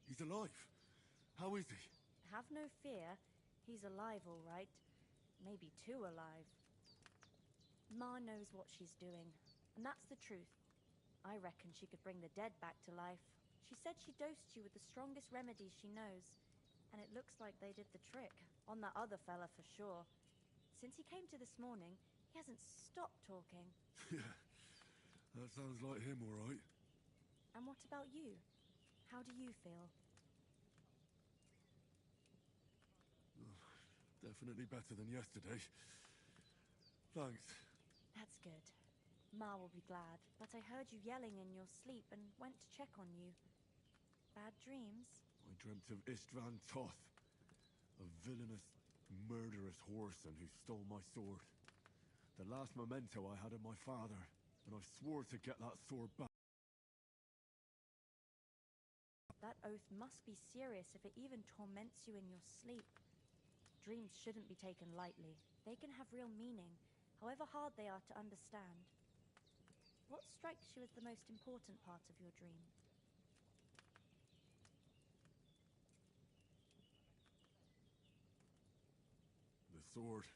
He's alive. How is he? Have no fear. He's alive, all right. Maybe too alive. Ma knows what she's doing, and that's the truth. I reckon she could bring the dead back to life. She said she dosed you with the strongest remedies she knows, and it looks like they did the trick. On that other fella for sure. Since he came to this morning, he hasn't stopped talking. Yeah, that sounds like him, all right. And what about you? How do you feel? Definitely better than yesterday. Thanks. That's good. Ma will be glad, but I heard you yelling in your sleep and went to check on you. Bad dreams? I dreamt of Istvan Toth, a villainous, murderous whoreson who stole my sword. The last memento I had of my father, and I swore to get that sword back. That oath must be serious if it even torments you in your sleep. Dreams shouldn't be taken lightly. They can have real meaning, however hard they are to understand. What strikes you as the most important part of your dream? The sword.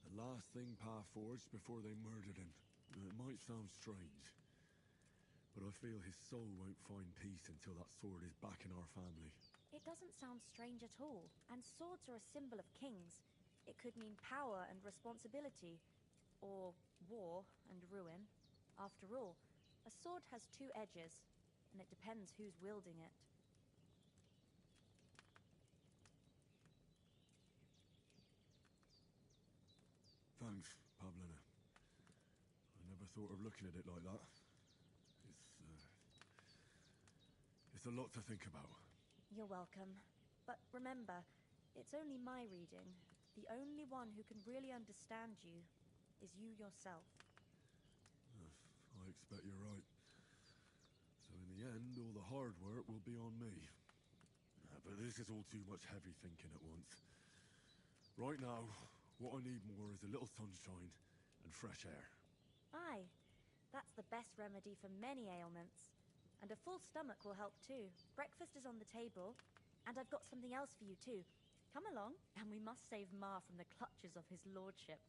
The last thing Pa forged before they murdered him. It might sound strange, but I feel his soul won't find peace until that sword is back in our family. It doesn't sound strange at all, and swords are a symbol of kings. It could mean power and responsibility, or war and ruin. After all, a sword has two edges, and it depends who's wielding it. Thanks, Pavlena. I never thought of looking at it like that. It's a lot to think about. You're welcome. But remember, it's only my reading. The only one who can really understand you is you yourself. I expect you're right. So in the end, all the hard work will be on me. But this is all too much heavy thinking at once. Right now, what I need more is a little sunshine and fresh air. Aye, that's the best remedy for many ailments. And a full stomach will help too. Breakfast is on the table, and I've got something else for you too. Come along, and we must save Ma from the clutches of his lordship.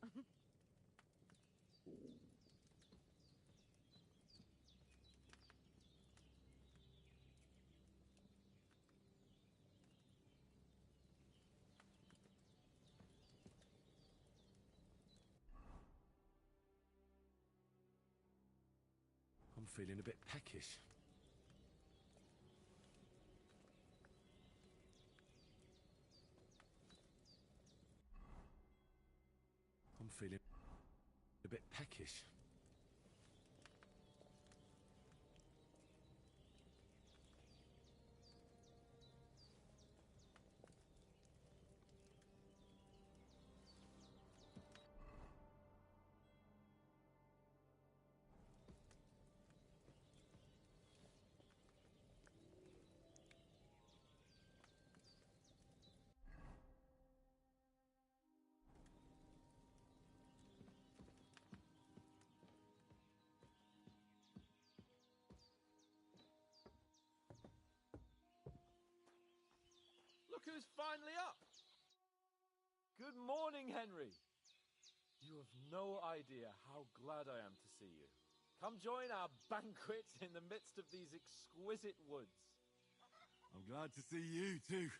I'm feeling a bit peckish. I'm feeling a bit peckish. Look who's finally up! Good morning, Henry. You have no idea how glad I am to see you. Come join our banquet in the midst of these exquisite woods. I'm glad to see you, too.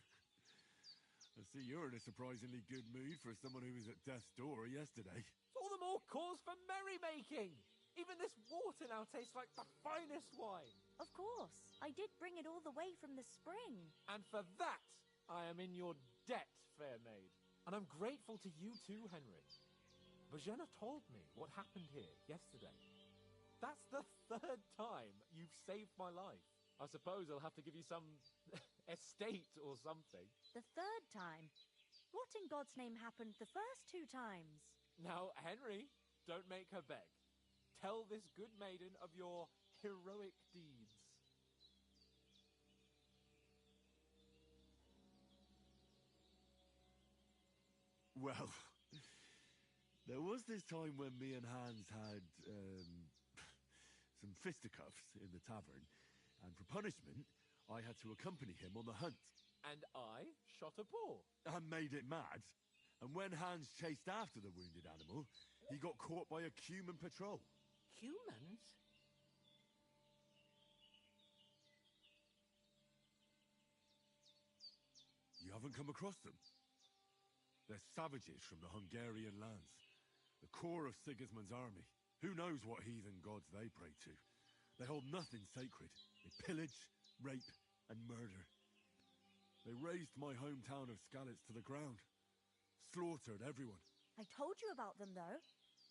I see you're in a surprisingly good mood for someone who was at death's door yesterday. All the more cause for merrymaking! Even this water now tastes like the finest wine. Of course. I did bring it all the way from the spring. And for that, I am in your debt, fair maid. And I'm grateful to you too, Henry. Bojena told me what happened here yesterday. That's the third time you've saved my life. I suppose I'll have to give you some estate or something. The third time? What in God's name happened the first 2 times? Now, Henry, don't make her beg. Tell this good maiden of your heroic deeds. Well, there was this time when me and Hans had, some fisticuffs in the tavern, and for punishment, I had to accompany him on the hunt. And I shot a boar. And made it mad. And when Hans chased after the wounded animal, he got caught by a human patrol. Humans? You haven't come across them? They're savages from the Hungarian lands. The core of Sigismund's army. Who knows what heathen gods they pray to? They hold nothing sacred. They pillage, rape, and murder. They razed my hometown of Skalitz to the ground. Slaughtered everyone. I told you about them, though.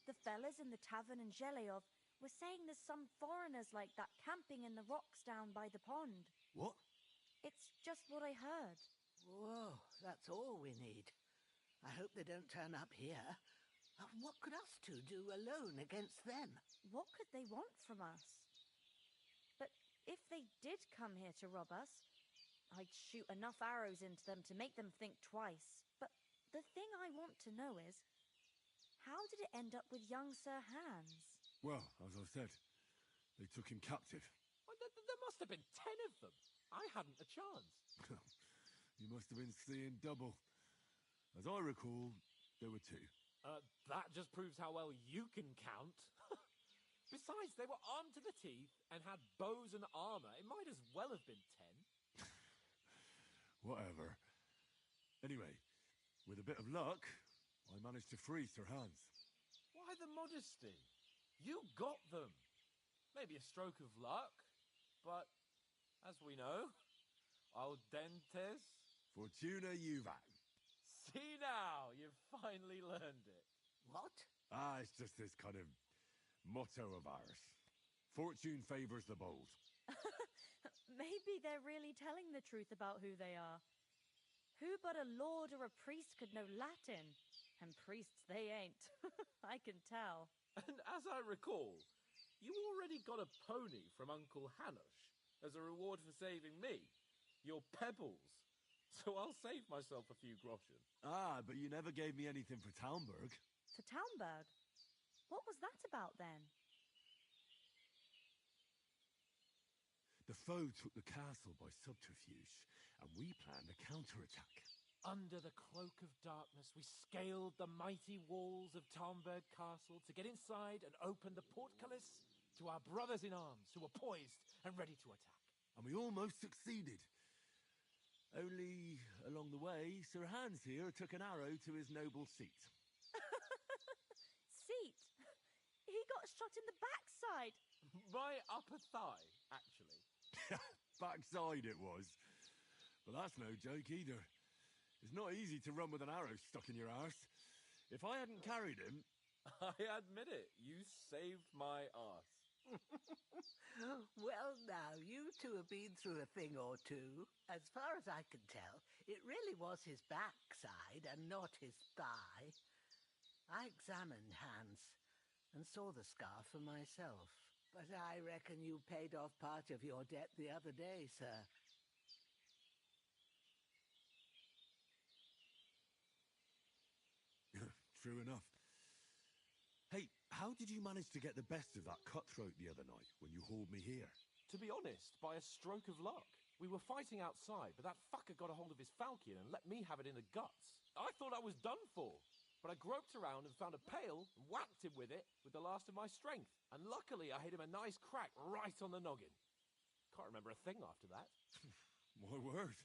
The fellas in the tavern in Zheleov were saying there's some foreigners like that camping in the rocks down by the pond. What? It's just what I heard. Whoa, that's all we need. I hope they don't turn up here. What could us two do alone against them? What could they want from us? But if they did come here to rob us, I'd shoot enough arrows into them to make them think twice. But the thing I want to know is, how did it end up with young Sir Hans? Well, as I said, they took him captive. Well, there must have been 10 of them. I hadn't a chance. You must have been seeing double. As I recall, there were 2. That just proves how well you can count. Besides, they were armed to the teeth and had bows and armor. It might as well have been 10. Whatever. Anyway, with a bit of luck, I managed to free Sir Hans. Why the modesty? You got them. Maybe a stroke of luck, but as we know, al dentes. Fortuna juvat. See now, you've finally learned it. What? It's just this kind of motto of ours. Fortune favors the bold. Maybe they're really telling the truth about who they are. Who but a lord or a priest could know Latin? And priests they ain't. I can tell. And as I recall, you already got a pony from Uncle Hanush as a reward for saving me. Your pebbles. So I'll save myself a few groschen. But you never gave me anything for Talmberg. For Talmberg? What was that about then? The The foe took the castle by subterfuge, and we planned a counterattack. Under the cloak of darkness, we scaled the mighty walls of Tarnberg Castle to get inside and open the portcullis to our brothers in arms who were poised and ready to attack. And we almost succeeded. Only, along the way, Sir Hans here took an arrow to his noble seat. Seat? He got shot in the backside. My upper thigh, actually. Backside it was. But that's no joke either. It's not easy to run with an arrow stuck in your arse. If I hadn't carried him... I admit it, you saved my arse. Well, now, you two have been through a thing or two. As far as I can tell, it really was his backside and not his thigh. I examined Hans and saw the scar for myself. But I reckon you paid off part of your debt the other day, sir. True enough. Hey, how did you manage to get the best of that cutthroat the other night when you hauled me here? To be honest, by a stroke of luck. We were fighting outside, but that fucker got a hold of his falchion and let me have it in the guts. I thought I was done for, but I groped around and found a pail and whacked him with it with the last of my strength. And luckily, I hit him a nice crack right on the noggin. Can't remember a thing after that. My word.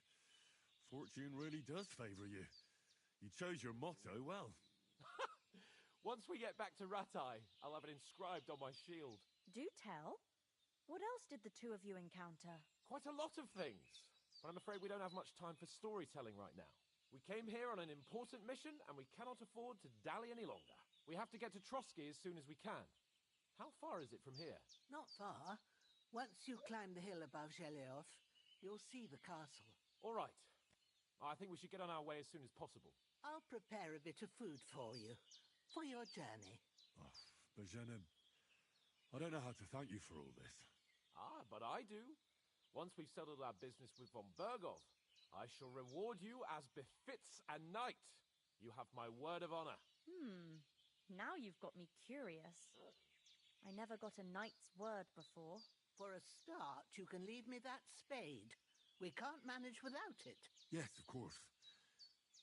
Fortune really does favour you. You chose your motto well. Once we get back to Ratai, I'll have it inscribed on my shield. Do tell. What else did the two of you encounter? Quite a lot of things, but I'm afraid we don't have much time for storytelling right now. We came here on an important mission, and we cannot afford to dally any longer. We have to get to Trotsky as soon as we can. How far is it from here? Not far. Once you climb the hill above Zhelioth, you'll see the castle. All right. I think we should get on our way as soon as possible. I'll prepare a bit of food for you, for your journey. Oh, Bajena, I don't know how to thank you for all this. Ah, but I do. Once we've settled our business with von Bergov, I shall reward you as befits a knight. You have my word of honor. Now you've got me curious. I never got a knight's word before. For a start, you can leave me that spade. We can't manage without it. Yes, of course.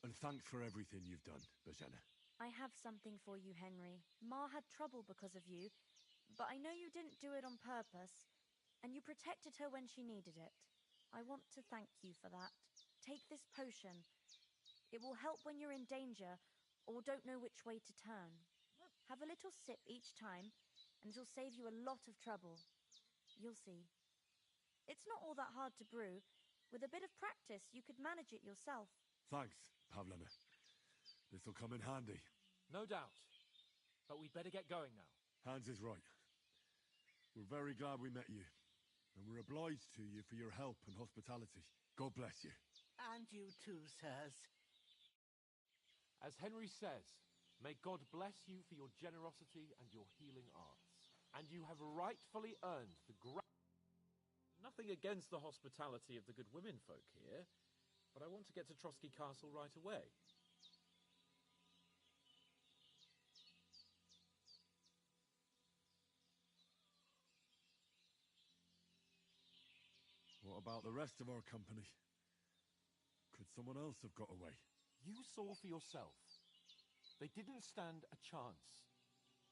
And thanks for everything you've done, Bajena. I have something for you, Henry. Ma had trouble because of you, but I know you didn't do it on purpose, and you protected her when she needed it. I want to thank you for that. Take this potion. It will help when you're in danger or don't know which way to turn. Have a little sip each time, and it'll save you a lot of trouble. You'll see. It's not all that hard to brew. With a bit of practice, you could manage it yourself. Thanks, Pavlena. This'll come in handy. No doubt. But we'd better get going now. Hans is right. We're very glad we met you. And we're obliged to you for your help and hospitality. God bless you. And you too, sirs. As Henry says, may God bless you for your generosity and your healing arts. And you have rightfully earned the Nothing against the hospitality of the good women folk here, but I want to get to Trotsky Castle right away. What about the rest of our company? Could someone else have got away? You saw for yourself. They didn't stand a chance.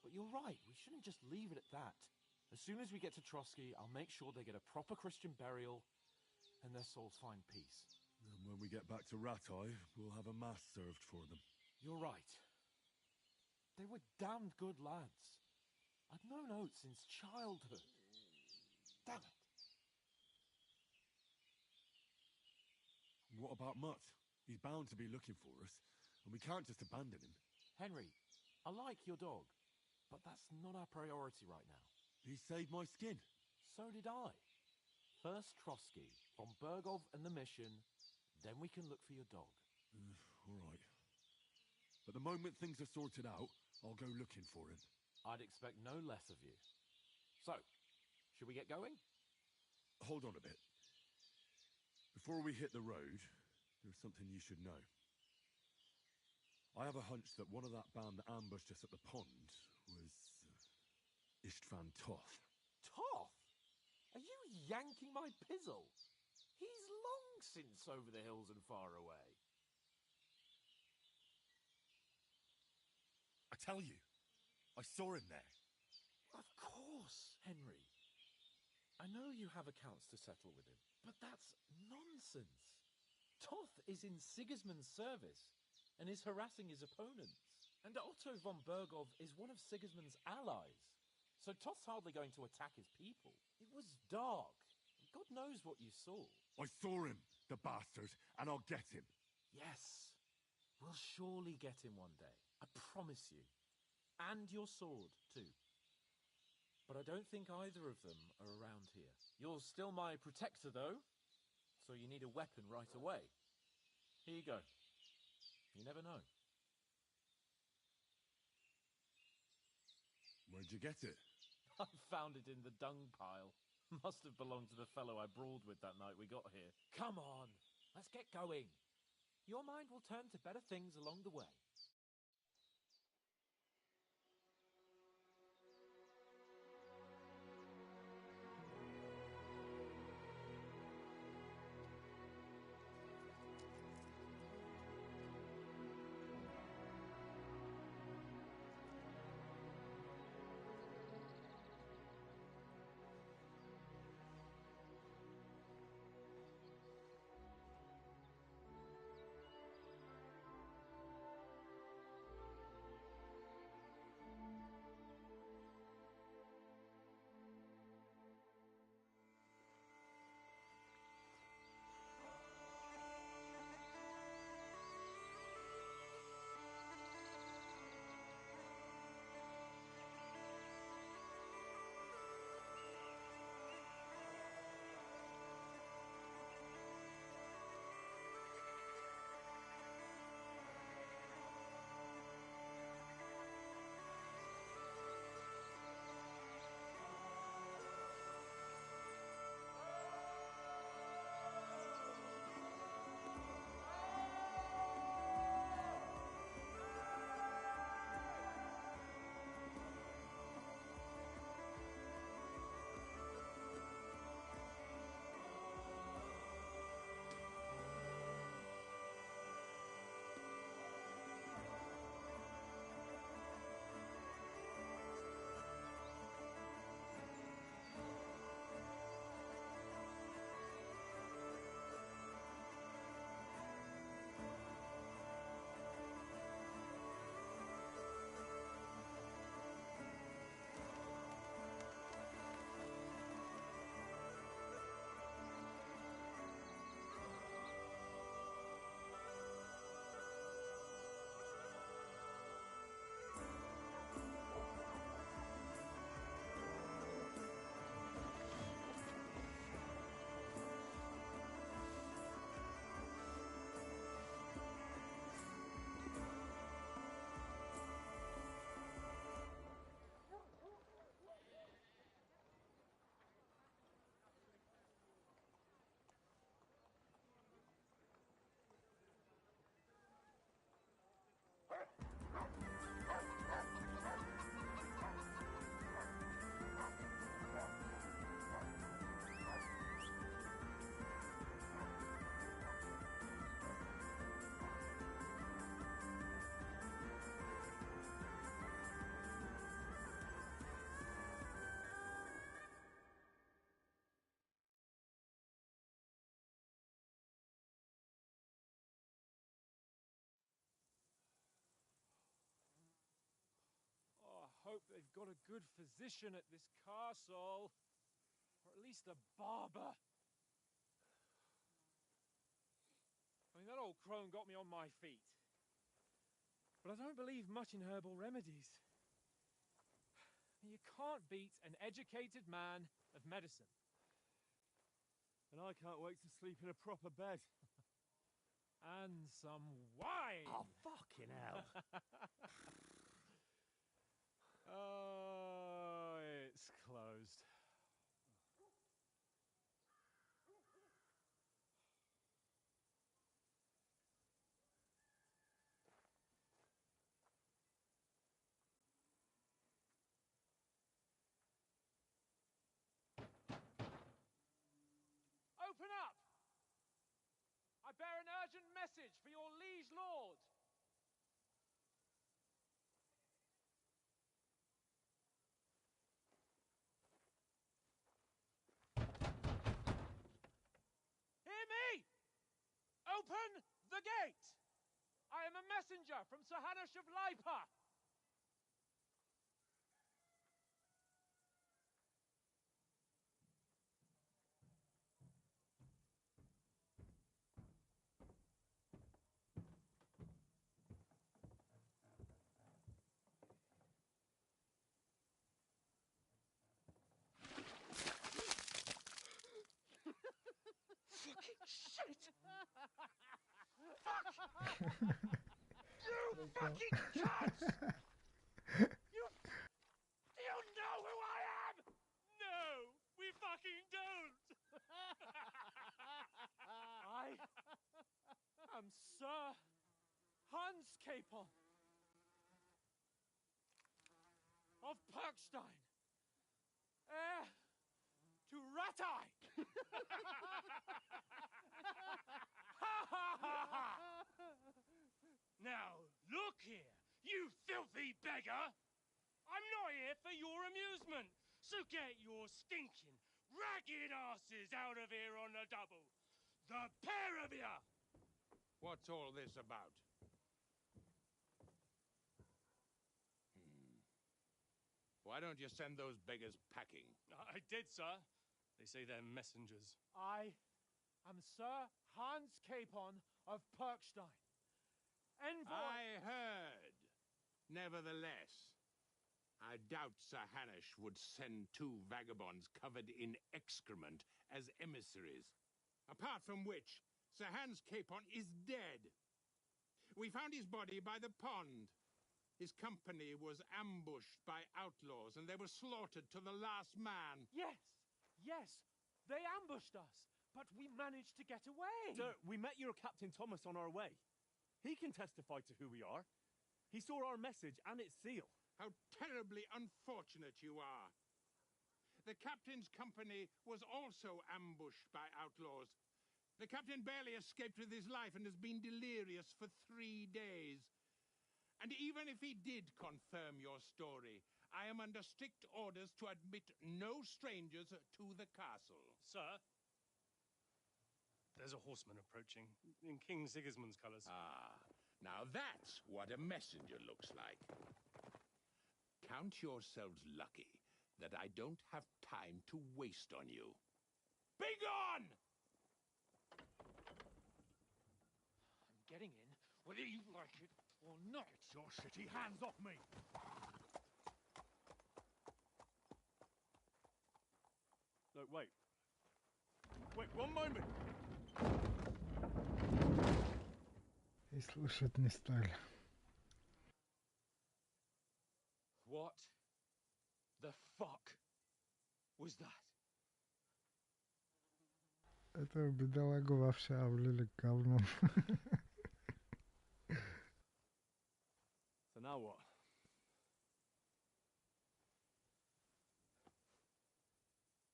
But you're right, we shouldn't just leave it at that. As soon as we get to Trotsky, I'll make sure they get a proper Christian burial and their souls find peace. And when we get back to Ratai, we'll have a mass served for them. You're right. They were damned good lads. I've known Oates since childhood. Damn it. What about Mutt? He's bound to be looking for us, and we can't just abandon him. Henry, I like your dog, but that's not our priority right now. He saved my skin. So did I. First Trotsky, von Bergov and the mission, then we can look for your dog. All right. But the moment things are sorted out, I'll go looking for him. I'd expect no less of you. So, should we get going? Hold on a bit. Before we hit the road, there's something you should know. I have a hunch that one of that band that ambushed us at the pond was Istvan Toth. Toth? Are you yanking my pizzle? He's long since over the hills and far away. I tell you, I saw him there. Of course, Henry. I know you have accounts to settle with him, but that's nonsense. Toth is in Sigismund's service and is harassing his opponents. And Otto von Bergov is one of Sigismund's allies. So Toth's hardly going to attack his people. It was dark. God knows what you saw. I saw him, the bastard, and I'll get him. Yes. We'll surely get him one day. I promise you. And your sword, too. But I don't think either of them are around here. You're still my protector, though. So you need a weapon right away. Here you go. You never know. Where'd you get it? I found it in the dung pile. Must have belonged to the fellow I brawled with that night we got here. Come on, let's get going. Your mind will turn to better things along the way. Hope they've got a good physician at this castle. Or at least a barber. I mean, that old crone got me on my feet. But I don't believe much in herbal remedies. You can't beat an educated man of medicine. And I can't wait to sleep in a proper bed. And some wine! Oh, fucking hell. Oh, it's closed. message for your liege lord. Hear me! Open the gate! I am a messenger from Sir Hanush of Lipa. Fucking shit! Fuck! You fucking cunts! Do you know who I am? No, we fucking don't. I am Sir Hans Capon of Perkstein, heir to Ratai. Now, look here, you filthy beggar! I'm not here for your amusement, so get your stinking, ragged asses out of here on the double. The pair of you! What's all this about? Why don't you send those beggars packing? I did, sir. They say they're messengers. I am Sir Hans Capon of Perkstein. Envoy... I heard. Nevertheless, I doubt Sir Hanush would send two vagabonds covered in excrement as emissaries. Apart from which, Sir Hans Capon is dead. We found his body by the pond. His company was ambushed by outlaws, and they were slaughtered to the last man. Yes, they ambushed us, but we managed to get away. Sir, we met your Captain Thomas on our way. He can testify to who we are. He saw our message and its seal. How terribly unfortunate you are. The captain's company was also ambushed by outlaws. The captain barely escaped with his life and has been delirious for 3 days. And even if he did confirm your story, I am under strict orders to admit no strangers to the castle. Sir, there's a horseman approaching in King Sigismund's colours. Ah, now that's what a messenger looks like. Count yourselves lucky that I don't have time to waste on you. Be gone! I'm getting in, whether you like it or not. Get your shitty hands off me! Look, wait. Wait, one moment! И слушать не стали. What the fuck was that? Этого бедолагу вообще облили говном. So now what?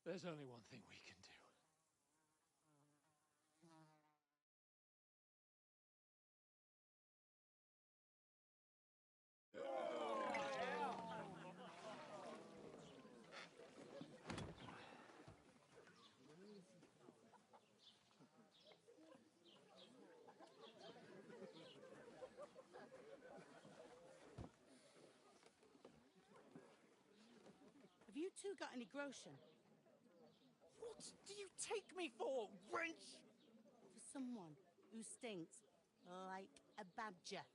There's only one thing we can do. Have you two got any groschen? What do you take me for, wench? For someone who stinks like a badger.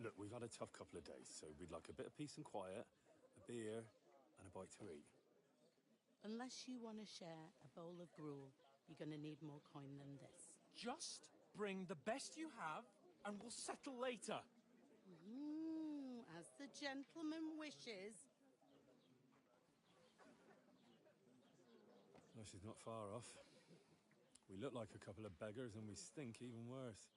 Look, we've had a tough couple of days, so we'd like a bit of peace and quiet, a beer, and a bite to eat. Unless you want to share a bowl of gruel, you're going to need more coin than this. Just bring the best you have, and we'll settle later. As the gentleman wishes. No, she's not far off. We look like a couple of beggars, and we stink even worse.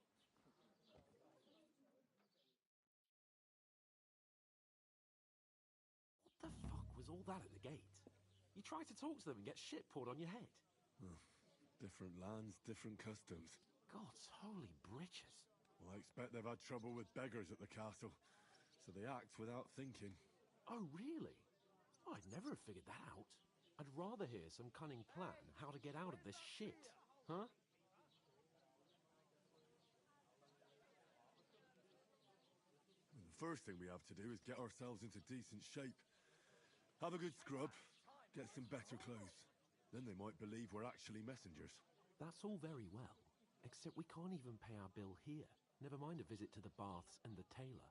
What the fuck was all that at the gate? You try to talk to them and get shit poured on your head. Different lands, different customs. God's holy britches. Well, I expect they've had trouble with beggars at the castle, so they act without thinking. Oh, really? I'd never have figured that out. I'd rather hear some cunning plan how to get out of this shit, huh? The first thing we have to do is get ourselves into decent shape. Have a good scrub, get some better clothes. Then they might believe we're actually messengers. That's all very well, except we can't even pay our bill here. Never mind a visit to the baths and the tailor.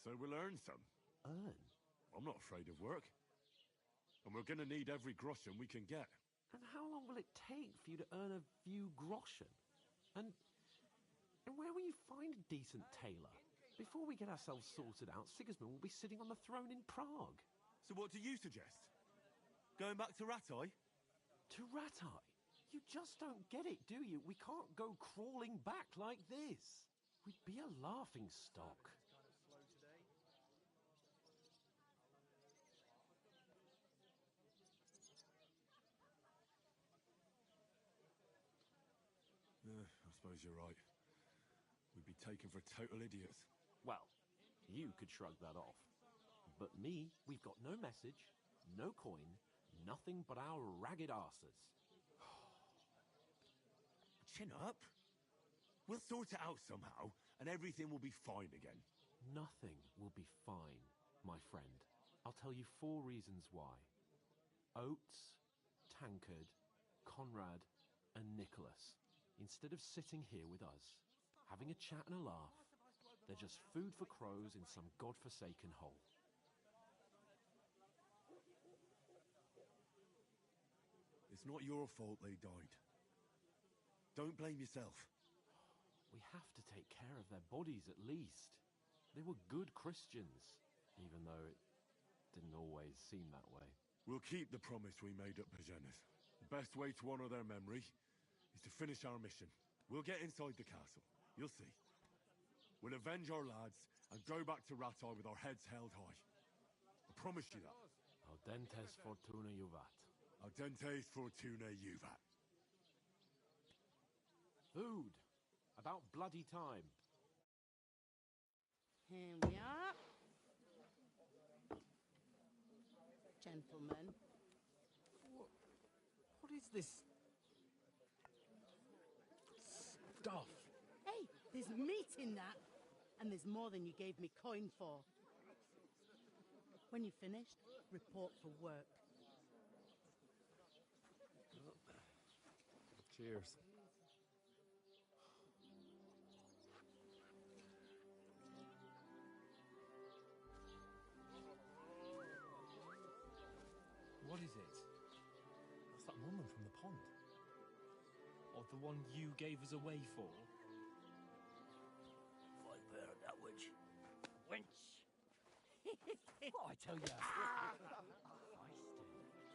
So we'll earn some. Earn? I'm not afraid of work. And we're gonna need every groschen we can get. And how long will it take for you to earn a few groschen? And where will you find a decent tailor? Before we get ourselves sorted out, Sigismund will be sitting on the throne in Prague. So what do you suggest? Going back to Ratai? To Ratai? You just don't get it, do you? We can't go crawling back like this. We'd be a laughing stock. I suppose you're right. We'd be taken for total idiots. Well, you could shrug that off. But me, we've got no message, no coin, nothing but our ragged arses. Chin up. We'll sort it out somehow, and everything will be fine again. Nothing will be fine, my friend. I'll tell you 4 reasons why. Oates, Tankard, Conrad, and Nicholas, instead of sitting here with us, having a chat and a laugh, they're just food for crows in some godforsaken hole. It's not your fault they died. Don't blame yourself. We have to take care of their bodies at least. They were good Christians, even though it didn't always seem that way. We'll keep the promise we made at Pagenas. The best way to honor their memory is to finish our mission. We'll get inside the castle. You'll see. We'll avenge our lads and go back to Ratai with our heads held high. I promise you that. Audentes fortuna juvat. Audentes fortuna juvat. Food. About bloody time. Here we are. Gentlemen. What is this stuff? Hey, there's meat in that. And there's more than you gave me coin for. When you're finished, report for work. Cheers. What is it? That's that woman from the pond. Or the one you gave us away for. If I've heard that witch. Wench! What I tell you?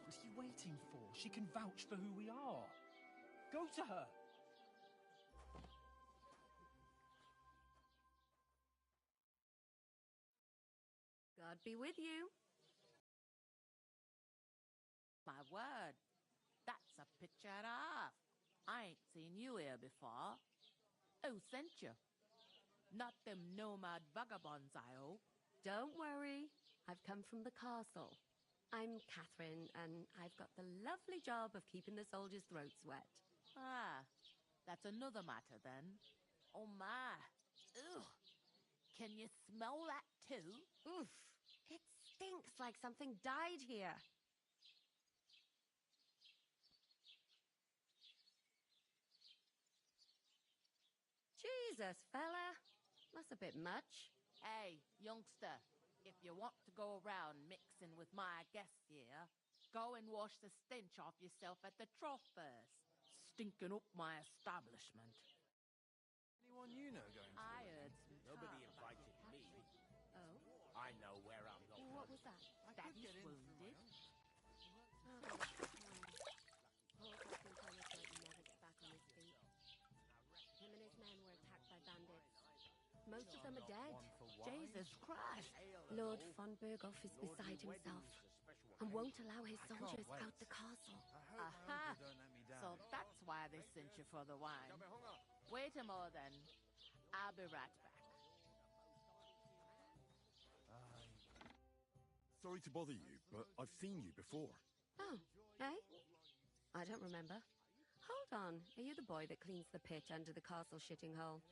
What are you waiting for? She can vouch for who we are. Go to her. God be with you. My word, that's a picture off. I ain't seen you here before. Who sent you? Not them nomad vagabonds, I hope. Don't worry. I've come from the castle. I'm Catherine, and I've got the lovely job of keeping the soldiers' throats wet. Ah, that's another matter then. Oh my. Ugh. Can you smell that too? Oof. It stinks like something died here. Jesus, fella. That's a bit much. Hey, youngster, if you want to go around mixing with my guests here, go and wash the stench off yourself at the trough first. Stinking up my establishment. Anyone you know going to I the heard wedding? some Nobody talk invited about me. Oh? I know where I'm going. What was that? Daddy's wounded. Oh, poor Captain Thomas will never get back on his feet. Him and his men were attacked by bandits. most of them are dead. Jesus Christ. Lord von Berghoff is beside himself and won't allow his soldiers out the castle. Aha! So that's why they sent you for the wine. Wait a moment then. I'll be right back. Sorry to bother you, but I've seen you before. Oh, eh? I don't remember. Hold on. Are you the boy that cleans the pitch under the castle shitting hole?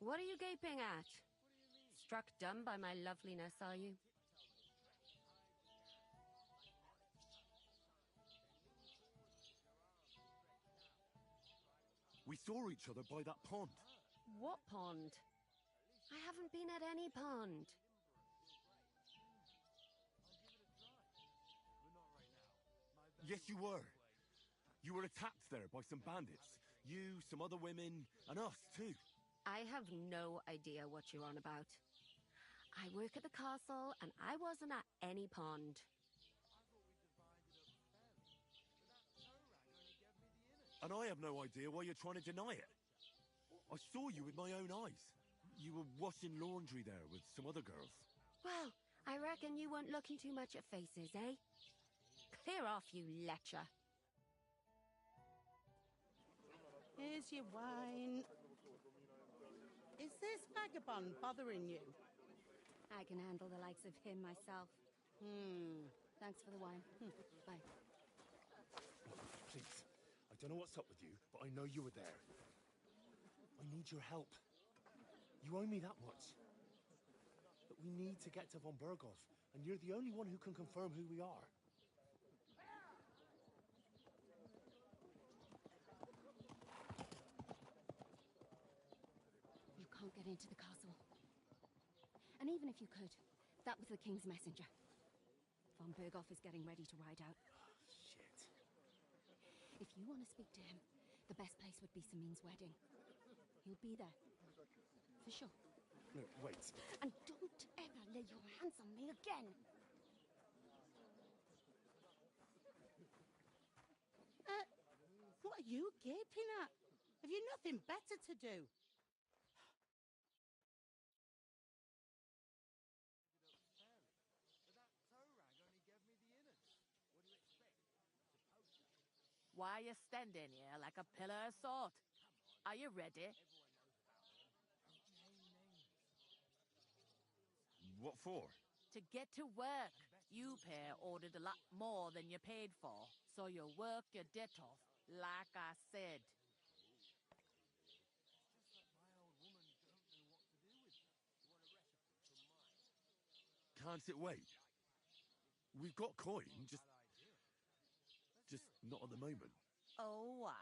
What are you gaping at? Struck dumb by my loveliness, are you? We saw each other by that pond. What pond? I haven't been at any pond. Yes, you were. You were attacked there by some bandits. You, some other women, and us too. I have no idea what you're on about. I work at the castle, and I wasn't at any pond. And I have no idea why you're trying to deny it. I saw you with my own eyes. You were washing laundry there with some other girls. Well, I reckon you weren't looking too much at faces, eh? Clear off, you lecher. Here's your wine. Is this vagabond bothering you? I can handle the likes of him myself. Thanks for the wine. Bye. Please, I don't know what's up with you, but I know you were there. I need your help. You owe me that much. But we need to get to von Berghoff, and you're the only one who can confirm who we are. You can't get into the castle. And even if you could, that was the king's messenger. Von Berghoff is getting ready to ride out. Shit. If you want to speak to him, the best place would be Samin's wedding. He'll be there. For sure. No, wait. And don't ever lay your hands on me again! What are you gaping at? Have you nothing better to do? Why are you standing here like a pillar of salt? Are you ready? What for? To get to work. You pair ordered a lot more than you paid for, so you work your debt off, like I said. Can't it wait? We've got coin, just not at the moment. Oh, why?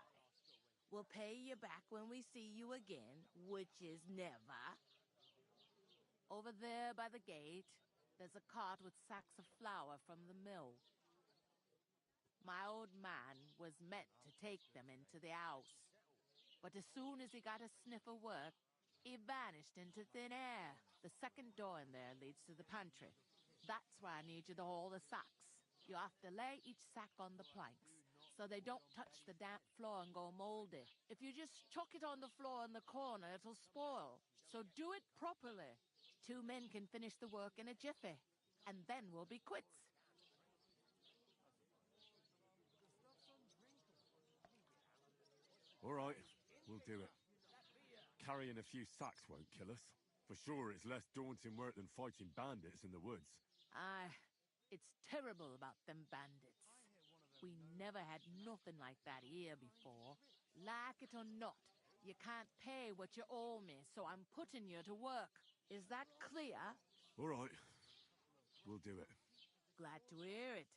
We'll pay you back when we see you again, which is never. Over there by the gate, there's a cart with sacks of flour from the mill. My old man was meant to take them into the house. But as soon as he got a sniff of work, he vanished into thin air. The second door in there leads to the pantry. That's why I need you to haul the sacks. You have to lay each sack on the planks, so they don't touch the damp floor and go moldy. If you just chuck it on the floor in the corner, it'll spoil. So do it properly. 2 men can finish the work in a jiffy, and then we'll be quits. All right, we'll do it. Carrying a few sacks won't kill us. For sure, it's less daunting work than fighting bandits in the woods. Aye, it's terrible about them bandits. We never had nothing like that here before. Like it or not, you can't pay what you owe me, so I'm putting you to work. Is that clear? All right, we'll do it. Glad to hear it.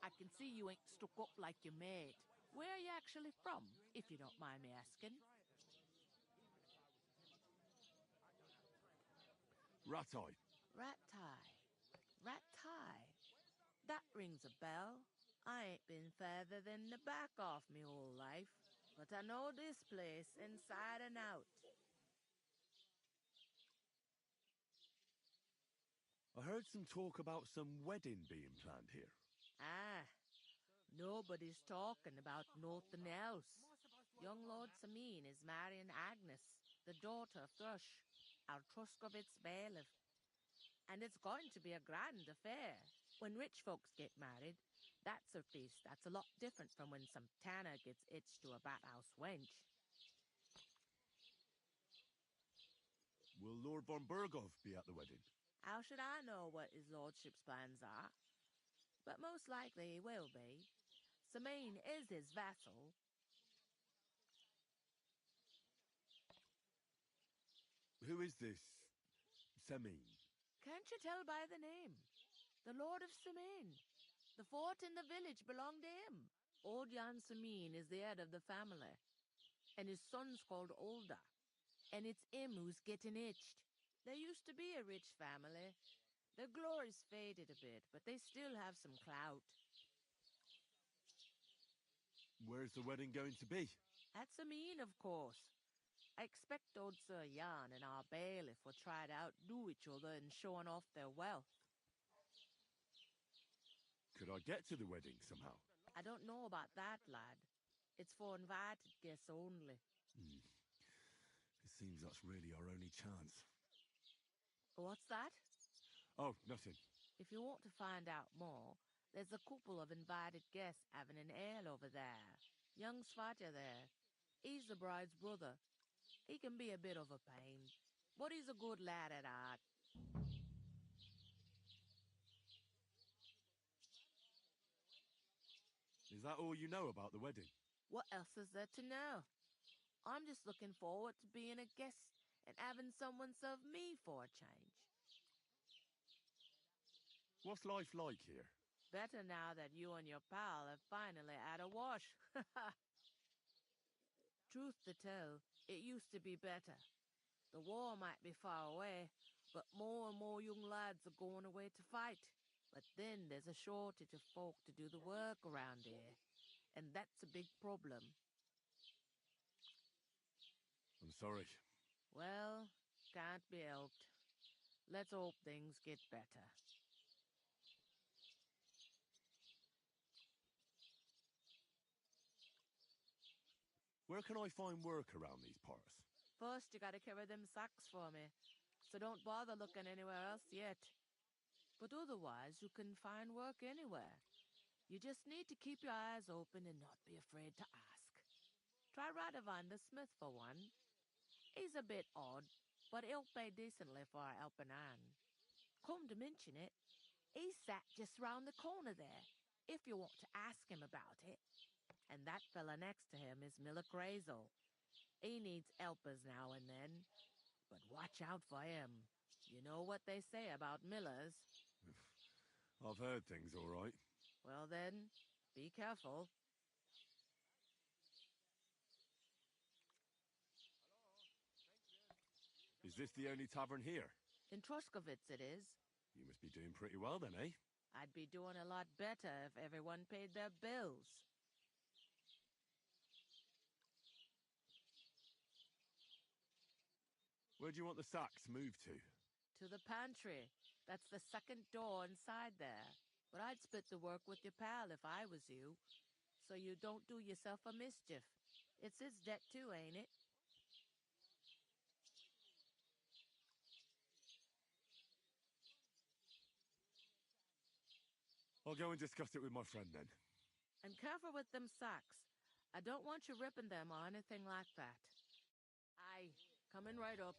I can see you ain't stuck up like your mate. Where are you actually from, if you don't mind me asking? Ratai. Ratai. Ratai. That rings a bell. I ain't been further than the back off me whole life, but I know this place inside and out. I heard some talk about some wedding being planned here. Ah, Nobody's talking about nothing else. Young Lord Samin is marrying Agnes, the daughter of Thrush, our Truskovitz bailiff. And it's going to be a grand affair. When rich folks get married, that's a feast that's a lot different from when some tanner gets itched to a bathhouse wench. Will Lord von Berghoff be at the wedding? How should I know what his lordship's plans are? But most likely he will be. Samin is his vassal. Who is this Samin? Can't you tell by the name? The Lord of Samin. The fort in the village belonged to him. Old Jan Samin is the head of the family, and his son's called Olda, and it's him who's getting itched. There used to be a rich family. Their glory's faded a bit, but they still have some clout. Where's the wedding going to be? At Samin, of course. I expect old Sir Jan and our bailiff will try to outdo each other in showing off their wealth. Could I get to the wedding somehow? I don't know about that, lad. It's for invited guests only. It seems that's really our only chance. What's that? Oh, nothing. If you want to find out more, there's a couple of invited guests having an ale over there. Young Svatja there. He's the bride's brother. He can be a bit of a pain, but he's a good lad at heart. Is that all you know about the wedding? What else is there to know? I'm just looking forward to being a guest and having someone serve me for a change. What's life like here? Better now that you and your pal have finally had a wash. Truth to tell, it used to be better. The war might be far away, but more and more young lads are going away to fight. But then there's a shortage of folk to do the work around here, and that's a big problem. I'm sorry. Well, can't be helped. Let's hope things get better. Where can I find work around these parts? First, you gotta carry them sacks for me, so don't bother looking anywhere else yet. But otherwise, you can find work anywhere. You just need to keep your eyes open and not be afraid to ask. Try Radovan the smith for one. He's a bit odd, but he'll pay decently for a helping hand. Come to mention it, he's sat just round the corner there, if you want to ask him about it. And that fella next to him is Miller Crazel. He needs helpers now and then, but watch out for him. You know what they say about Millers. I've heard things all right. Well then, be careful. Is this the only tavern here? In Truskovitz it is. You must be doing pretty well then, eh? I'd be doing a lot better if everyone paid their bills. Where do you want the sacks moved to? To the pantry. That's the second door inside there. But I'd split the work with your pal if I was you, so you don't do yourself a mischief. It's his debt too, ain't it? I'll go and discuss it with my friend then. And careful with them sacks. I don't want you ripping them or anything like that. Aye, coming right up.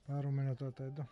Пару минут отойду.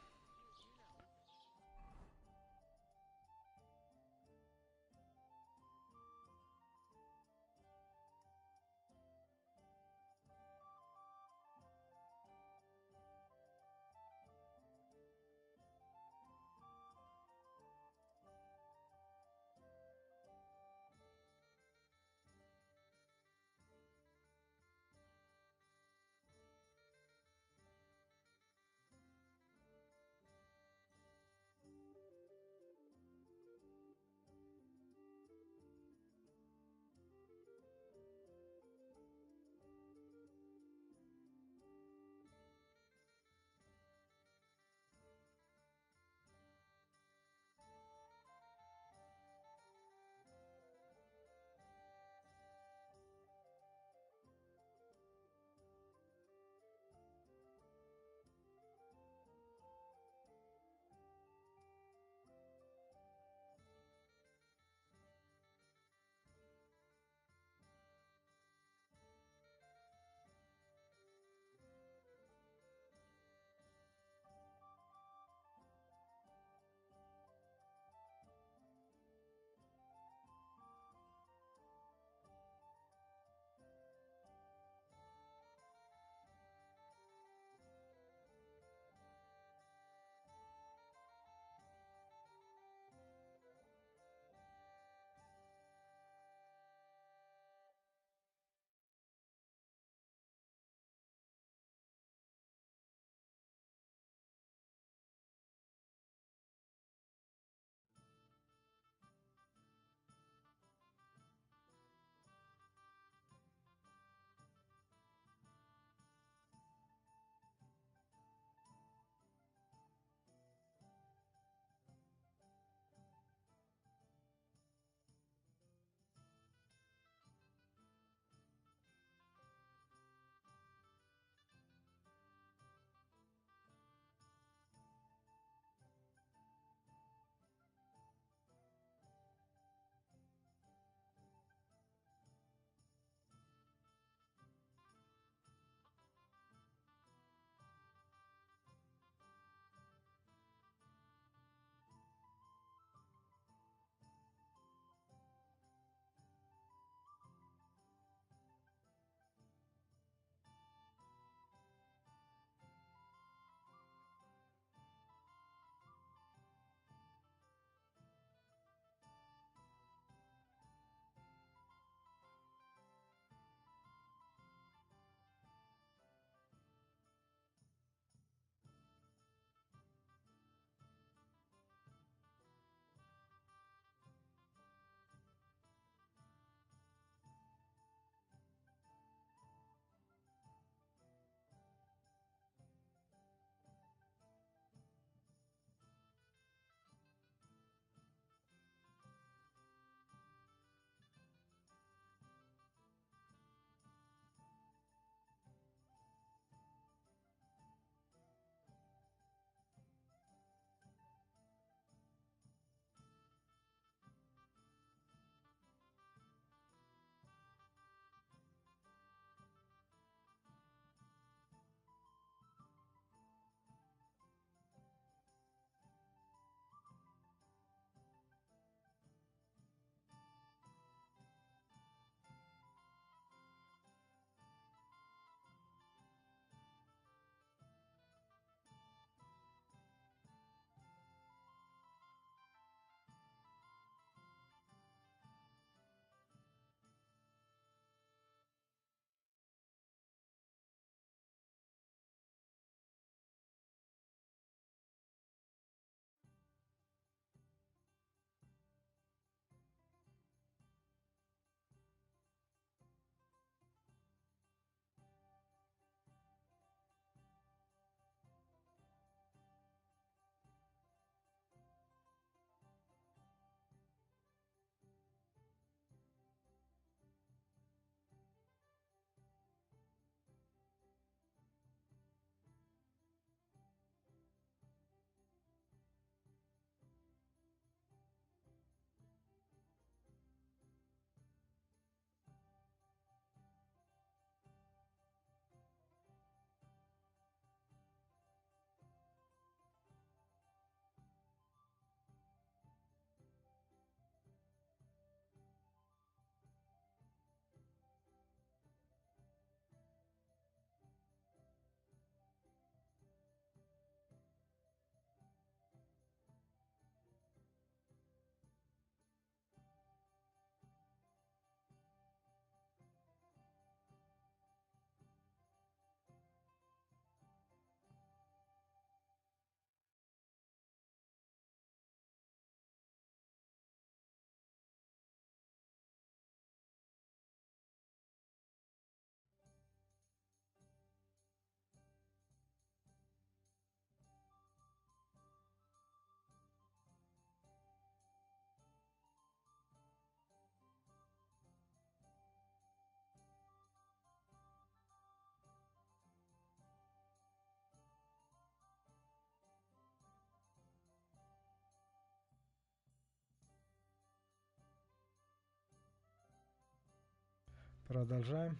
Продолжаем.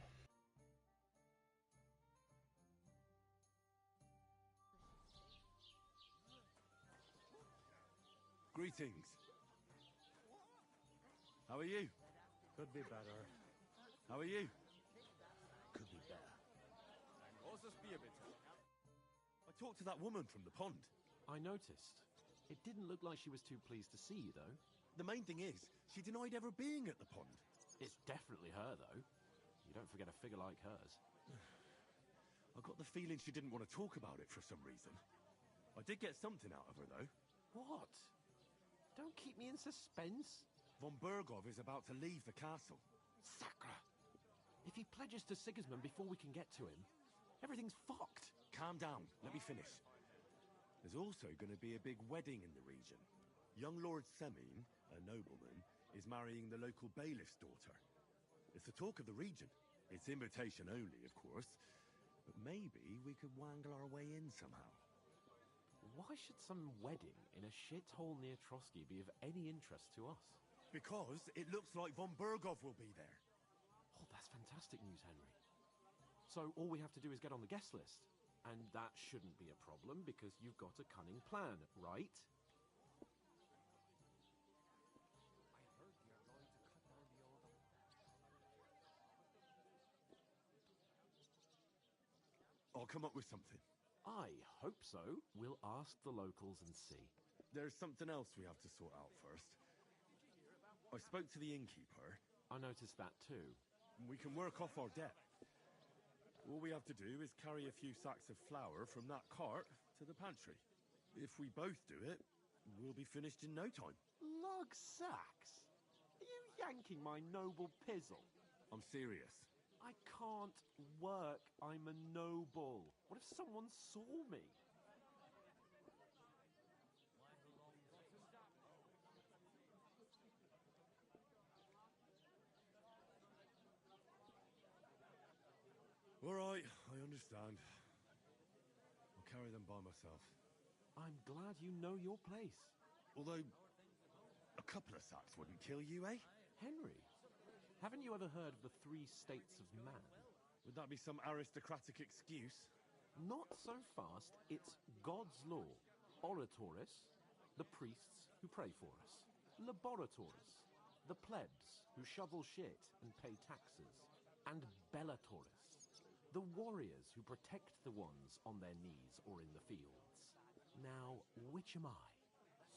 Greetings. How are you? Could be better. How are you? Could be better. I talked to that woman from the pond. I noticed. It didn't look like she was too pleased to see you, though. The main thing is, she denied ever being at the pond. It's definitely her, though. You don't forget a figure like hers. I got the feeling she didn't want to talk about it for some reason. I did get something out of her, though. What? Don't keep me in suspense. Von Bergov is about to leave the castle. Sacre! If he pledges to Sigismund before we can get to him, everything's fucked. Calm down. Let me finish. There's also going to be a big wedding in the region. Young Lord Semin, a nobleman, is marrying the local bailiff's daughter. It's the talk of the region. It's invitation only, of course. But maybe we could wangle our way in somehow. Why should some wedding in a shithole near Trotsky be of any interest to us? Because it looks like von Bergov will be there. Oh, that's fantastic news, Henry. So all we have to do is get on the guest list. And that shouldn't be a problem because you've got a cunning plan, right? I'll come up with something. I hope so. We'll ask the locals and see. There's something else we have to sort out first. I spoke to the innkeeper. I noticed that too. We can work off our debt. All we have to do is carry a few sacks of flour from that cart to the pantry. If we both do it, we'll be finished in no time. Lug sacks? Are you yanking my noble pizzle? I'm serious. I can't work. I'm a noble. What if someone saw me? All right, I understand. I'll carry them by myself. I'm glad you know your place. Although, a couple of sacks wouldn't kill you, eh? Henry, haven't you ever heard of the 3 states of man? Would that be some aristocratic excuse? Not so fast. It's God's law. Oratoris, the priests who pray for us. Laboratoris, the plebs who shovel shit and pay taxes. And Bellatoris, the warriors who protect the ones on their knees or in the fields. Now, which am I?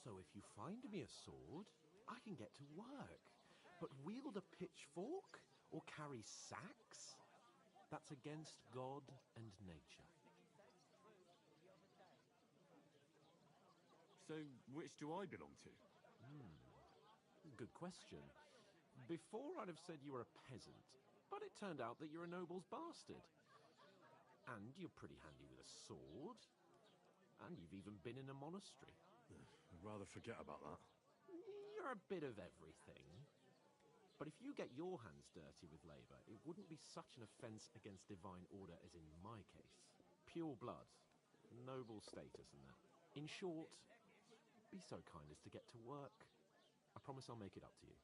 So if you find me a sword, I can get to work. But wield a pitchfork or carry sacks? That's against God and nature. So, which do I belong to? Good question. Before I'd have said you were a peasant, but it turned out that you're a noble's bastard. And you're pretty handy with a sword. And you've even been in a monastery. I'd rather forget about that. You're a bit of everything. But if you get your hands dirty with labour, it wouldn't be such an offence against divine order as in my case. Pure blood, noble status and that. In short, be so kind as to get to work. I promise I'll make it up to you.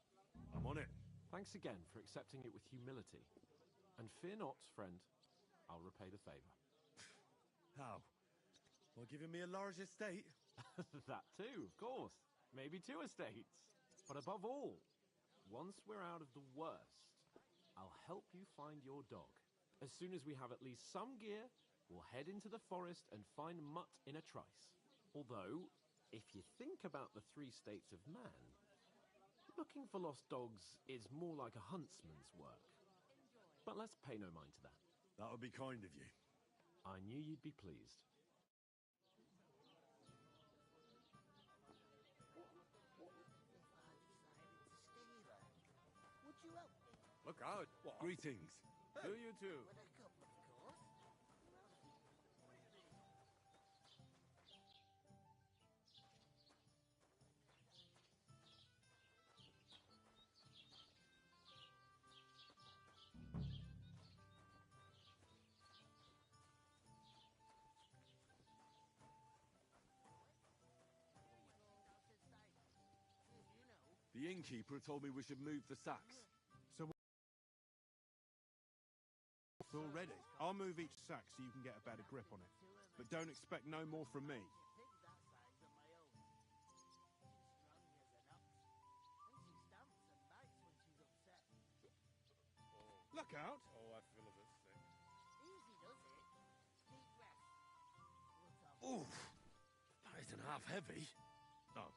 I'm on it. Thanks again for accepting it with humility. And fear not, friend, I'll repay the favour. How? By giving me a large estate? That too, of course. Maybe 2 estates. But above all, once we're out of the worst, I'll help you find your dog. As soon as we have at least some gear, we'll head into the forest and find Mutt in a trice. Although, if you think about the 3 states of man, looking for lost dogs is more like a huntsman's work. But let's pay no mind to that. That would be kind of you. I knew you'd be pleased. Look out. What? Greetings. Do you too? The innkeeper told me we should move the sacks. enough already. I'll move each sack so you can get a better grip on it. But don't expect no more from me. Look out! Oh, I feel a bit sick. Easy does it. Deep breath. Oof! That isn't half heavy. Oh.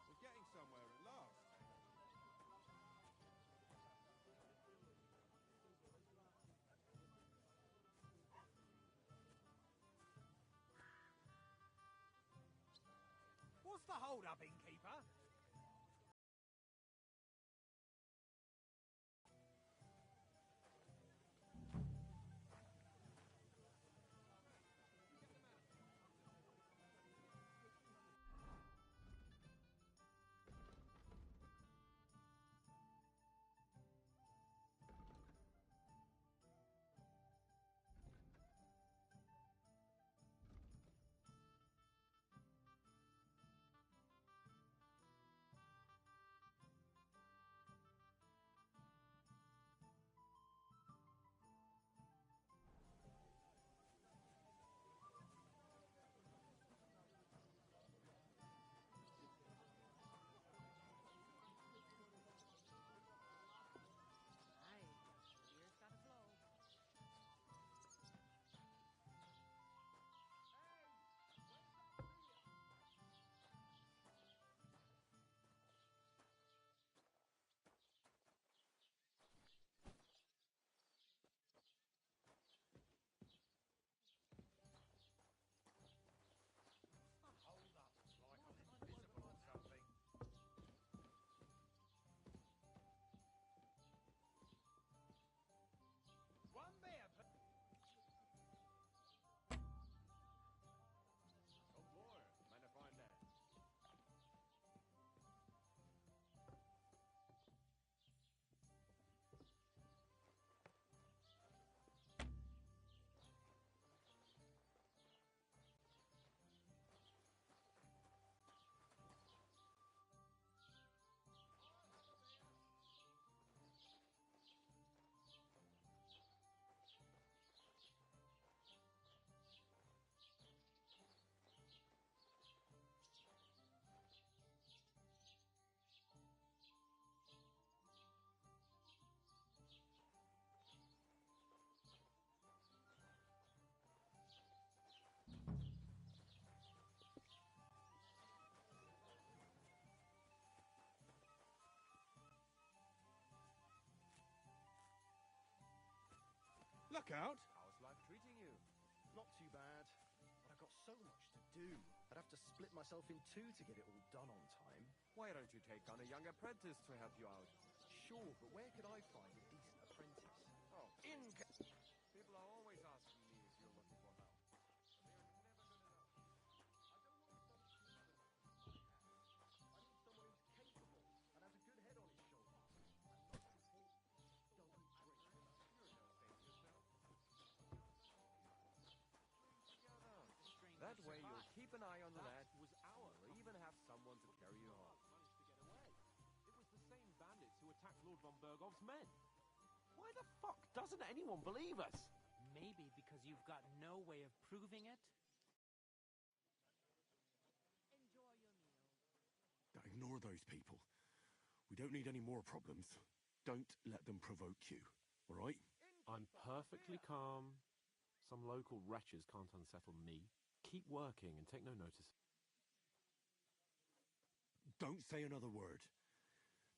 We're getting somewhere at last. What's the hold up, innkeeper? Look out! How's life treating you? Not too bad, but I've got so much to do. I'd have to split myself in two to get it all done on time. Why don't you take on a young apprentice to help you out? Sure, but where could I find a decent apprentice? Oh, people are always asking me if you're looking for help. But they're never gonna know. I need someone who's capable and has a good head on his shoulders. And most important, doesn't drink. You're no saint yourself. That way you'll keep an eye on the lad. Was our Or even have someone to carry you home. managed to get away. It was the same bandits who attacked Lord von Bergov's men. Why the fuck doesn't anyone believe us? Maybe because you've got no way of proving it. Ignore those people. We don't need any more problems. Don't let them provoke you, all right? I'm perfectly calm. Some local wretches can't unsettle me. Keep working and take no notice. Don't say another word.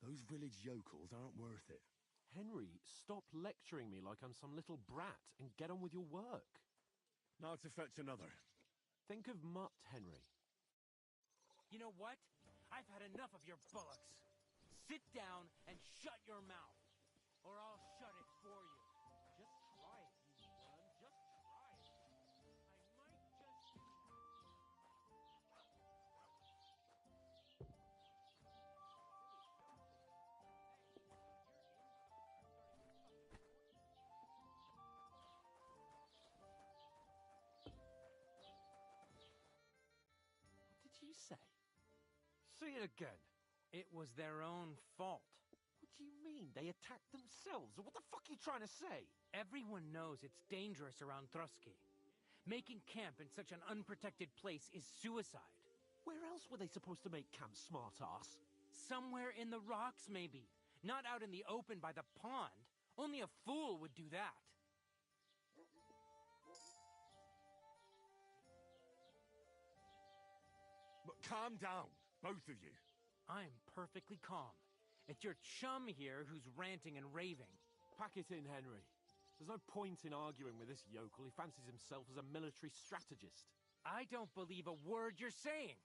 Those village yokels aren't worth it. Henry, stop lecturing me like I'm some little brat and get on with your work. Now to fetch another. Think of Mutt, Henry. You know what? I've had enough of your bollocks. Sit down and shut your mouth, or I'll shut it for you. Just try it, you worm. Just try it. I might just do that. What did you say? Say it again. It was their own fault. What do you mean? They attacked themselves? What the fuck are you trying to say? Everyone knows it's dangerous around Thruski. Making camp in such an unprotected place is suicide. Where else were they supposed to make camp, smartass? Somewhere in the rocks, maybe. Not out in the open by the pond. Only a fool would do that. But calm down, both of you. I'm perfectly calm. It's your chum here who's ranting and raving. Pack it in, Henry. There's no point in arguing with this yokel. He fancies himself as a military strategist. I don't believe a word you're saying.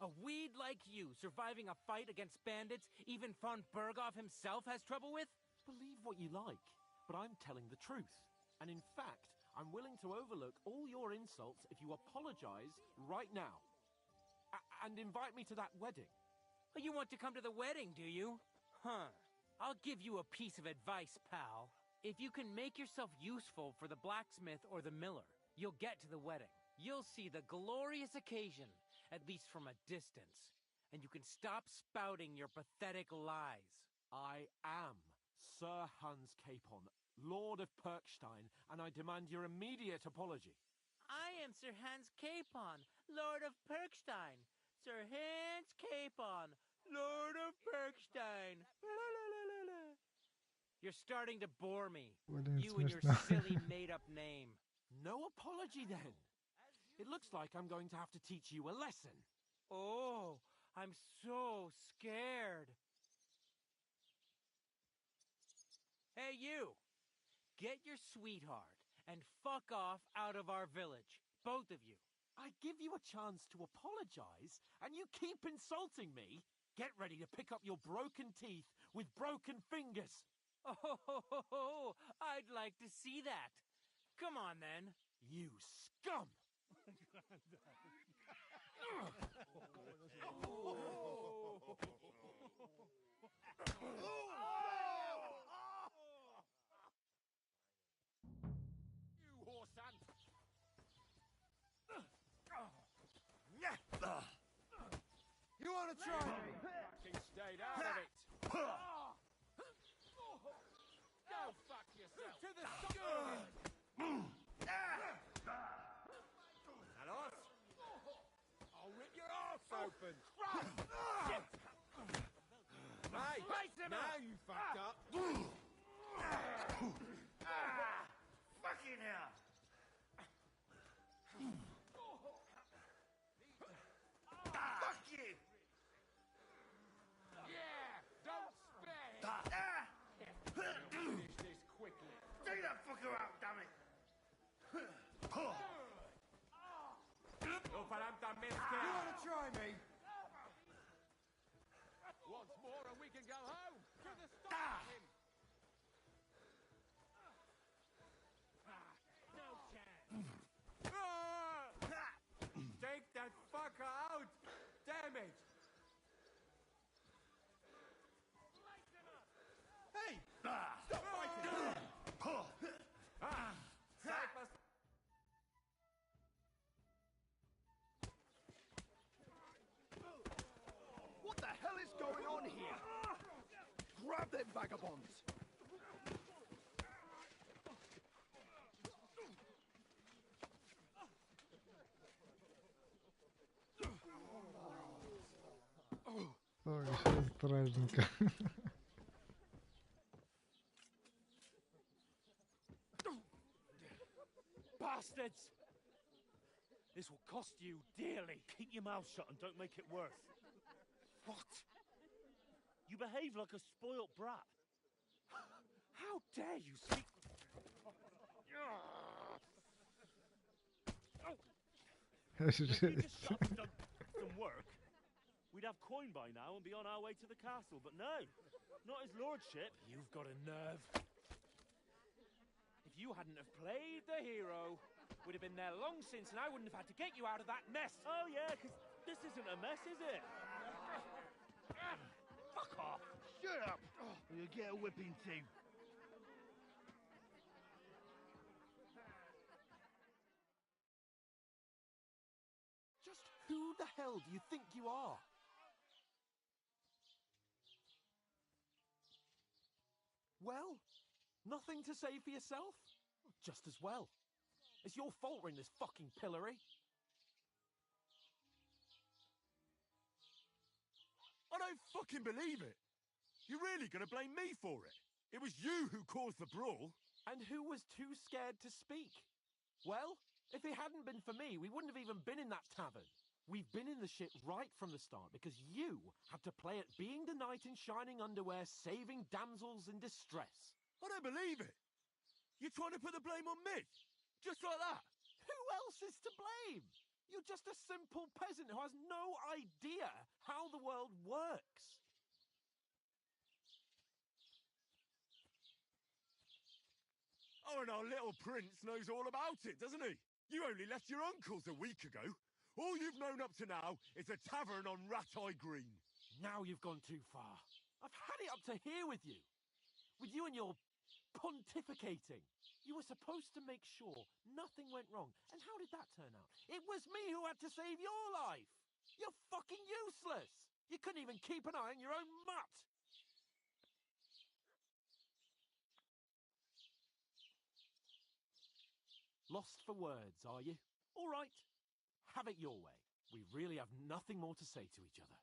A weed like you surviving a fight against bandits even von Berghoff himself has trouble with? Believe what you like, but I'm telling the truth. And in fact, I'm willing to overlook all your insults if you apologize right now. And invite me to that wedding. Oh, you want to come to the wedding, do you? Huh. I'll give you a piece of advice, pal. If you can make yourself useful for the blacksmith or the miller, you'll get to the wedding. You'll see the glorious occasion, at least from a distance. And you can stop spouting your pathetic lies. I am Sir Hans Capon, Lord of Perkstein, and I demand your immediate apology. I am Sir Hans Capon, Lord of Perkstein. Sir Hans Capon, Lord of Perkstein. You're starting to bore me. You and your silly made-up name. No apology, then. It looks like I'm going to have to teach you a lesson. Oh, I'm so scared. Hey, you. Get your sweetheart and fuck off out of our village. Both of you. I give you a chance to apologize, and you keep insulting me. Get ready to pick up your broken teeth with broken fingers. Oh, I'd like to see that. Come on, then. You scum! You horse-ant! You want to try me? Fucking stayed out of it! Go fuck yourself! To the sun! That off? I'll rip your arse open! Hey, now you fucked up! Fucking hell! Fuck you! Yeah! Don't spare! Finish this quickly! Take that fucker out, damn it! You want to try me? Once more and we can go home! To the stop him! No chance! Take that fucker out! Damn it! Hey! Stop fighting! What the hell is going on here? Grab them vagabonds! Ой, все стражненько. Bastards! This will cost you dearly. Keep your mouth shut and don't make it worse. What? You behave like a spoilt brat. How dare you speak... If you'd just shut up and done some work, we'd have coin by now and be on our way to the castle, but no, not his lordship. You've got a nerve. If you hadn't have played the hero, we'd have been there long since and I wouldn't have had to get you out of that mess. Oh yeah, because this isn't a mess, is it? Fuck off! Shut up! Or you'll get a whipping too. Just who the hell do you think you are? Well, nothing to say for yourself? Just as well. It's your fault we're in this fucking pillory. I don't fucking believe it. You're really gonna blame me for it? It was you who caused the brawl. And who was too scared to speak? Well, if it hadn't been for me, we wouldn't have even been in that tavern. We've been in the shit right from the start because you had to play at being the knight in shining underwear, saving damsels in distress. I don't believe it. You're trying to put the blame on me? Just like that? Who else is to blame? You're just a simple peasant who has no idea how the world works. Oh, and our little prince knows all about it, doesn't he? You only left your uncle's a week ago. All you've known up to now is a tavern on Rat-Eye Green. Now you've gone too far. I've had it up to here with you. With you and your pontificating. You were supposed to make sure nothing went wrong. And how did that turn out? It was me who had to save your life. You're fucking useless. You couldn't even keep an eye on your own mutt. Lost for words, are you? All right. Have it your way. We really have nothing more to say to each other.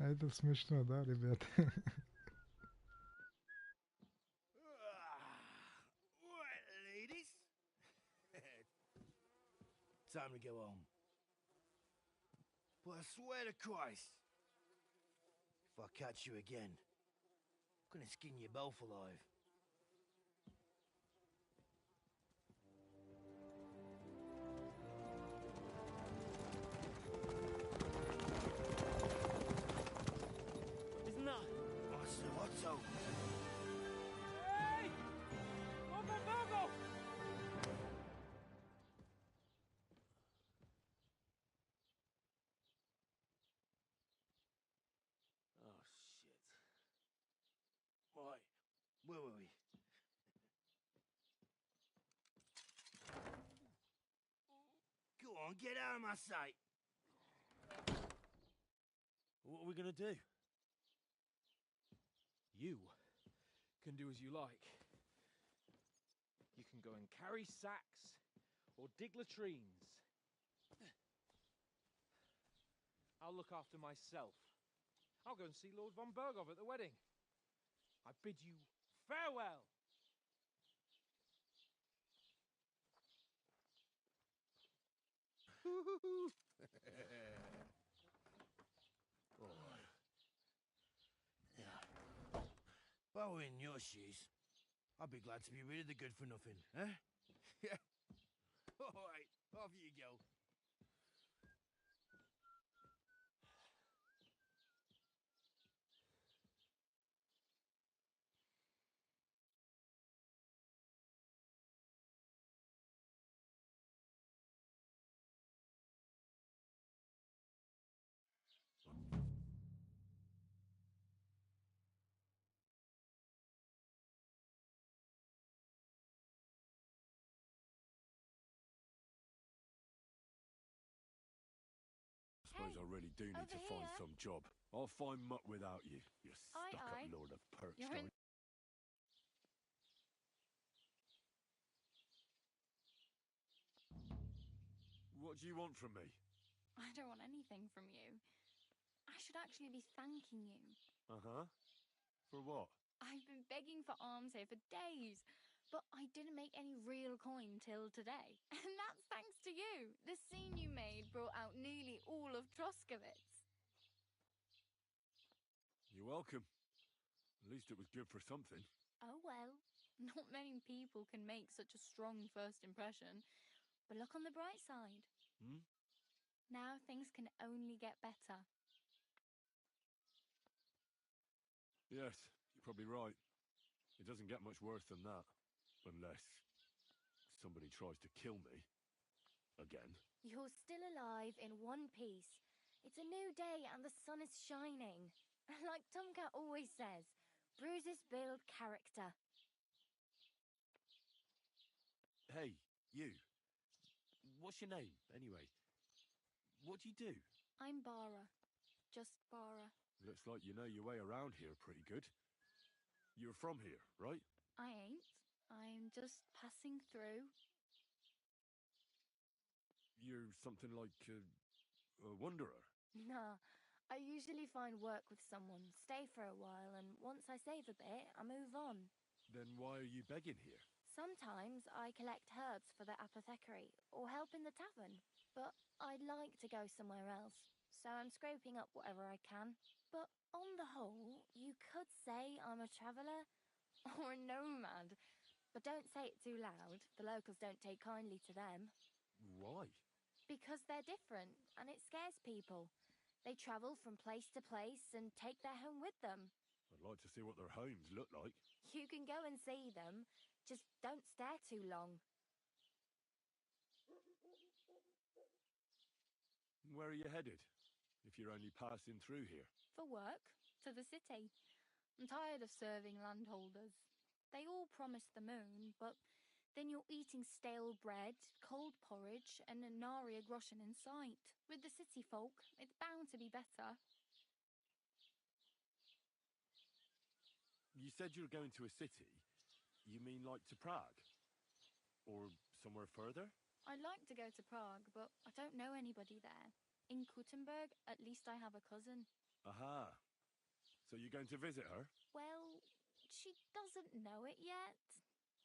Это смешно, да, ребят? Right, ladies. Time to go home. But I swear to Christ, if I catch you again, I'm gonna skin you both alive. Isn't that? What's up? Hey! Go! Oh, shit. Right, where were we? Go on, get out of my sight. What are we gonna do? You can do as you like. You can go and carry sacks or dig latrines. I'll look after myself. I'll go and see Lord von Bergov at the wedding. I bid you farewell. If I were in your shoes, I'd be glad to be rid of the good for nothing, eh? Yeah. All right, off you go. I suppose I really do need to find some job. I'll find mutt without you, you stuck-up lord of Perkstein. What do you want from me? I don't want anything from you. I should actually be thanking you. Uh-huh. For what? I've been begging for alms here for days, but I didn't make any real coin till today. And that's thanks to you. The scene you made brought out nearly all of Troskowitz. You're welcome. At least it was good for something. Oh well, not many people can make such a strong first impression. But look on the bright side. Hmm? Now things can only get better. Yes, you're probably right. It doesn't get much worse than that. Unless somebody tries to kill me. Again? You're still alive in one piece. It's a new day and the sun is shining. Like Tomcat always says, bruises build character. Hey, you. What's your name, anyway? What do you do? I'm Bara. Just Bara. Looks like you know your way around here pretty good. You're from here, right? I ain't. I'm just passing through. You're something like a wanderer. Nah, I usually find work with someone, stay for a while, and once I save a bit, I move on. Then why are you begging here? Sometimes I collect herbs for the apothecary, or help in the tavern, but I'd like to go somewhere else, so I'm scraping up whatever I can. But on the whole, you could say I'm a traveller, or a nomad. But don't say it too loud, the locals don't take kindly to them. Why? Because they're different, and it scares people. They travel from place to place and take their home with them. I'd like to see what their homes look like. You can go and see them, just don't stare too long. Where are you headed, if you're only passing through here? For work, to the city. I'm tired of serving landholders. They all promise the moon, but then you're eating stale bread, cold porridge, and a nary a groschen in sight. With the city folk, it's bound to be better. You said you were going to a city. You mean like to Prague? Or somewhere further? I'd like to go to Prague, but I don't know anybody there. In Kuttenberg, at least I have a cousin. Aha. So you're going to visit her? Well, she doesn't know it yet.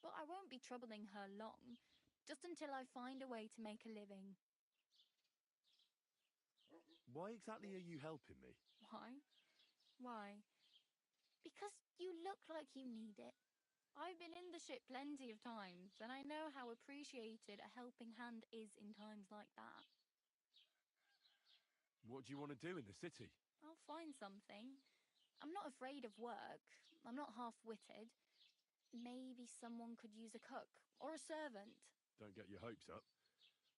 But I won't be troubling her long, just until I find a way to make a living. Why exactly are you helping me? Why? Why? Because you look like you need it. I've been in the ship plenty of times, and I know how appreciated a helping hand is in times like that. What do you want to do in the city? I'll find something. I'm not afraid of work. I'm not half-witted. Maybe someone could use a cook or a servant. Don't get your hopes up.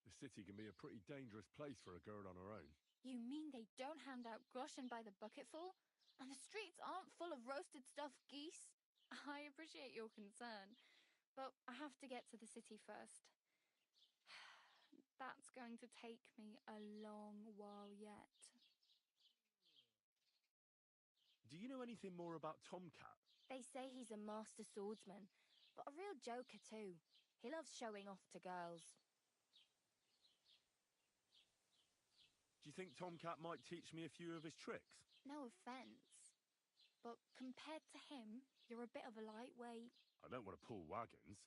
The city can be a pretty dangerous place for a girl on her own. You mean they don't hand out groschen by the bucketful? And the streets aren't full of roasted stuffed geese? I appreciate your concern, but I have to get to the city first. That's going to take me a long while yet. Do you know anything more about Tomcat? They say he's a master swordsman, but a real joker too. He loves showing off to girls. Do you think Tomcat might teach me a few of his tricks? No offence, but compared to him, you're a bit of a lightweight. I don't want to pull wagons,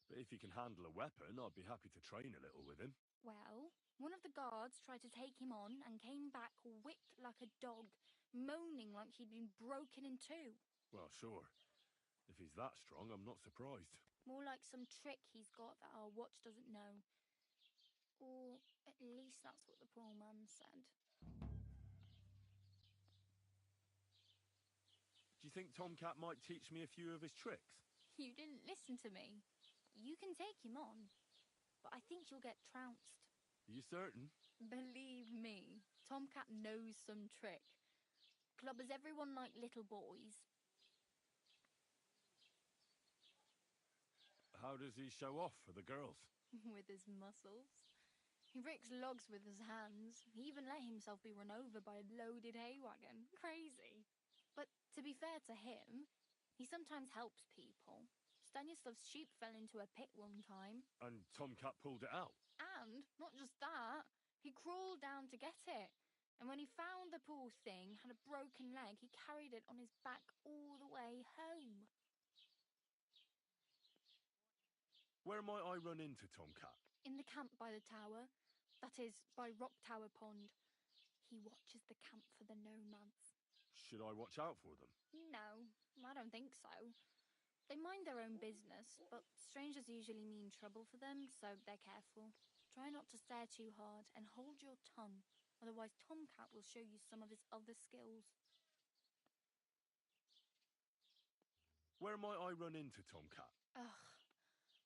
but if he can handle a weapon, I'd be happy to train a little with him. Well, one of the guards tried to take him on and came back whipped like a dog, moaning like he'd been broken in two. Well, sure. If he's that strong, I'm not surprised. More like some trick he's got that our watch doesn't know. Or at least that's what the poor man said. Do you think Tomcat might teach me a few of his tricks? You didn't listen to me. You can take him on, but I think you'll get trounced. Are you certain? Believe me, Tomcat knows some trick. Clubbers everyone like little boys. How does he show off for the girls? With his muscles. He ricks logs with his hands. He even let himself be run over by a loaded hay wagon. Crazy. But to be fair to him, he sometimes helps people. Stanislav's sheep fell into a pit one time. And Tomcat pulled it out? And, not just that, he crawled down to get it. And when he found the poor thing had a broken leg, he carried it on his back all the way home. Where might I run into Tomcat? In the camp by the tower. That is, by Rock Tower Pond. He watches the camp for the nomads. Should I watch out for them? No, I don't think so. They mind their own business, but strangers usually mean trouble for them, so they're careful. Try not to stare too hard and hold your tongue, otherwise Tomcat will show you some of his other skills. Where might I run into Tomcat? Ugh.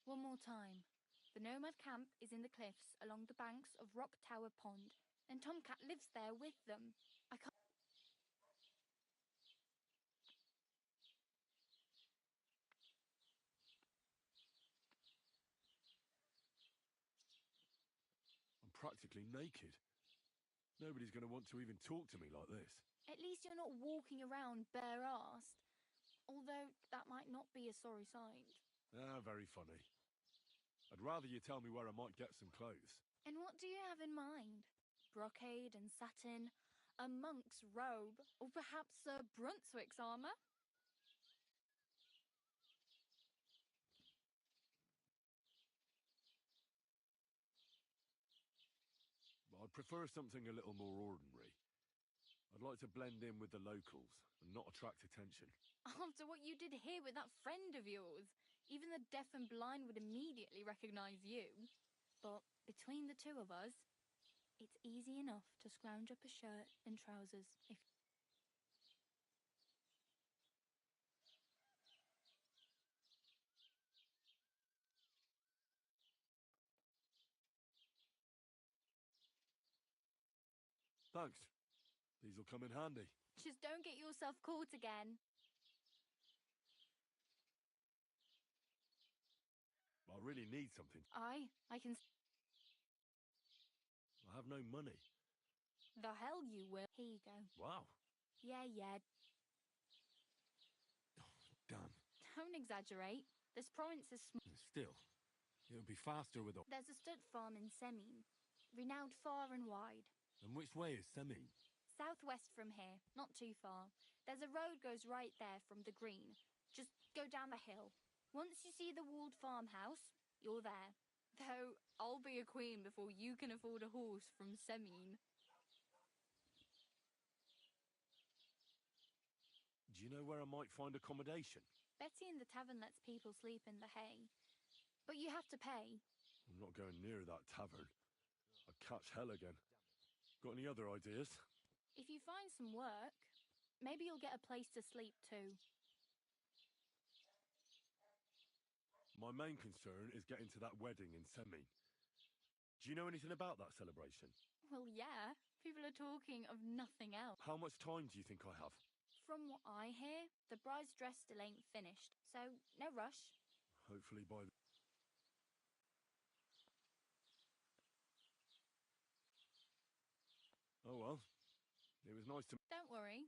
One more time. The nomad camp is in the cliffs along the banks of Rock Tower Pond, and Tomcat lives there with them. I can't. I'm practically naked. Nobody's going to want to even talk to me like this. At least you're not walking around bare-assed. Although that might not be a sorry sight. Ah, very funny. I'd rather you tell me where I might get some clothes. And what do you have in mind? Brocade and satin, a monk's robe, or perhaps Sir Brunswick's armour? I'd prefer something a little more ordinary. I'd like to blend in with the locals and not attract attention. After what you did here with that friend of yours, even the deaf and blind would immediately recognise you. But between the two of us, it's easy enough to scrounge up a shirt and trousers if... Thanks. These'll come in handy. Just don't get yourself caught again. I really need something. I can... I have no money. The hell you will. Here you go. Wow. Yeah. Damn. Don't exaggerate. This province is small. Still, it'll be faster with all. There's a stud farm in Semine, renowned far and wide. And which way is Semine? Southwest from here, not too far. There's a road goes right there from the green. Just go down the hill. Once you see the walled farmhouse, you're there. Though, I'll be a queen before you can afford a horse from Semine. Do you know where I might find accommodation? Betty in the tavern lets people sleep in the hay. But you have to pay. I'm not going near that tavern. I'd catch hell again. Got any other ideas? If you find some work, maybe you'll get a place to sleep too. My main concern is getting to that wedding in Semine. Do you know anything about that celebration? Well, yeah. People are talking of nothing else. How much time do you think I have? From what I hear, the bride's dress still ain't finished, so no rush. Hopefully by... Oh well. It was nice to... Don't worry.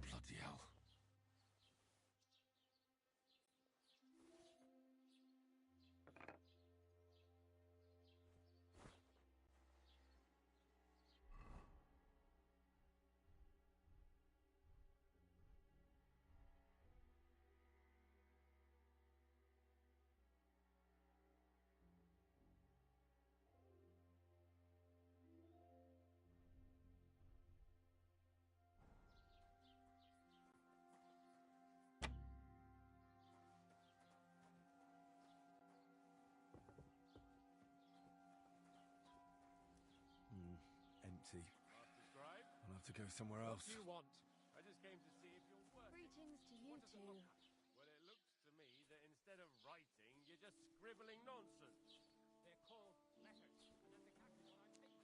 Bloody hell. Empty. I'll have to go somewhere else. What do you want? I just came to see if you're working. Greetings to you two. Well, it looks to me Instead of writing, you're just scribbling nonsense. They're called letters, and that's exactly what I'm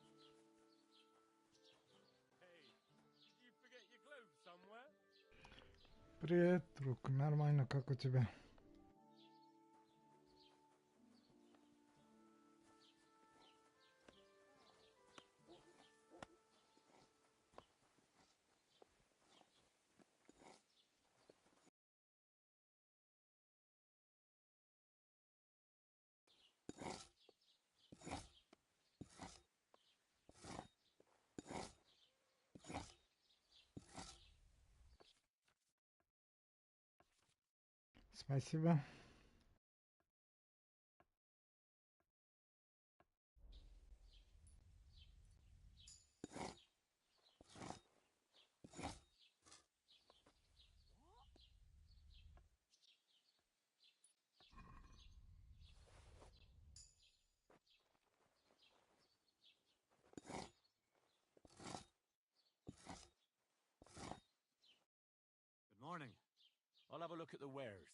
taking. Hey, did you forget your globe somewhere? Привет, друг. Нормально, как у тебя? Спасибо. Good morning. I'll have a look at the wares.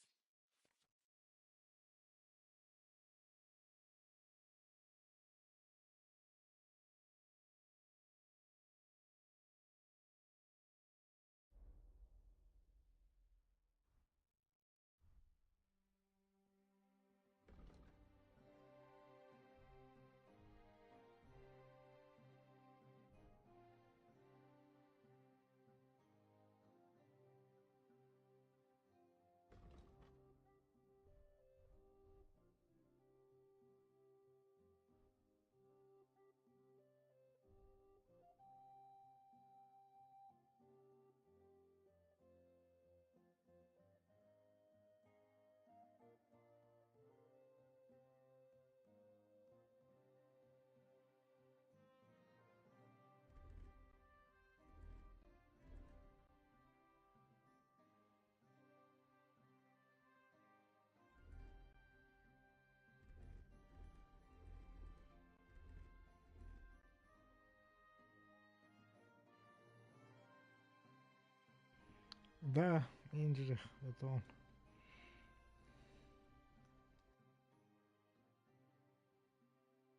Да, Индрих, это он.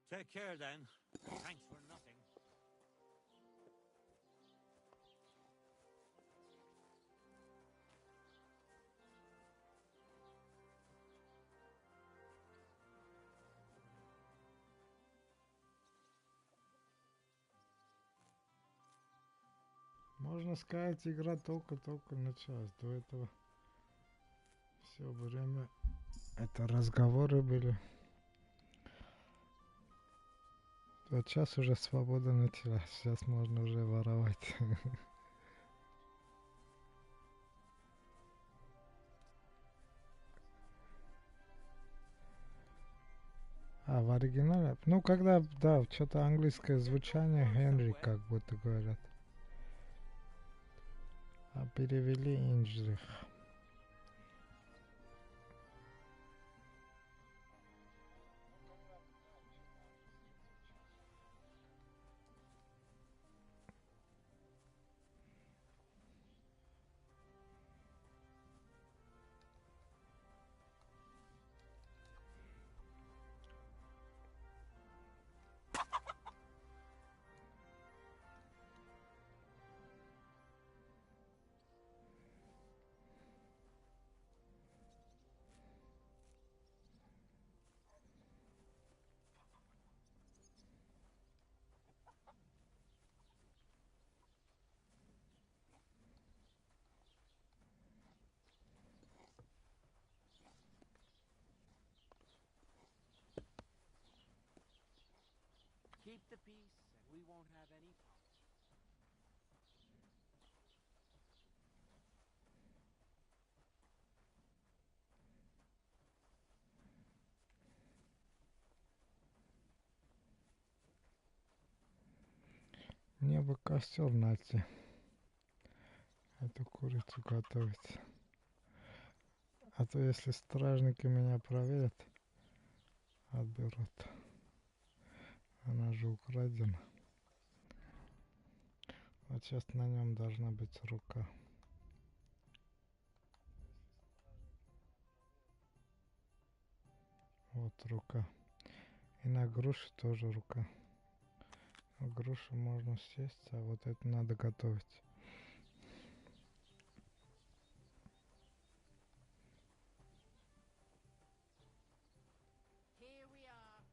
Take care then. Thanks for nothing. Можно сказать, игра только-только началась. До этого все время это разговоры были. Вот сейчас уже свобода началась. Сейчас можно уже воровать. А, в оригинале? Ну, когда, да, что-то английское звучание Генри, как будто говорят. А перевели Индрих. Keep the peace, and we won't have any problems. Мне бы костер найти. Эту курицу готовить. А то если стражники меня проверят, отберут. Она же украдена. Вот сейчас на нем должна быть рука. рука. И на груши тоже рука. На грушу можно съесть, а вот это надо готовить. Here we are.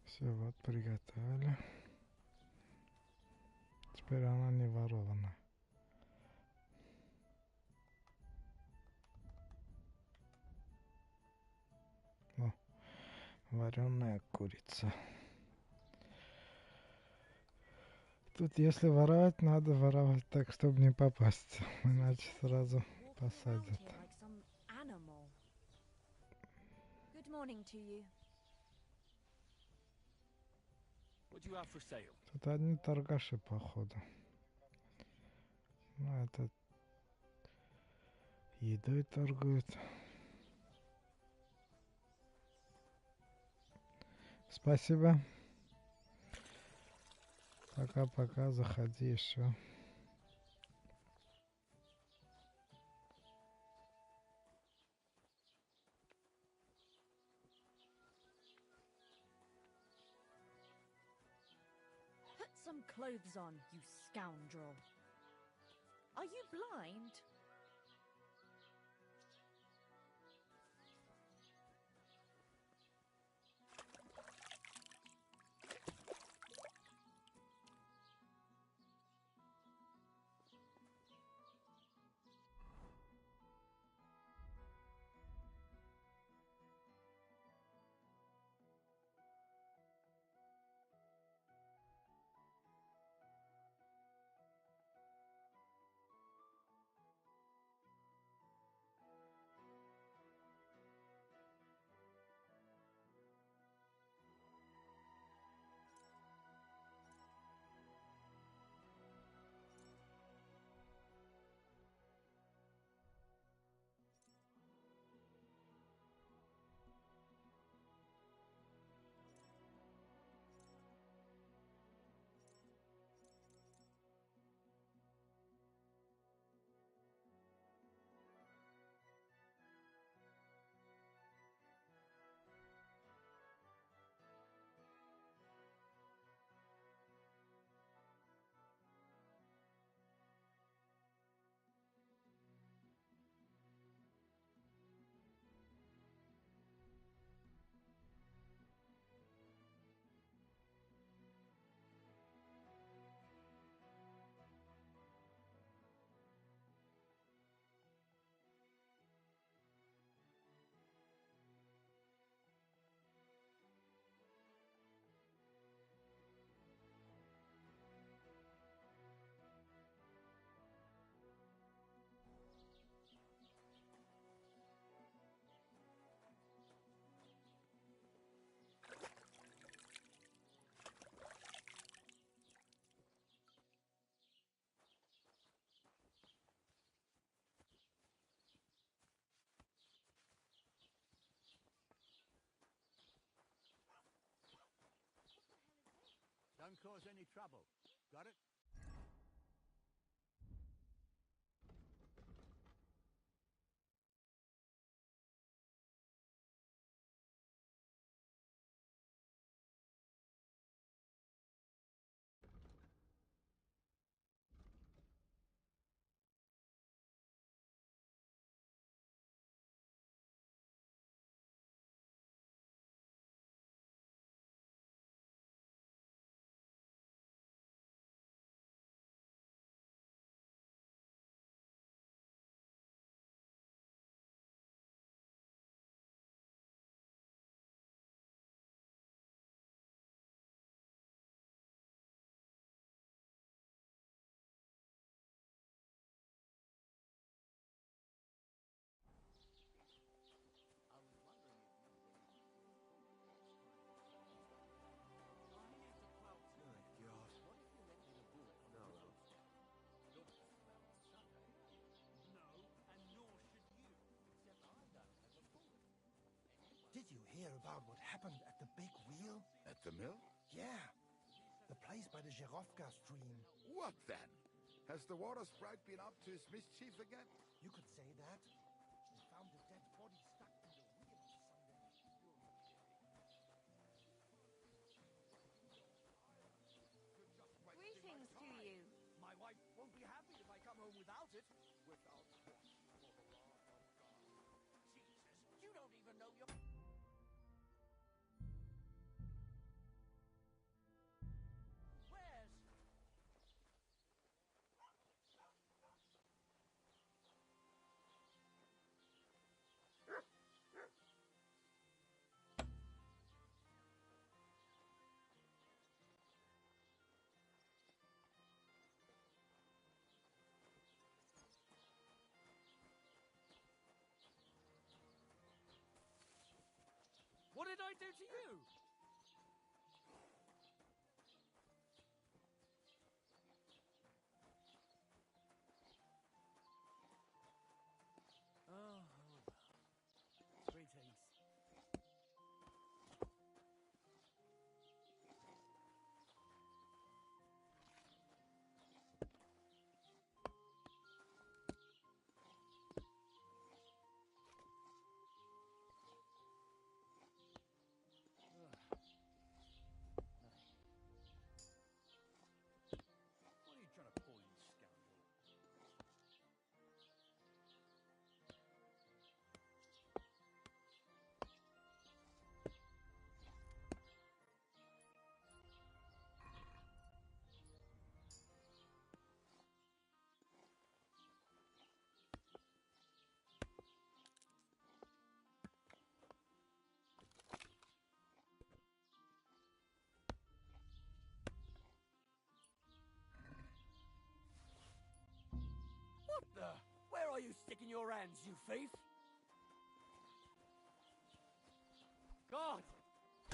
Все, вот приготовили. Теперь она не ворована. О, вареная курица. Тут если воровать, надо воровать так, чтобы не попасть. Иначе сразу посадят. Like some animal. Good morning to you. What do you have for sale? Тут одни торгаши, походу. Ну, это едой торгуют. Спасибо. Пока-пока, заходи еще. Put some clothes on, you scoundrel. Are you blind? Don't cause any trouble. Got it? hear about what happened at the big wheel? At the mill? Yeah. The place by the Zherovka stream. What then? Has the water sprite been up to his mischief again? You could say that. They found a dead body stuck in the wheel on Sunday. Greetings to you. My wife won't be happy if I come home without it. Without what? Jesus, you don't even know your... Where's... What did I do to you? Oh, greetings. What are you trying to pull, you scoundrel? What the? Where are you sticking your hands, you thief? God!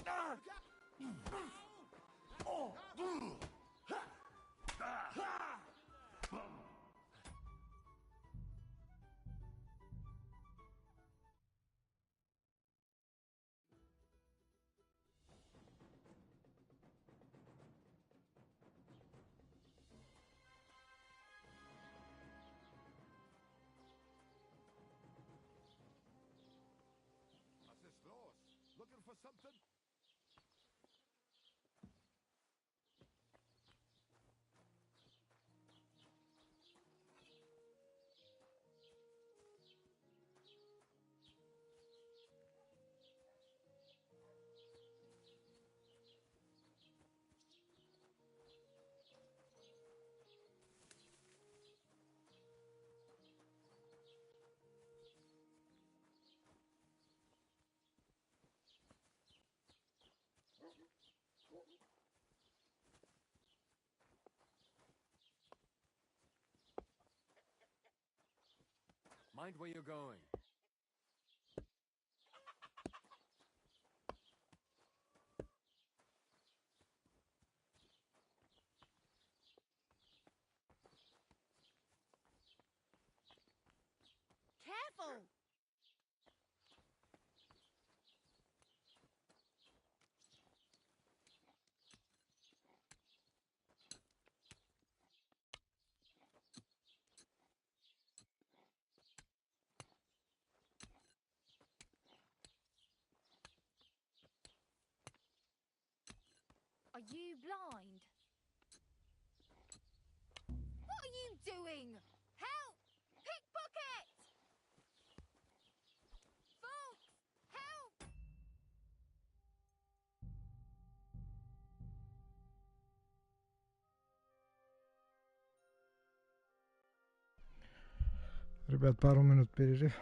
Ah! Oh! What's this doors? Looking for something? Mind where you're going. Careful! Are you blind? What are you doing? Help! Pickpocket! Folks, help! Ребят, пару минут перерыв.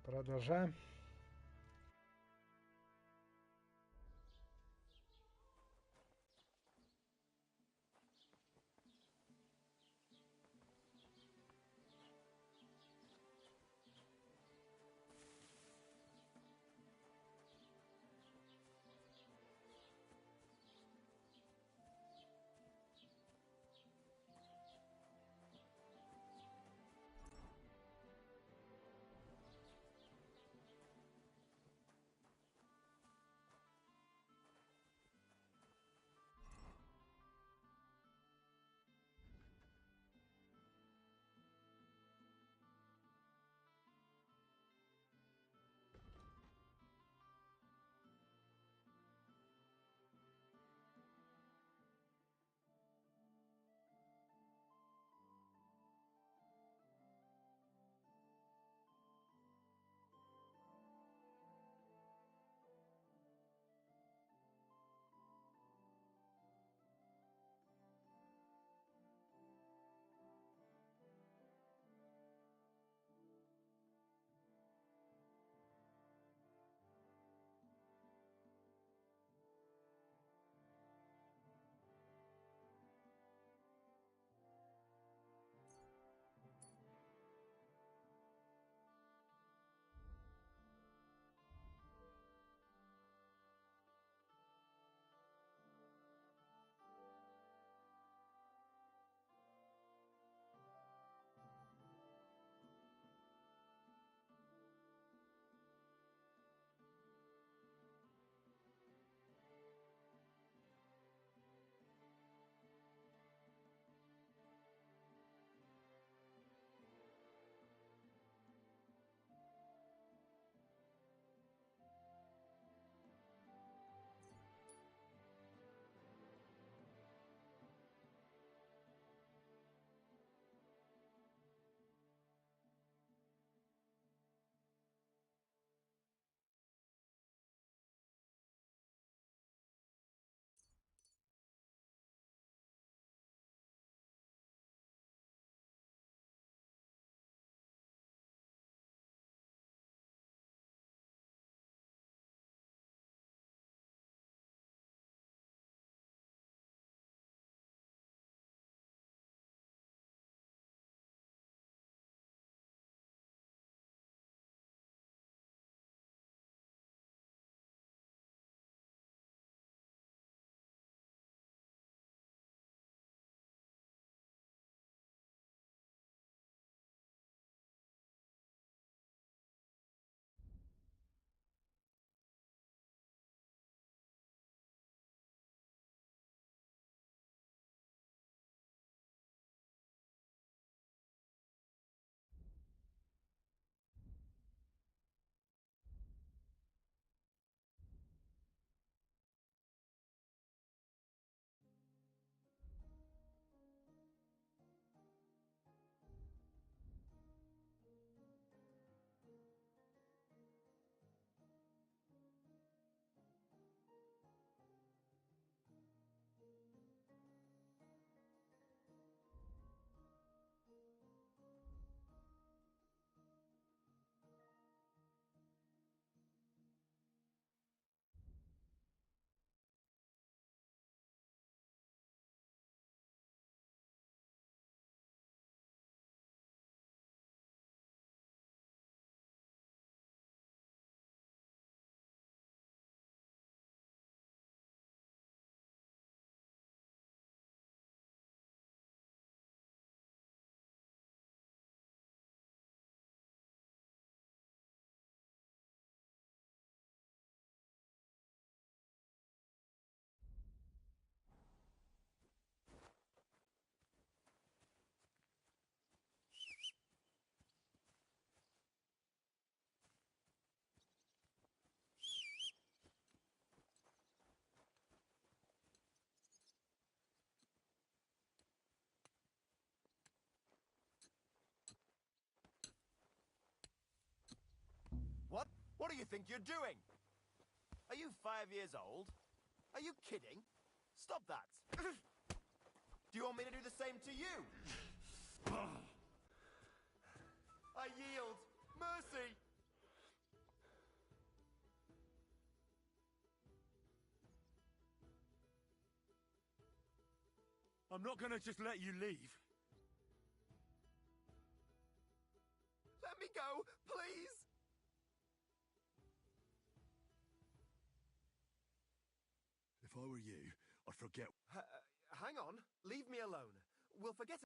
Продолжаем. What? What do you think you're doing? Are you 5 years old? Are you kidding? Stop that! Do you want me to do the same to you? I yield! Mercy! I'm not gonna just let you leave. Let me go, please! If I were you, I'd forget. Hang on. Leave me alone. We'll forget.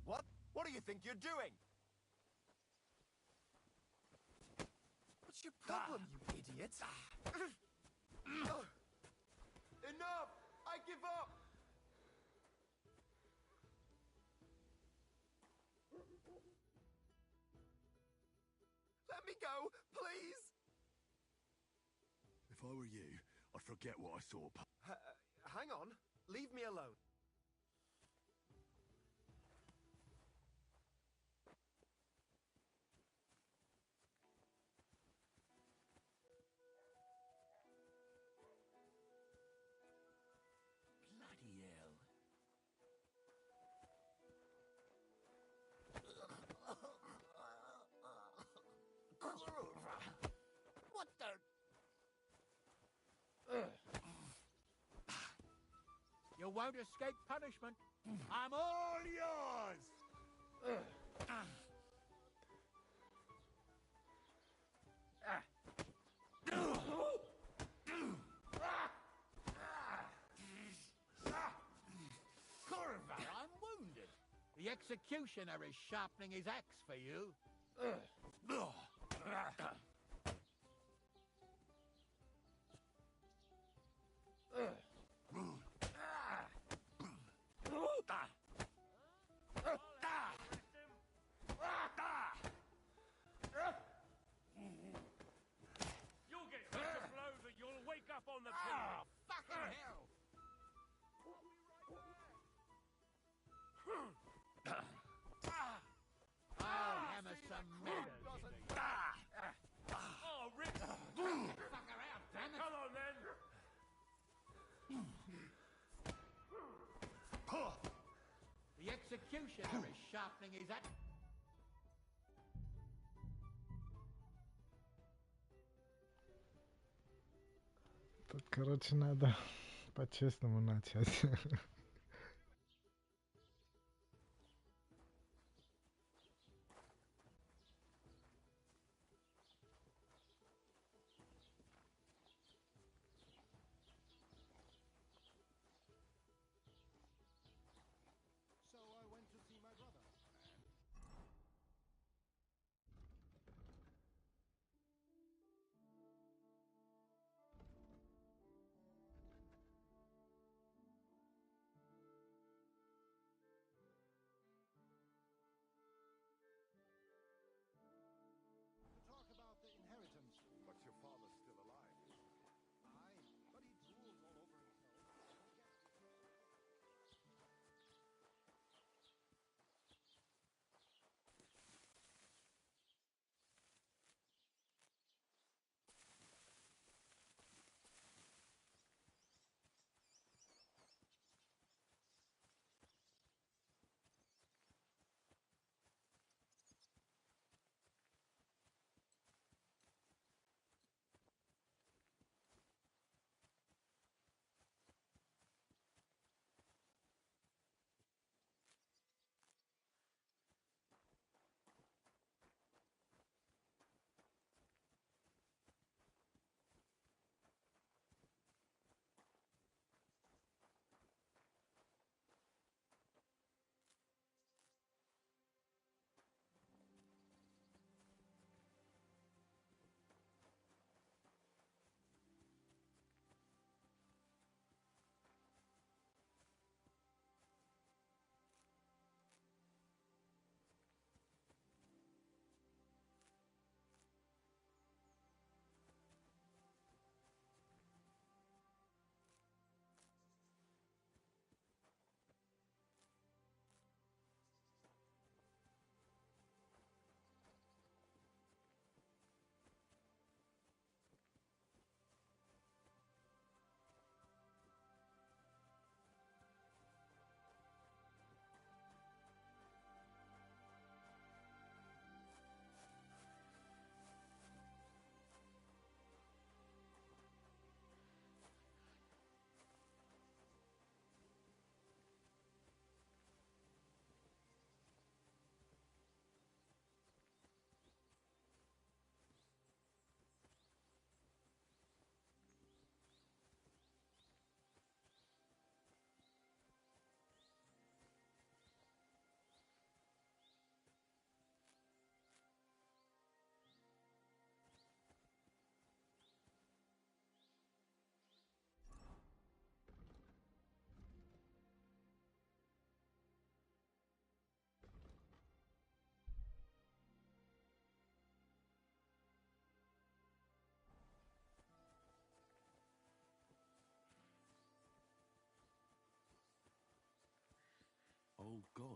What? What do you think you're doing? What's your problem, you idiot? Enough! I give up! Let me go, please! If I were you, I'd forget what I saw. Hang on. Leave me alone. Bloody hell. What the... You won't escape punishment. I'm all yours. Corva, I'm wounded. The executioner is sharpening his axe for you. You'll get such a blow that you'll wake up on the pillow. Fucking hell! I'll hammer some manners into you. Oh, Rick! Fuck her out, damn it! Come on, then! The executioner is sharpening his axe. Тут, короче, надо по-честному начать. So I went to see my brother.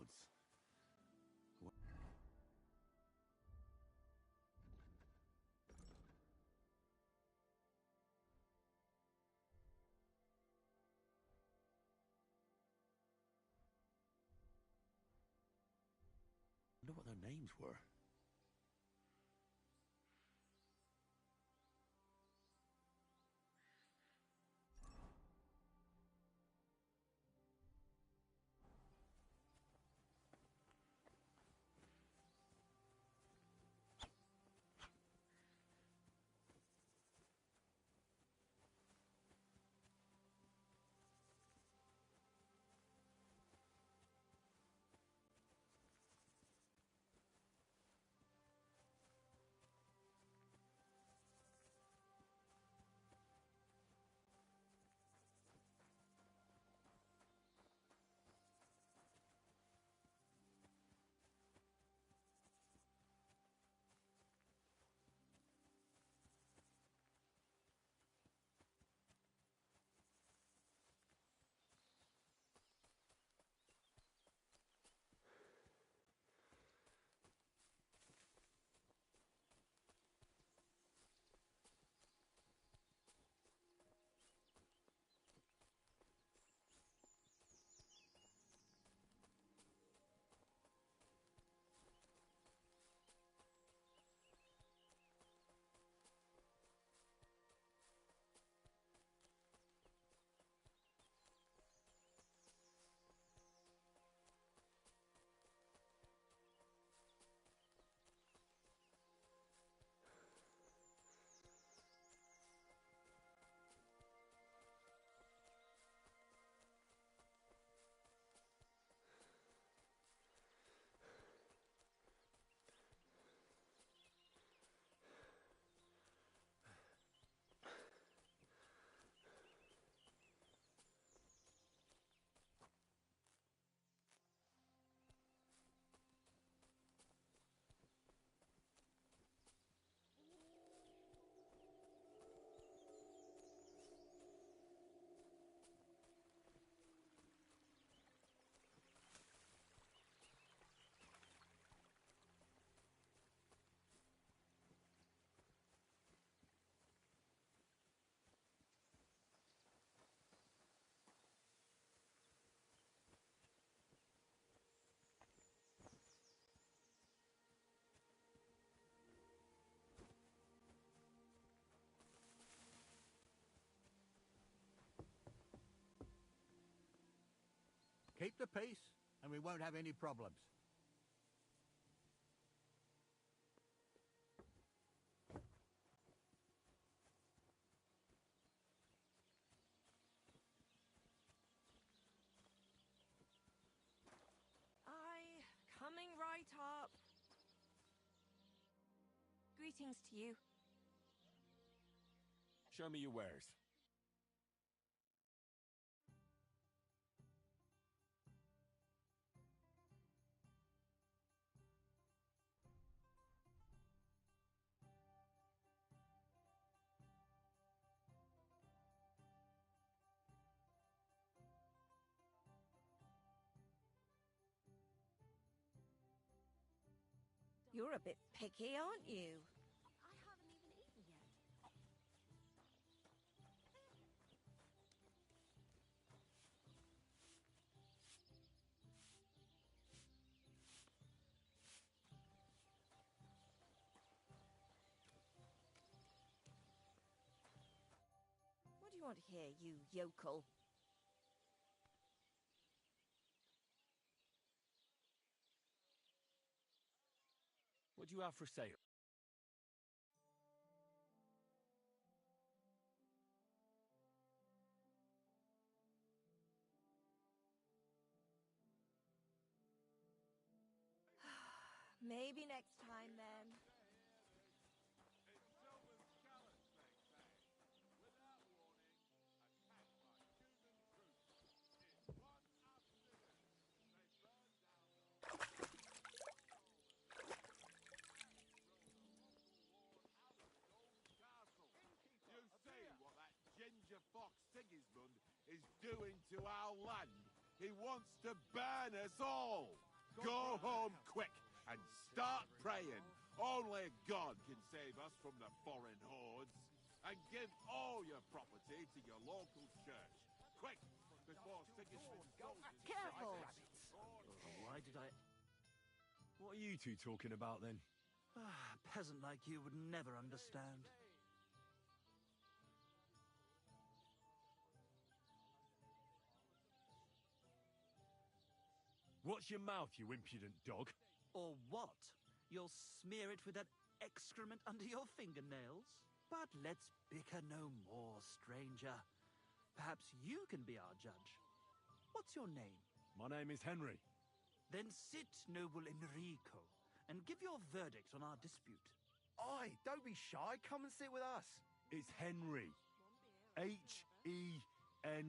gods. I wonder what their names were. Keep the peace, and we won't have any problems. Coming right up. Greetings to you. Show me your wares. You're a bit picky, aren't you? I haven't even eaten yet. What do you want here, you yokel? What do you have for sale? Maybe next time, then. Sigismund is doing to our land. He wants to burn us all. Go home quick and start praying. Only God can save us from the foreign hordes. And give all your property to your local church. Quick, before Sigismund goes... Careful! Why did I... What are you two talking about then? A peasant like you would never understand. Watch your mouth, you impudent dog. Or what? You'll smear it with that excrement under your fingernails? But let's bicker no more, stranger. Perhaps you can be our judge. What's your name? My name is Henry. Then sit, noble Enrico, and give your verdict on our dispute. Oi, don't be shy. Come and sit with us. It's Henry. H-E-N...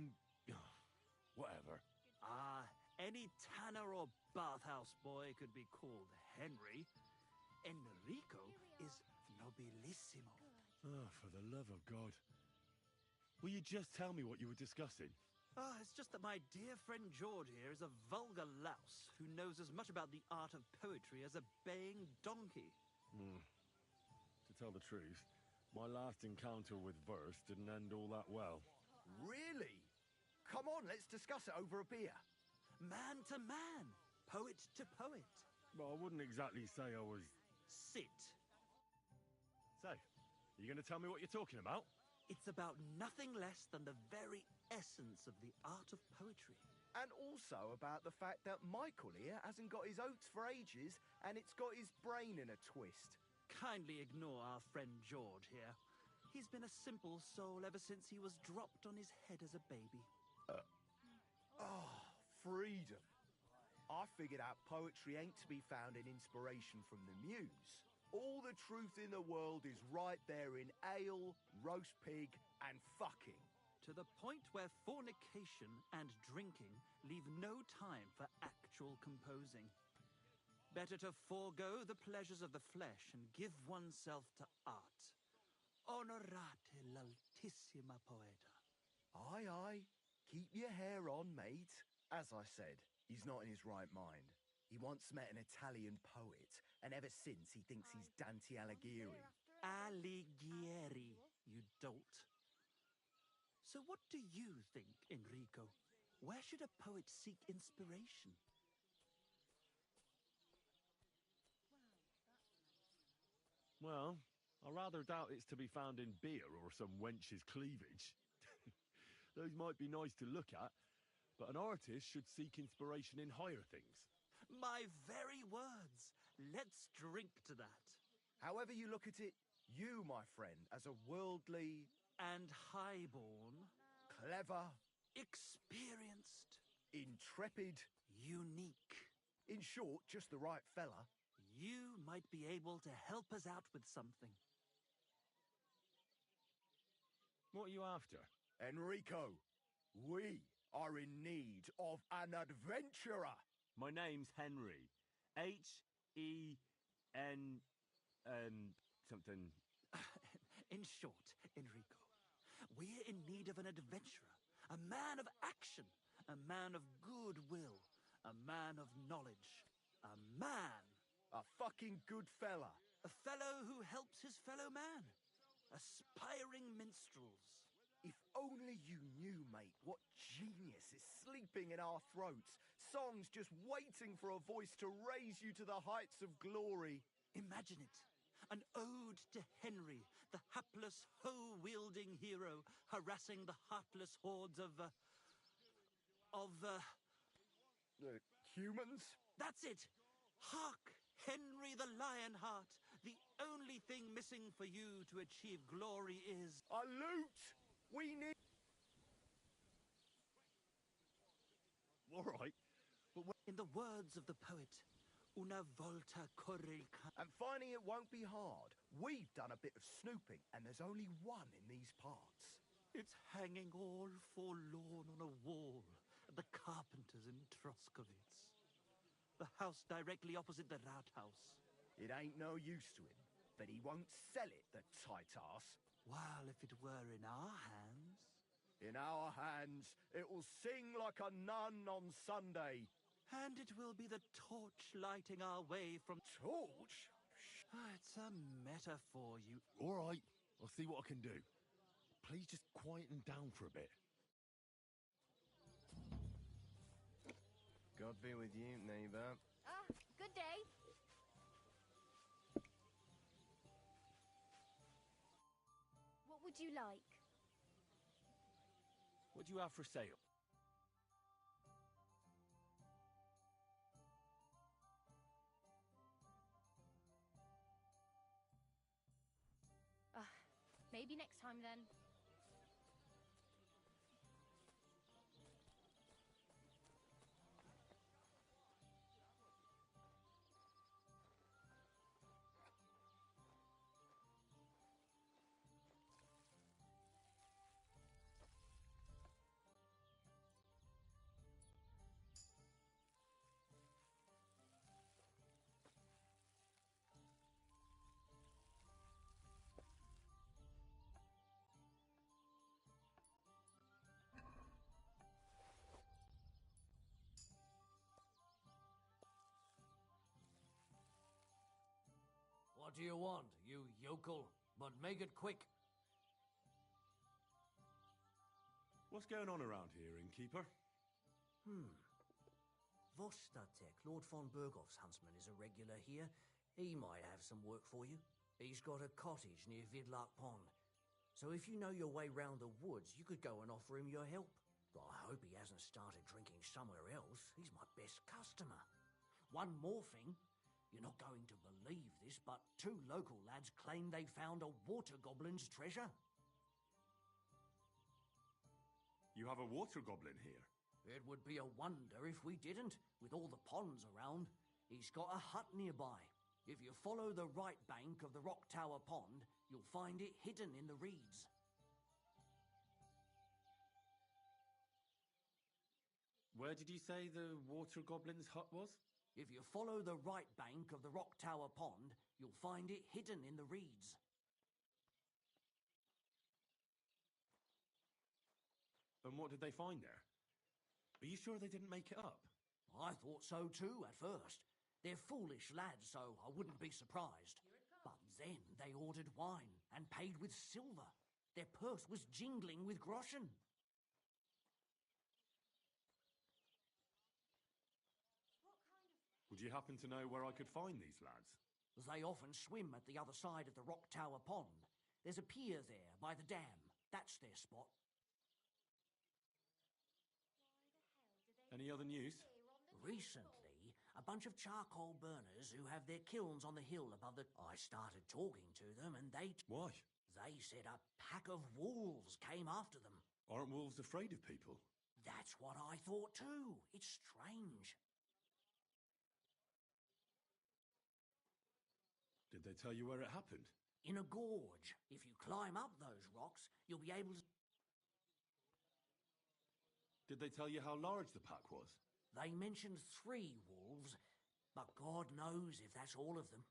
whatever. Ah, any tanner or bathhouse boy could be called Henry. Enrico is nobilissimo. Oh, for the love of God. Will you just tell me what you were discussing? It's just that my dear friend George here is a vulgar louse who knows as much about the art of poetry as a baying donkey. To tell the truth, my last encounter with verse didn't end all that well. Really? Come on, let's discuss it over a beer. Man to man, poet to poet. Well, I wouldn't exactly say I was... Sit. So, you going to tell me what you're talking about? It's about nothing less than the very essence of the art of poetry. And also about the fact that Michael here hasn't got his oats for ages and it's got his brain in a twist. Kindly ignore our friend George here. He's been a simple soul ever since he was dropped on his head as a baby. Freedom. I figured out poetry ain't to be found in inspiration from the muse. All the truth in the world is right there in ale, roast pig, and fucking. To the point where fornication and drinking leave no time for actual composing. Better to forego the pleasures of the flesh and give oneself to art. Honorate l'altissima poeta. Aye, aye. Keep your hair on, mate. As I said, he's not in his right mind. He once met an Italian poet, and ever since he thinks he's Dante Alighieri. Alighieri, you dolt. So what do you think, Enrico? Where should a poet seek inspiration? Well, I rather doubt it's to be found in beer or some wench's cleavage. Those might be nice to look at, but an artist should seek inspiration in higher things. My very words. Let's drink to that. However you look at it, you, my friend, as a worldly... And highborn. Clever. Experienced. Intrepid. Unique. In short, just the right fella. You might be able to help us out with something. What are you after? Enrico, we are in need of an adventurer. My name's Henry. H-E-N... something... In short, Enrico, we're in need of an adventurer, a man of action, a man of goodwill, a man of knowledge, a man. A fucking good fella. A fellow who helps his fellow man. Aspiring minstrels. If only you knew, mate, what genius is sleeping in our throats. Songs just waiting for a voice to raise you to the heights of glory. Imagine it. An ode to Henry, the hapless, hoe-wielding hero, harassing the heartless hordes of humans? That's it! Hark! Henry the Lionheart! The only thing missing for you to achieve glory is... A loot! We need... All right, but... In the words of the poet, una volta corre... And finding it won't be hard. We've done a bit of snooping, and there's only one in these parts. It's hanging all forlorn on a wall at the carpenter's in Troskovitz. The house directly opposite the Rathaus. It ain't no use to him, but he won't sell it, the tight ass. While if it were in our hands... In our hands, it will sing like a nun on Sunday. And it will be the torch lighting our way from... Torch? It's a metaphor, you... All right, I'll see what I can do. Please just quieten down for a bit. God be with you, neighbor. Good day. What would you like? What do you have for sale? Maybe next time then. What do you want, you yokel? But make it quick. What's going on around here, innkeeper? Vostatek, Lord von Berghoff's huntsman, is a regular here. He might have some work for you. He's got a cottage near Vidlark Pond. So if you know your way round the woods, you could go and offer him your help. But I hope he hasn't started drinking somewhere else. He's my best customer. One more thing. You're not going to believe this, but 2 local lads claim they found a water goblin's treasure. You have a water goblin here? It would be a wonder if we didn't, with all the ponds around. He's got a hut nearby. If you follow the right bank of the Rock Tower Pond, you'll find it hidden in the reeds. Where did you say the water goblin's hut was? If you follow the right bank of the Rock Tower Pond, you'll find it hidden in the reeds. And what did they find there? Are you sure they didn't make it up? I thought so too at first. They're foolish lads, so I wouldn't be surprised. But then they ordered wine and paid with silver. Their purse was jingling with groschen. Would you happen to know where I could find these lads? They often swim at the other side of the Rock Tower Pond. There's a pier there by the dam. That's their spot. Any other news? Recently, a bunch of charcoal burners who have their kilns on the hill above the... I started talking to them and they... Why? They said a pack of wolves came after them. Aren't wolves afraid of people? That's what I thought too. It's strange. Did they tell you where it happened? In a gorge. If you climb up those rocks, you'll be able to... Did they tell you how large the pack was? They mentioned 3 wolves, but God knows if that's all of them.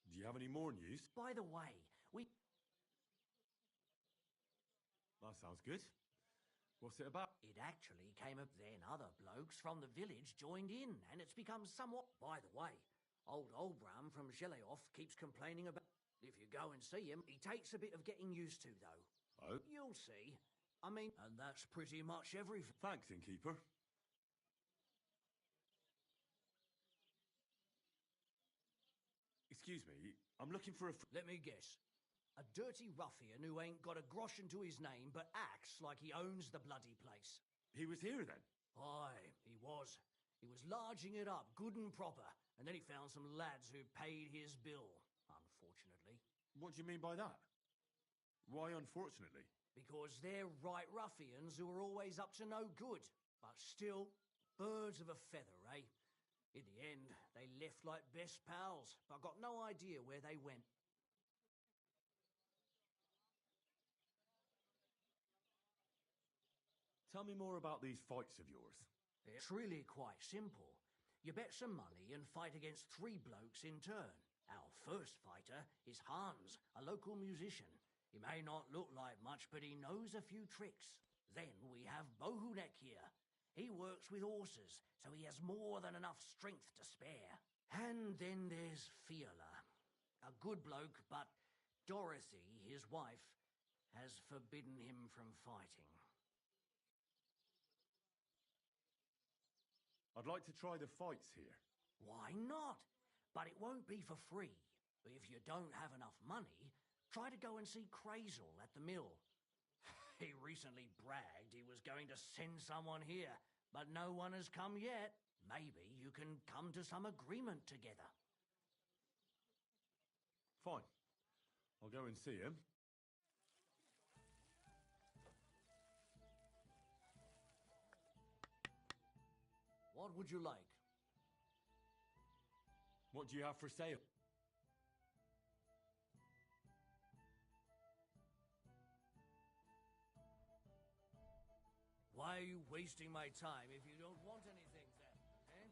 Do you have any more news? By the way, That sounds good. What's it about? It actually came up then other blokes from the village joined in, and it's become somewhat... By the way, old Olbram from Zheleoff keeps complaining about... If you go and see him, he takes a bit of getting used to, though. Oh? You'll see. I mean, and that's pretty much everything. Thanks, innkeeper. Excuse me, I'm looking for a... Let me guess. A dirty ruffian who ain't got a groschen to his name but acts like he owns the bloody place. He was here then? Aye, he was. He was larging it up, good and proper, and then he found some lads who paid his bill, unfortunately. What do you mean by that? Why unfortunately? Because they're right ruffians who are always up to no good. But still, birds of a feather, eh? In the end, they left like best pals, but got no idea where they went. Tell me more about these fights of yours. It's really quite simple. You bet some money and fight against 3 blokes in turn. Our first fighter is Hans, a local musician. He may not look like much, but he knows a few tricks. Then we have Bohunek here. He works with horses, so he has more than enough strength to spare. And then there's Fiala. A good bloke, but Dorothy, his wife, has forbidden him from fighting. I'd like to try the fights here. Why not? But it won't be for free. If you don't have enough money, try to go and see Crazel at the mill. He recently bragged he was going to send someone here, but no one has come yet. Maybe you can come to some agreement together. Fine. I'll go and see him. What would you like? What do you have for sale? Why are you wasting my time if you don't want anything then, eh?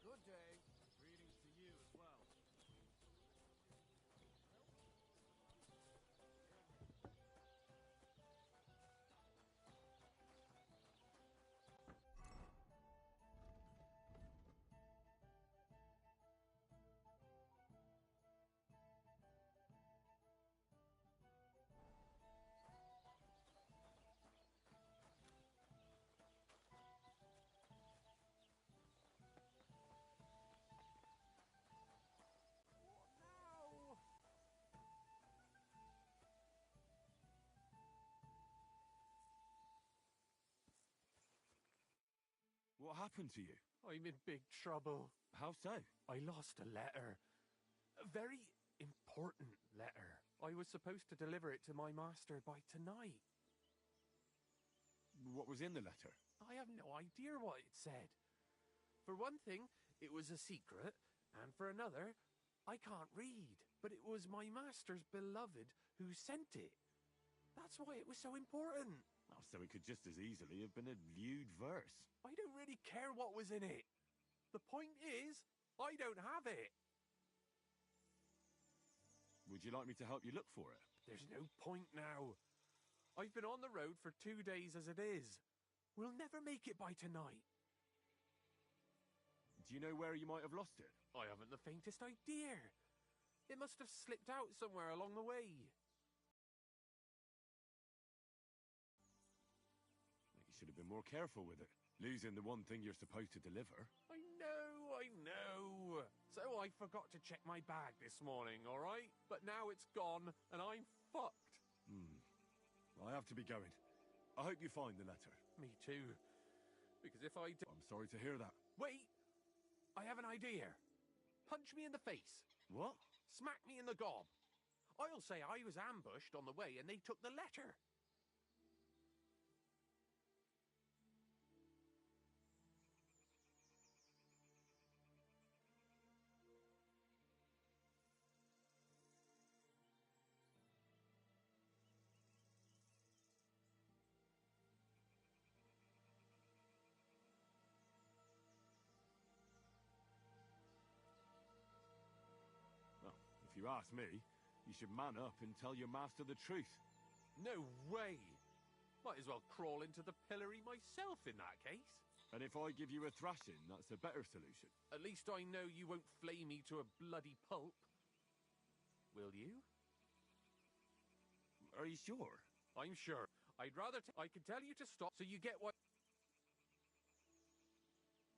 Good day. Greetings to you as well. What happened to you? I'm in big trouble. How so? I lost a letter. A very important letter. I was supposed to deliver it to my master by tonight. What was in the letter? I have no idea what it said. For one thing, it was a secret, and for another, I can't read. But it was my master's beloved who sent it. That's why it was so important. Oh, so it could just as easily have been a lewd verse. I don't really care what was in it. The point is, I don't have it. Would you like me to help you look for it? There's no point now. I've been on the road for 2 days as it is. We'll never make it by tonight. Do you know where you might have lost it? I haven't the faintest idea. It must have slipped out somewhere along the way. You should have been more careful with it. Losing the one thing you're supposed to deliver. I know. So I forgot to check my bag this morning, all right? But now it's gone, and I'm fucked. I have to be going. I hope you find the letter. Me too. Because if I do... I'm sorry to hear that. Wait! I have an idea. Punch me in the face. What? Smack me in the gob. I'll say I was ambushed on the way and they took the letter. If you ask me, you should man up and tell your master the truth. No way! Might as well crawl into the pillory myself in that case. And if I give you a thrashing, that's a better solution. At least I know you won't flay me to a bloody pulp. Will you? Are you sure? I'm sure. I'd rather I could tell you to stop so you get what...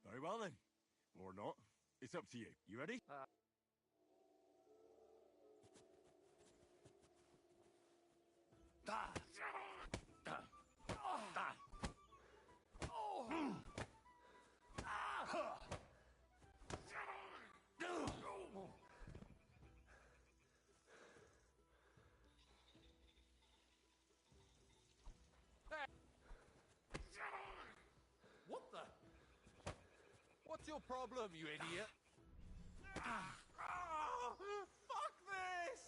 Very well then. Or not. It's up to you. You ready? What the? What's your problem, you idiot? Fuck this!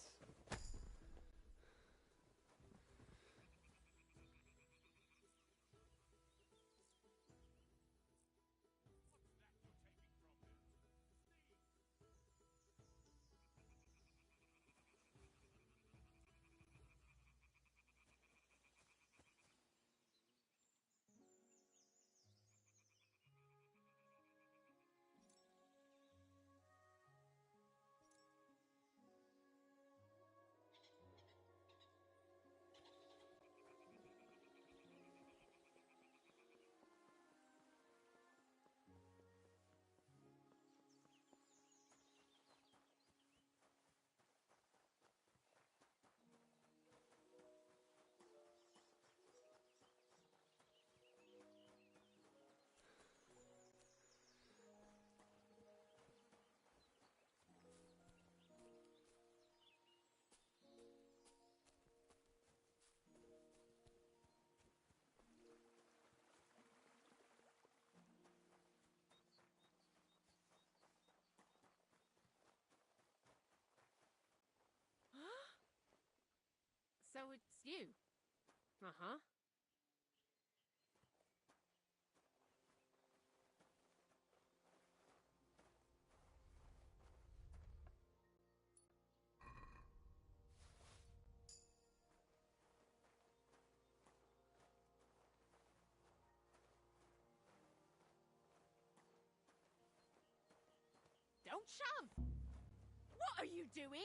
So it's you? Uh-huh. Don't shove! What are you doing?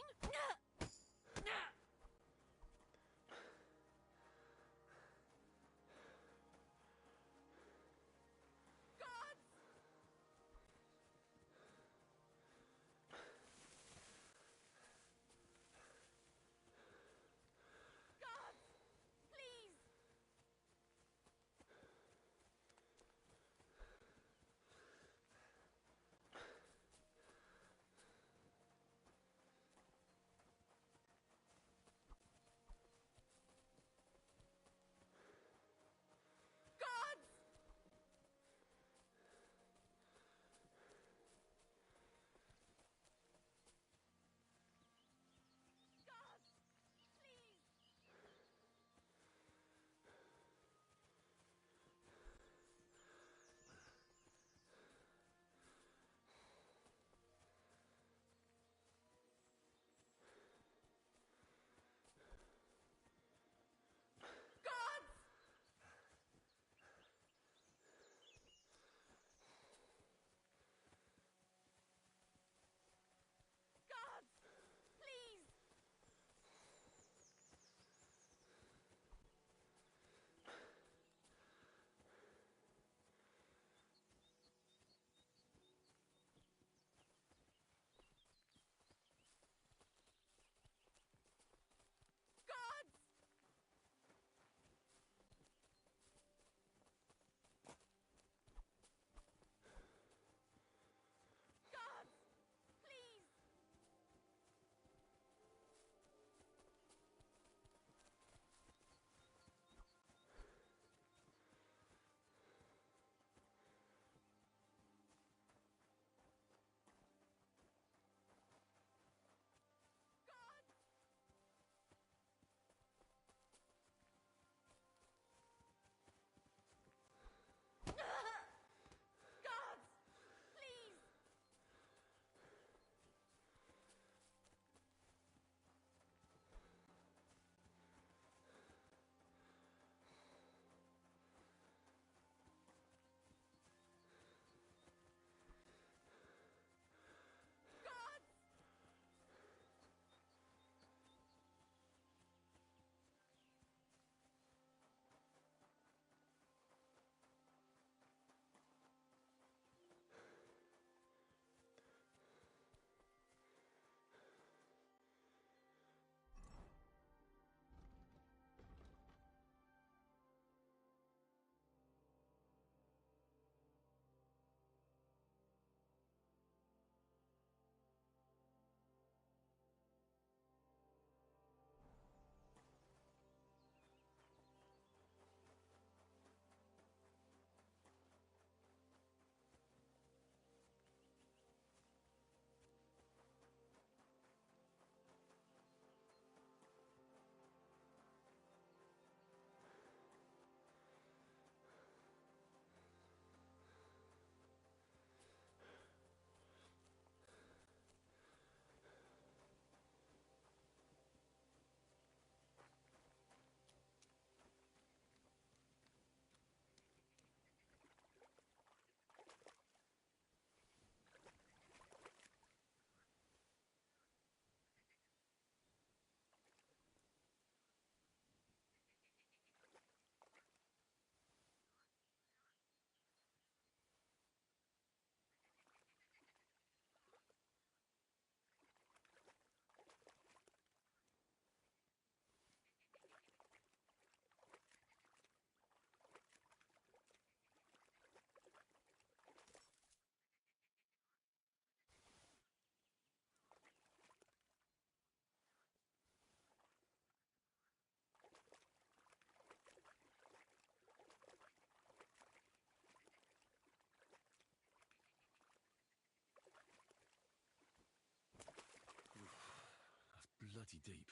Bloody deep.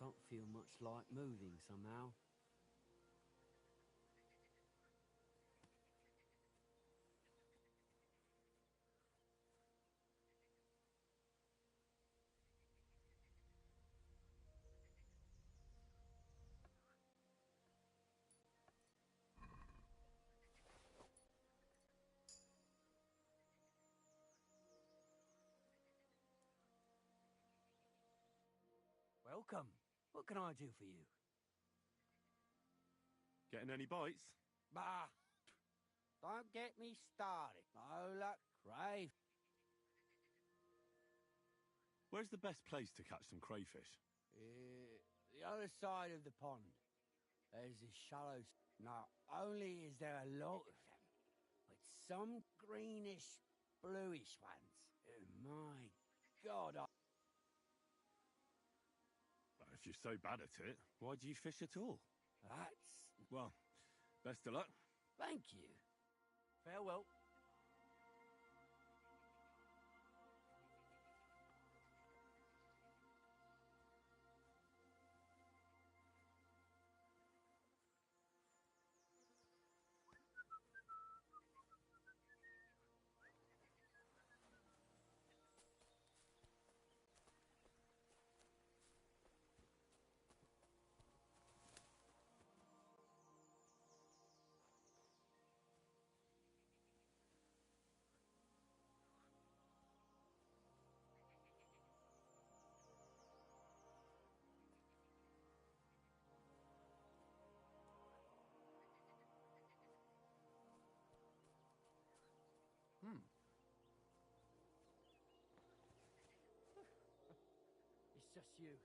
Don't feel much like moving somehow. Welcome. What can I do for you? Getting any bites? Bah! Don't get me started. No luck, crave. Where's the best place to catch some crayfish? The other side of the pond. There's this shallow... Not only is there a lot of them, but some greenish, bluish ones. My God, Well, if you're so bad at it, why do you fish at all? That's... Well, best of luck. Thank you. Farewell. It's just you.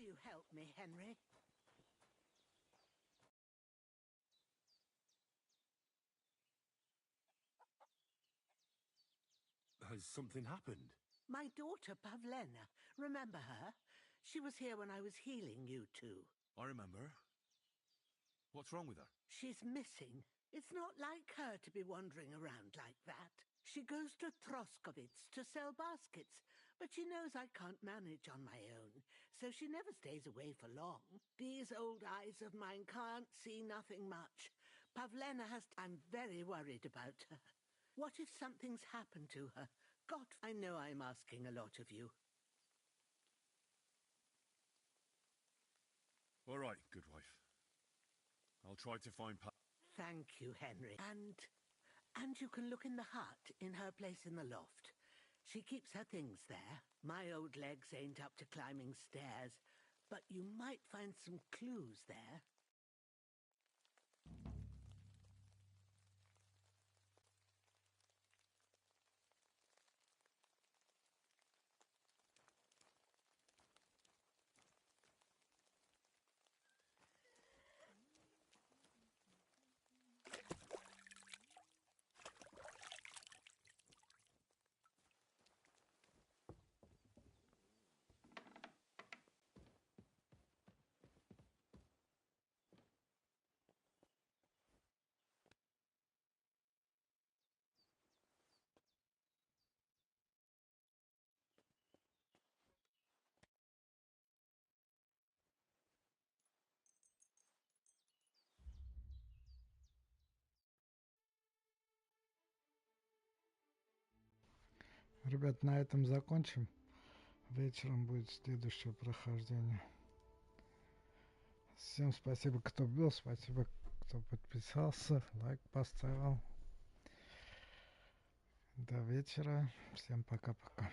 you help me, Henry? Has something happened? My daughter, Pavlena. Remember her? She was here when I was healing you two. I remember. What's wrong with her? She's missing. It's not like her to be wandering around like that. She goes to Troskovitz to sell baskets, but she knows I can't manage on my own, so she never stays away for long. These old eyes of mine can't see nothing much. Pavlena has... I'm very worried about her. What if something's happened to her? God, I know I'm asking a lot of you. All right, good wife. I'll try to find Thank you, Henry. And you can look in the hut in her place in the loft. She keeps her things there. My old legs ain't up to climbing stairs, but you might find some clues there. Ребят, на этом закончим. Вечером будет следующее прохождение. Всем спасибо, кто был, спасибо, кто подписался, лайк поставил. До вечера. Всем пока-пока.